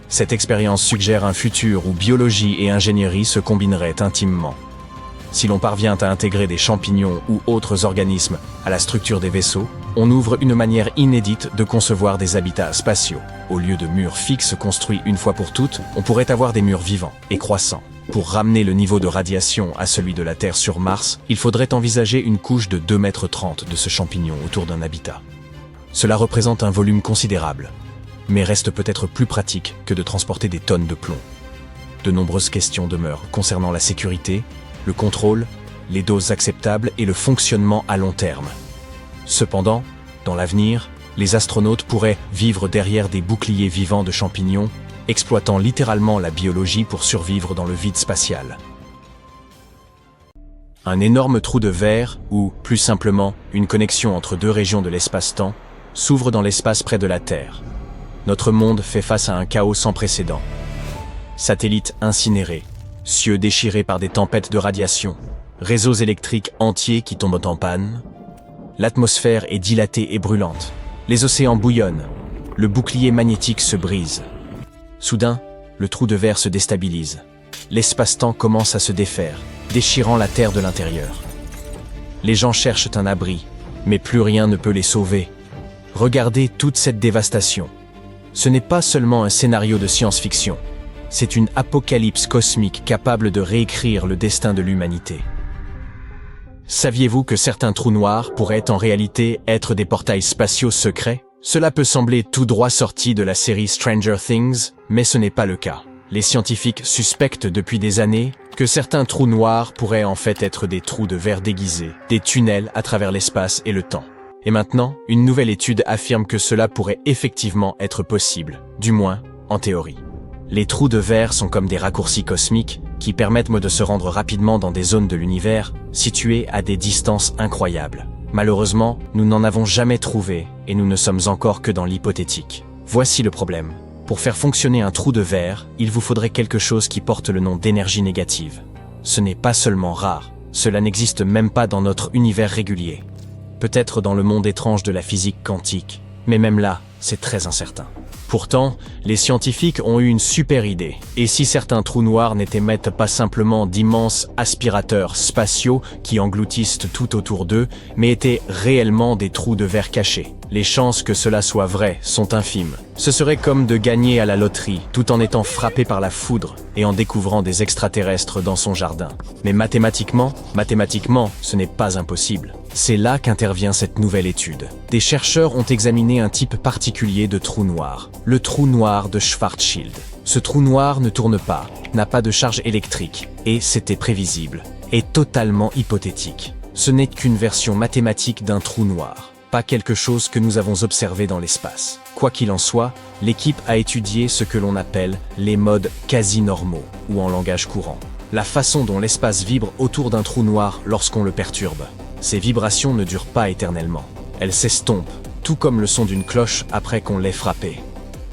Cette expérience suggère un futur où biologie et ingénierie se combineraient intimement. Si l'on parvient à intégrer des champignons ou autres organismes à la structure des vaisseaux, on ouvre une manière inédite de concevoir des habitats spatiaux. Au lieu de murs fixes construits une fois pour toutes, on pourrait avoir des murs vivants et croissants. Pour ramener le niveau de radiation à celui de la Terre sur Mars, il faudrait envisager une couche de 2,30 mètres de ce champignon autour d'un habitat. Cela représente un volume considérable, mais reste peut-être plus pratique que de transporter des tonnes de plomb. De nombreuses questions demeurent concernant la sécurité, le contrôle, les doses acceptables et le fonctionnement à long terme. Cependant, dans l'avenir, les astronautes pourraient vivre derrière des boucliers vivants de champignons, exploitant littéralement la biologie pour survivre dans le vide spatial. Un énorme trou de verre, ou, plus simplement, une connexion entre deux régions de l'espace-temps, s'ouvre dans l'espace près de la Terre. Notre monde fait face à un chaos sans précédent. Satellites incinérés, cieux déchirés par des tempêtes de radiation, réseaux électriques entiers qui tombent en panne. L'atmosphère est dilatée et brûlante. Les océans bouillonnent. Le bouclier magnétique se brise. Soudain, le trou de verre se déstabilise. L'espace-temps commence à se défaire, déchirant la Terre de l'intérieur. Les gens cherchent un abri, mais plus rien ne peut les sauver. Regardez toute cette dévastation. Ce n'est pas seulement un scénario de science-fiction. C'est une apocalypse cosmique capable de réécrire le destin de l'humanité. Saviez-vous que certains trous noirs pourraient en réalité être des portails spatiaux secrets ? Cela peut sembler tout droit sorti de la série Stranger Things, mais ce n'est pas le cas. Les scientifiques suspectent depuis des années que certains trous noirs pourraient en fait être des trous de verre déguisés, des tunnels à travers l'espace et le temps. Et maintenant, une nouvelle étude affirme que cela pourrait effectivement être possible, du moins en théorie. Les trous de verre sont comme des raccourcis cosmiques qui permettent de se rendre rapidement dans des zones de l'univers situées à des distances incroyables. Malheureusement, nous n'en avons jamais trouvé et nous ne sommes encore que dans l'hypothétique. Voici le problème. Pour faire fonctionner un trou de verre, il vous faudrait quelque chose qui porte le nom d'énergie négative. Ce n'est pas seulement rare, cela n'existe même pas dans notre univers régulier. Peut-être dans le monde étrange de la physique quantique, mais même là, c'est très incertain. Pourtant, les scientifiques ont eu une super idée. Et si certains trous noirs n'étaient pas simplement d'immenses aspirateurs spatiaux qui engloutissent tout autour d'eux, mais étaient réellement des trous de verre cachés? Les chances que cela soit vrai sont infimes. Ce serait comme de gagner à la loterie, tout en étant frappé par la foudre et en découvrant des extraterrestres dans son jardin. Mais mathématiquement, ce n'est pas impossible. C'est là qu'intervient cette nouvelle étude. Des chercheurs ont examiné un type particulier de trou noir, le trou noir de Schwarzschild. Ce trou noir ne tourne pas, n'a pas de charge électrique, et, c'était prévisible, est totalement hypothétique. Ce n'est qu'une version mathématique d'un trou noir, pas quelque chose que nous avons observé dans l'espace. Quoi qu'il en soit, l'équipe a étudié ce que l'on appelle les modes quasi-normaux, ou en langage courant. La façon dont l'espace vibre autour d'un trou noir lorsqu'on le perturbe. Ces vibrations ne durent pas éternellement. Elles s'estompent, tout comme le son d'une cloche après qu'on l'ait frappée.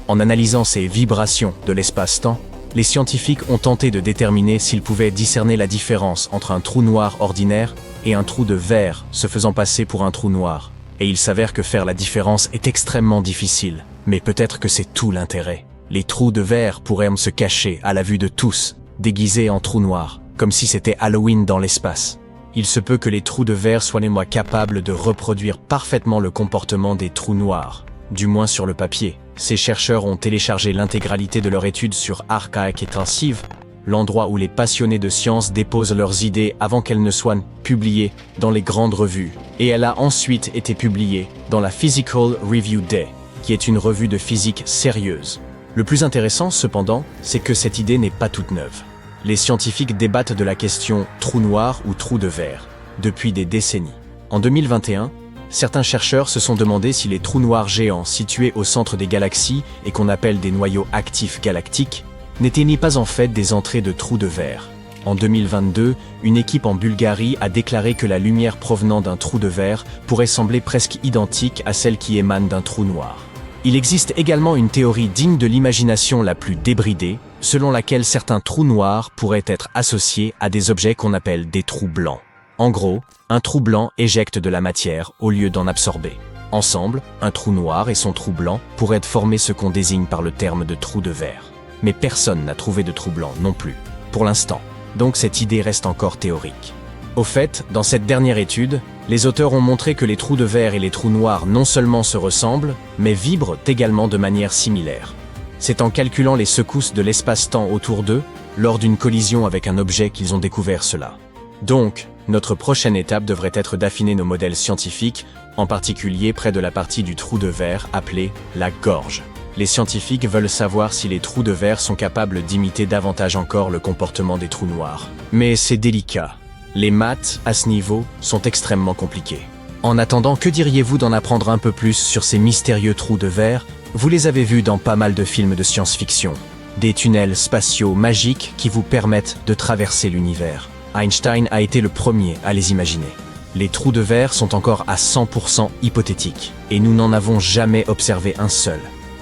En analysant ces vibrations de l'espace-temps, les scientifiques ont tenté de déterminer s'ils pouvaient discerner la différence entre un trou noir ordinaire et un trou de verre se faisant passer pour un trou noir. Et il s'avère que faire la différence est extrêmement difficile. Mais peut-être que c'est tout l'intérêt. Les trous de verre pourraient se cacher à la vue de tous, déguisés en trous noirs, comme si c'était Halloween dans l'espace. Il se peut que les trous de verre soient capables de reproduire parfaitement le comportement des trous noirs, du moins sur le papier. Ces chercheurs ont téléchargé l'intégralité de leur étude sur Archive Intensive, l'endroit où les passionnés de science déposent leurs idées avant qu'elles ne soient publiées dans les grandes revues. Et elle a ensuite été publiée dans la Physical Review Day, qui est une revue de physique sérieuse. Le plus intéressant, cependant, c'est que cette idée n'est pas toute neuve. Les scientifiques débattent de la question trou noir ou trou de verre depuis des décennies. En 2021, certains chercheurs se sont demandé si les trous noirs géants situés au centre des galaxies et qu'on appelle des noyaux actifs galactiques n'étaient ni pas en fait des entrées de trous de verre. En 2022, une équipe en Bulgarie a déclaré que la lumière provenant d'un trou de verre pourrait sembler presque identique à celle qui émane d'un trou noir. Il existe également une théorie digne de l'imagination la plus débridée, selon laquelle certains trous noirs pourraient être associés à des objets qu'on appelle des trous blancs. En gros, un trou blanc éjecte de la matière au lieu d'en absorber. Ensemble, un trou noir et son trou blanc pourraient former ce qu'on désigne par le terme de trou de verre. Mais personne n'a trouvé de trou blanc non plus, pour l'instant. Donc cette idée reste encore théorique. Au fait, dans cette dernière étude, les auteurs ont montré que les trous de verre et les trous noirs non seulement se ressemblent, mais vibrent également de manière similaire. C'est en calculant les secousses de l'espace-temps autour d'eux, lors d'une collision avec un objet qu'ils ont découvert cela. Donc, notre prochaine étape devrait être d'affiner nos modèles scientifiques, en particulier près de la partie du trou de verre appelée la gorge. Les scientifiques veulent savoir si les trous de verre sont capables d'imiter davantage encore le comportement des trous noirs. Mais c'est délicat. Les maths, à ce niveau, sont extrêmement compliquées. En attendant, que diriez-vous d'en apprendre un peu plus sur ces mystérieux trous de verre? Vous les avez vus dans pas mal de films de science-fiction. Des tunnels spatiaux magiques qui vous permettent de traverser l'univers. Einstein a été le premier à les imaginer. Les trous de verre sont encore à 100% hypothétiques, et nous n'en avons jamais observé un seul.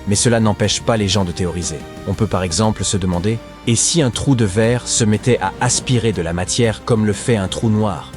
Mais cela n'empêche pas les gens de théoriser. On peut par exemple se demander, et si un trou de verre se mettait à aspirer de la matière comme le fait un trou noir?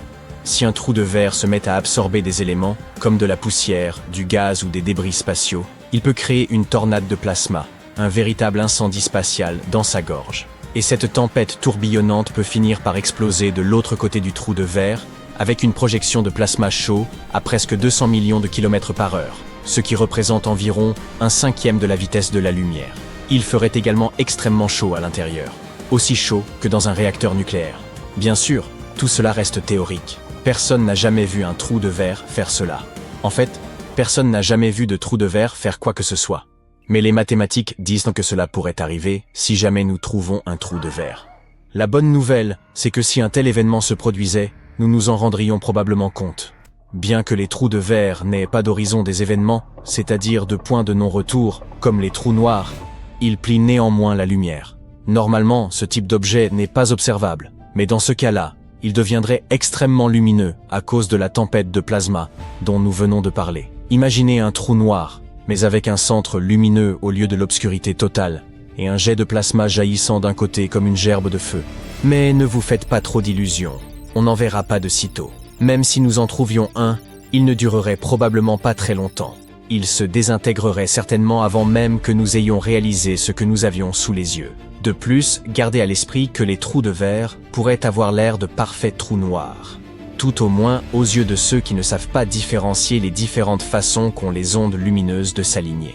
Si un trou de verre se met à absorber des éléments, comme de la poussière, du gaz ou des débris spatiaux, il peut créer une tornade de plasma, un véritable incendie spatial dans sa gorge. Et cette tempête tourbillonnante peut finir par exploser de l'autre côté du trou de verre, avec une projection de plasma chaud à presque 200 millions de kilomètres par heure, ce qui représente environ 1/5 de la vitesse de la lumière. Il ferait également extrêmement chaud à l'intérieur, aussi chaud que dans un réacteur nucléaire. Bien sûr, tout cela reste théorique. Personne n'a jamais vu un trou de verre faire cela. En fait, personne n'a jamais vu de trou de verre faire quoi que ce soit. Mais les mathématiques disent que cela pourrait arriver si jamais nous trouvons un trou de verre. La bonne nouvelle, c'est que si un tel événement se produisait, nous nous en rendrions probablement compte. Bien que les trous de verre n'aient pas d'horizon des événements, c'est-à-dire de point de non-retour, comme les trous noirs, ils plient néanmoins la lumière. Normalement, ce type d'objet n'est pas observable, mais dans ce cas-là, il deviendrait extrêmement lumineux à cause de la tempête de plasma dont nous venons de parler. Imaginez un trou noir, mais avec un centre lumineux au lieu de l'obscurité totale, et un jet de plasma jaillissant d'un côté comme une gerbe de feu. Mais ne vous faites pas trop d'illusions, on n'en verra pas de sitôt. Même si nous en trouvions un, il ne durerait probablement pas très longtemps. Il se désintégrerait certainement avant même que nous ayons réalisé ce que nous avions sous les yeux. De plus, gardez à l'esprit que les trous de verre pourraient avoir l'air de parfaits trous noirs. Tout au moins aux yeux de ceux qui ne savent pas différencier les différentes façons qu'ont les ondes lumineuses de s'aligner.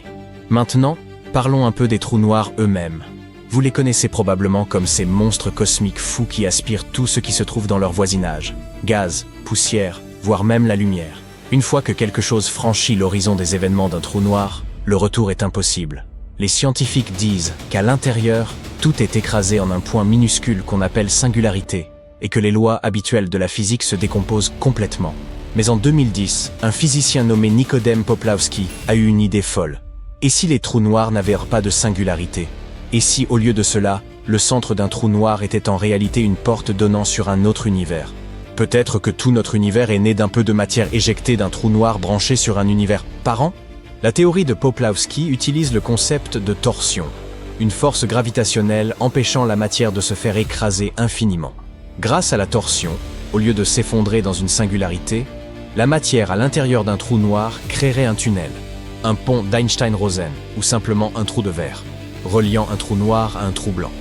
Maintenant, parlons un peu des trous noirs eux-mêmes. Vous les connaissez probablement comme ces monstres cosmiques fous qui aspirent tout ce qui se trouve dans leur voisinage. Gaz, poussière, voire même la lumière. Une fois que quelque chose franchit l'horizon des événements d'un trou noir, le retour est impossible. Les scientifiques disent qu'à l'intérieur, tout est écrasé en un point minuscule qu'on appelle singularité, et que les lois habituelles de la physique se décomposent complètement. Mais en 2010, un physicien nommé Nicodème Poplawski a eu une idée folle. Et si les trous noirs n'avaient pas de singularité? Et si, au lieu de cela, le centre d'un trou noir était en réalité une porte donnant sur un autre univers? Peut-être que tout notre univers est né d'un peu de matière éjectée d'un trou noir branché sur un univers parent? La théorie de Poplawski utilise le concept de torsion, une force gravitationnelle empêchant la matière de se faire écraser infiniment. Grâce à la torsion, au lieu de s'effondrer dans une singularité, la matière à l'intérieur d'un trou noir créerait un tunnel, un pont d'Einstein-Rosen ou simplement un trou de verre, reliant un trou noir à un trou blanc.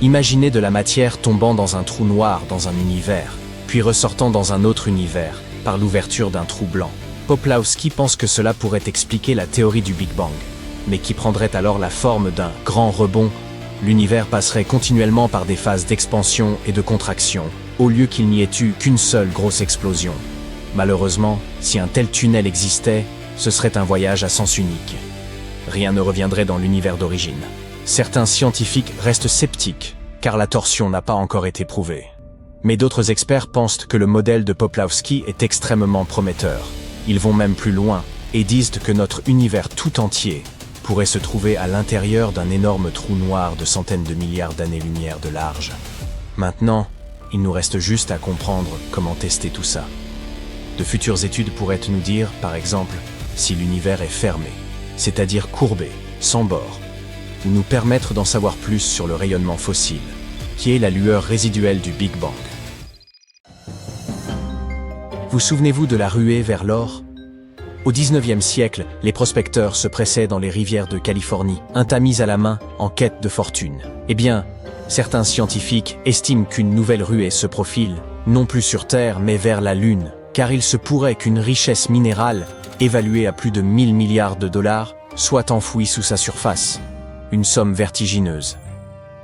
Imaginez de la matière tombant dans un trou noir dans un univers, puis ressortant dans un autre univers, par l'ouverture d'un trou blanc. Poplawski pense que cela pourrait expliquer la théorie du Big Bang, mais qui prendrait alors la forme d'un grand rebond. L'univers passerait continuellement par des phases d'expansion et de contraction, au lieu qu'il n'y ait eu qu'une seule grosse explosion. Malheureusement, si un tel tunnel existait, ce serait un voyage à sens unique. Rien ne reviendrait dans l'univers d'origine. Certains scientifiques restent sceptiques, car la torsion n'a pas encore été prouvée. Mais d'autres experts pensent que le modèle de Poplawski est extrêmement prometteur. Ils vont même plus loin et disent que notre univers tout entier pourrait se trouver à l'intérieur d'un énorme trou noir de centaines de milliards d'années-lumière de large. Maintenant, il nous reste juste à comprendre comment tester tout ça. De futures études pourraient nous dire, par exemple, si l'univers est fermé, c'est-à-dire courbé, sans bord, ou nous permettre d'en savoir plus sur le rayonnement fossile, qui est la lueur résiduelle du Big Bang. Vous souvenez-vous de la ruée vers l'or ? Au XIXe siècle, les prospecteurs se pressaient dans les rivières de Californie, un tamis à la main, en quête de fortune. Eh bien, certains scientifiques estiment qu'une nouvelle ruée se profile, non plus sur Terre, mais vers la Lune, car il se pourrait qu'une richesse minérale, évaluée à plus de 1000 milliards de dollars, soit enfouie sous sa surface. Une somme vertigineuse.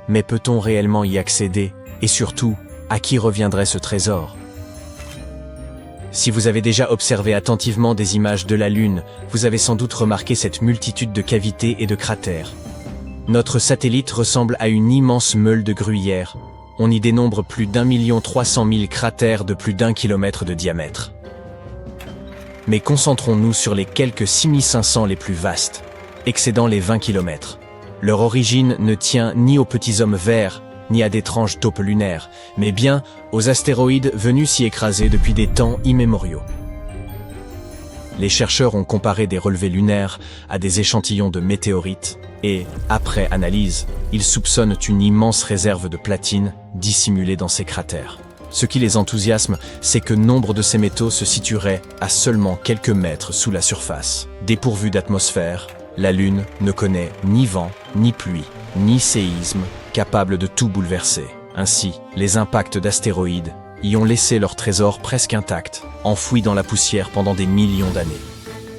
Mais peut-on réellement y accéder? Et surtout, à qui reviendrait ce trésor? Si vous avez déjà observé attentivement des images de la Lune, vous avez sans doute remarqué cette multitude de cavités et de cratères. Notre satellite ressemble à une immense meule de gruyère. On y dénombre plus d'1,3 cratères de plus d'1 kilomètre de diamètre. Mais concentrons-nous sur les quelques 6500 les plus vastes, excédant les 20 kilomètres. Leur origine ne tient ni aux petits hommes verts, ni à d'étranges taupes lunaires, mais bien aux astéroïdes venus s'y écraser depuis des temps immémoriaux. Les chercheurs ont comparé des relevés lunaires à des échantillons de météorites et, après analyse, ils soupçonnent une immense réserve de platine dissimulée dans ces cratères. Ce qui les enthousiasme, c'est que nombre de ces métaux se situeraient à seulement quelques mètres sous la surface. Dépourvus d'atmosphère, la Lune ne connaît ni vent, ni pluie, ni séisme, capable de tout bouleverser. Ainsi, les impacts d'astéroïdes y ont laissé leur trésor presque intact, enfoui dans la poussière pendant des millions d'années.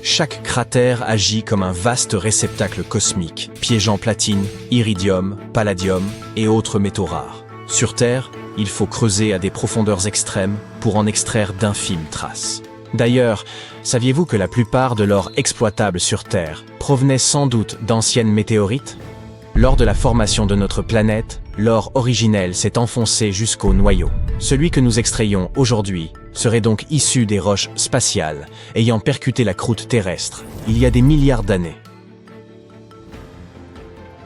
Chaque cratère agit comme un vaste réceptacle cosmique, piégeant platine, iridium, palladium et autres métaux rares. Sur Terre, il faut creuser à des profondeurs extrêmes pour en extraire d'infimes traces. D'ailleurs, saviez-vous que la plupart de l'or exploitable sur Terre provenait sans doute d'anciennes météorites ? Lors de la formation de notre planète, l'or originel s'est enfoncé jusqu'au noyau. Celui que nous extrayons aujourd'hui serait donc issu des roches spatiales ayant percuté la croûte terrestre il y a des milliards d'années.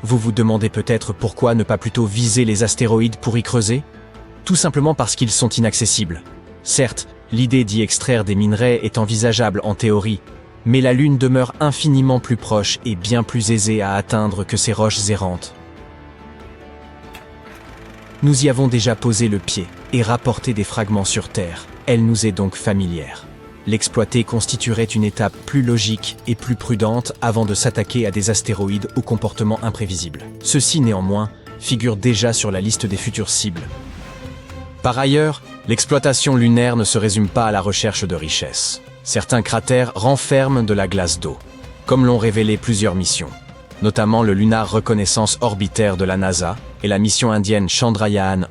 Vous vous demandez peut-être pourquoi ne pas plutôt viser les astéroïdes pour y creuser ? Tout simplement parce qu'ils sont inaccessibles. Certes, l'idée d'y extraire des minerais est envisageable en théorie, mais la Lune demeure infiniment plus proche et bien plus aisée à atteindre que ces roches errantes. Nous y avons déjà posé le pied et rapporté des fragments sur Terre. Elle nous est donc familière. L'exploiter constituerait une étape plus logique et plus prudente avant de s'attaquer à des astéroïdes au comportement imprévisible. Ceux-ci, néanmoins, figurent déjà sur la liste des futures cibles. Par ailleurs, l'exploitation lunaire ne se résume pas à la recherche de richesses. Certains cratères renferment de la glace d'eau, comme l'ont révélé plusieurs missions, notamment le Lunar Reconnaissance Orbiter de la NASA et la mission indienne Chandrayaan-1,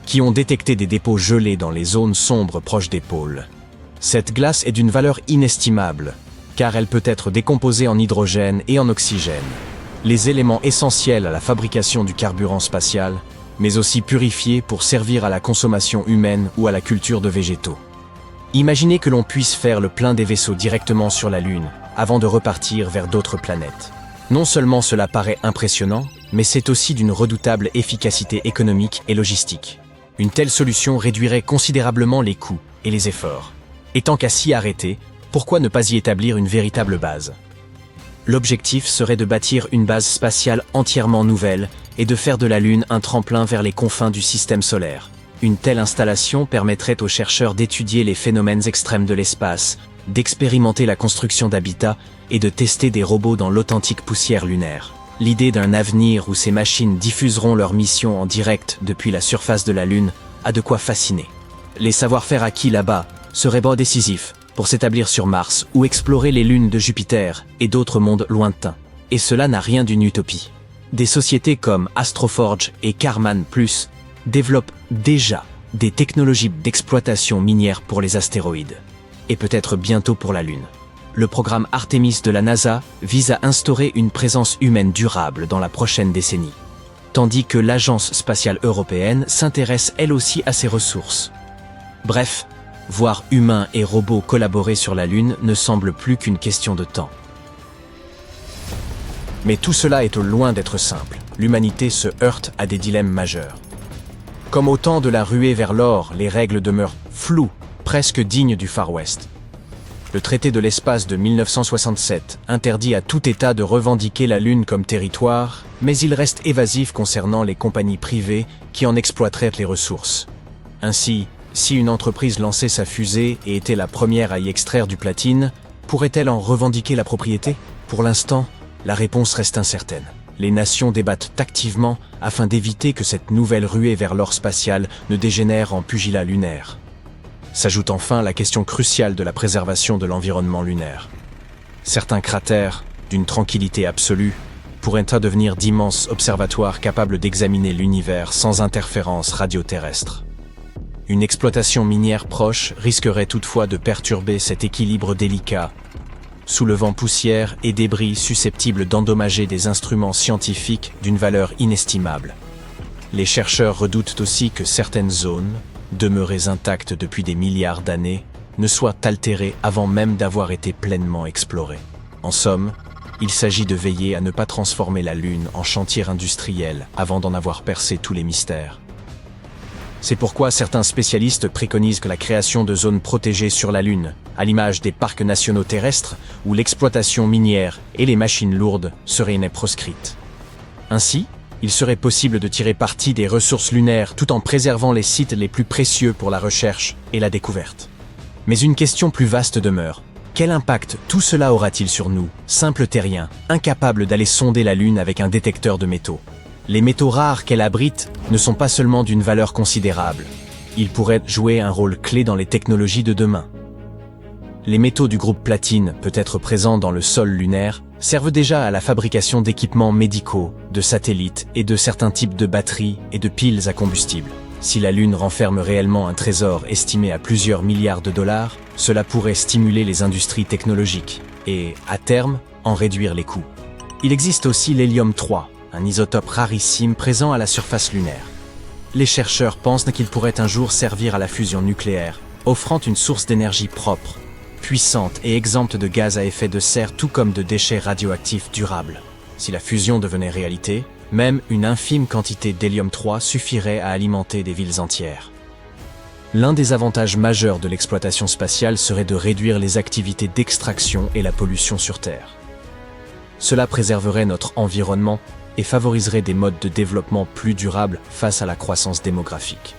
qui ont détecté des dépôts gelés dans les zones sombres proches des pôles. Cette glace est d'une valeur inestimable, car elle peut être décomposée en hydrogène et en oxygène, les éléments essentiels à la fabrication du carburant spatial, mais aussi purifiés pour servir à la consommation humaine ou à la culture de végétaux. Imaginez que l'on puisse faire le plein des vaisseaux directement sur la Lune, avant de repartir vers d'autres planètes. Non seulement cela paraît impressionnant, mais c'est aussi d'une redoutable efficacité économique et logistique. Une telle solution réduirait considérablement les coûts et les efforts. Et tant qu'à s'y arrêter, pourquoi ne pas y établir une véritable base ? L'objectif serait de bâtir une base spatiale entièrement nouvelle et de faire de la Lune un tremplin vers les confins du système solaire. Une telle installation permettrait aux chercheurs d'étudier les phénomènes extrêmes de l'espace, d'expérimenter la construction d'habitats et de tester des robots dans l'authentique poussière lunaire. L'idée d'un avenir où ces machines diffuseront leur mission en direct depuis la surface de la Lune a de quoi fasciner. Les savoir-faire acquis là-bas seraient décisifs pour s'établir sur Mars ou explorer les lunes de Jupiter et d'autres mondes lointains. Et cela n'a rien d'une utopie. Des sociétés comme Astroforge et Karman Plus développent déjà des technologies d'exploitation minière pour les astéroïdes, et peut-être bientôt pour la Lune. Le programme Artemis de la NASA vise à instaurer une présence humaine durable dans la prochaine décennie, tandis que l'Agence spatiale européenne s'intéresse elle aussi à ses ressources. Bref, voir humains et robots collaborer sur la Lune ne semble plus qu'une question de temps. Mais tout cela est loin d'être simple. L'humanité se heurte à des dilemmes majeurs. Comme au temps de la ruée vers l'or, les règles demeurent floues, presque dignes du Far West. Le traité de l'espace de 1967 interdit à tout État de revendiquer la Lune comme territoire, mais il reste évasif concernant les compagnies privées qui en exploiteraient les ressources. Ainsi, si une entreprise lançait sa fusée et était la première à y extraire du platine, pourrait-elle en revendiquer la propriété? Pour l'instant, la réponse reste incertaine. Les nations débattent activement afin d'éviter que cette nouvelle ruée vers l'or spatial ne dégénère en pugilat lunaire. S'ajoute enfin la question cruciale de la préservation de l'environnement lunaire. Certains cratères, d'une tranquillité absolue, pourraient devenir d'immenses observatoires capables d'examiner l'univers sans interférence radioterrestre. Une exploitation minière proche risquerait toutefois de perturber cet équilibre délicat, soulevant poussière et débris susceptibles d'endommager des instruments scientifiques d'une valeur inestimable. Les chercheurs redoutent aussi que certaines zones, demeurées intactes depuis des milliards d'années, ne soient altérées avant même d'avoir été pleinement explorées. En somme, il s'agit de veiller à ne pas transformer la Lune en chantier industriel avant d'en avoir percé tous les mystères. C'est pourquoi certains spécialistes préconisent que la création de zones protégées sur la Lune, à l'image des parcs nationaux terrestres, où l'exploitation minière et les machines lourdes seraient proscrites. Ainsi, il serait possible de tirer parti des ressources lunaires tout en préservant les sites les plus précieux pour la recherche et la découverte. Mais une question plus vaste demeure. Quel impact tout cela aura-t-il sur nous, simples terriens, incapables d'aller sonder la Lune avec un détecteur de métaux? Les métaux rares qu'elle abrite ne sont pas seulement d'une valeur considérable. Ils pourraient jouer un rôle clé dans les technologies de demain. Les métaux du groupe platine, peut-être présents dans le sol lunaire, servent déjà à la fabrication d'équipements médicaux, de satellites et de certains types de batteries et de piles à combustible. Si la Lune renferme réellement un trésor estimé à plusieurs milliards de dollars, cela pourrait stimuler les industries technologiques et, à terme, en réduire les coûts. Il existe aussi l'hélium-3, un isotope rarissime présent à la surface lunaire. Les chercheurs pensent qu'il pourrait un jour servir à la fusion nucléaire, offrant une source d'énergie propre, puissante et exempte de gaz à effet de serre tout comme de déchets radioactifs durables. Si la fusion devenait réalité, même une infime quantité d'hélium-3 suffirait à alimenter des villes entières. L'un des avantages majeurs de l'exploitation spatiale serait de réduire les activités d'extraction et la pollution sur Terre. Cela préserverait notre environnement et favoriserait des modes de développement plus durables face à la croissance démographique.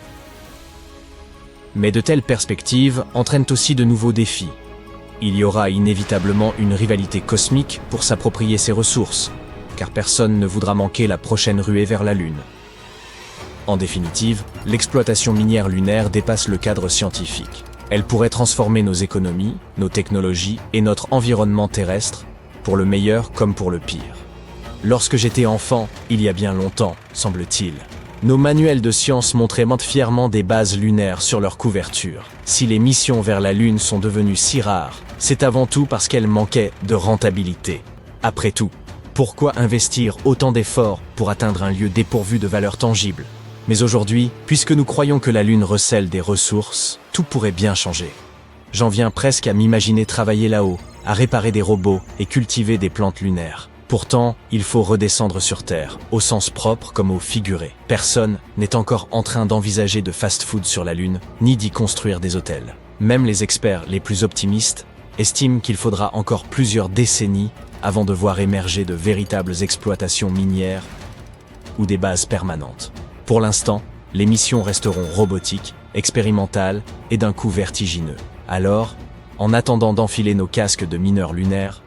Mais de telles perspectives entraînent aussi de nouveaux défis. Il y aura inévitablement une rivalité cosmique pour s'approprier ces ressources, car personne ne voudra manquer la prochaine ruée vers la Lune. En définitive, l'exploitation minière lunaire dépasse le cadre scientifique. Elle pourrait transformer nos économies, nos technologies et notre environnement terrestre, pour le meilleur comme pour le pire. Lorsque j'étais enfant, il y a bien longtemps, semble-t-il, nos manuels de sciences montraient fièrement des bases lunaires sur leur couverture. Si les missions vers la Lune sont devenues si rares, c'est avant tout parce qu'elles manquaient de rentabilité. Après tout, pourquoi investir autant d'efforts pour atteindre un lieu dépourvu de valeur tangible? Mais aujourd'hui, puisque nous croyons que la Lune recèle des ressources, tout pourrait bien changer. J'en viens presque à m'imaginer travailler là-haut, à réparer des robots et cultiver des plantes lunaires. Pourtant, il faut redescendre sur Terre, au sens propre comme au figuré. Personne n'est encore en train d'envisager de fast-food sur la Lune, ni d'y construire des hôtels. Même les experts les plus optimistes estiment qu'il faudra encore plusieurs décennies avant de voir émerger de véritables exploitations minières ou des bases permanentes. Pour l'instant, les missions resteront robotiques, expérimentales et d'un coût vertigineux. Alors, en attendant d'enfiler nos casques de mineurs lunaires,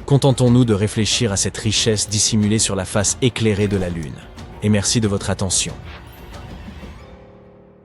contentons-nous de réfléchir à cette richesse dissimulée sur la face éclairée de la Lune. Et merci de votre attention.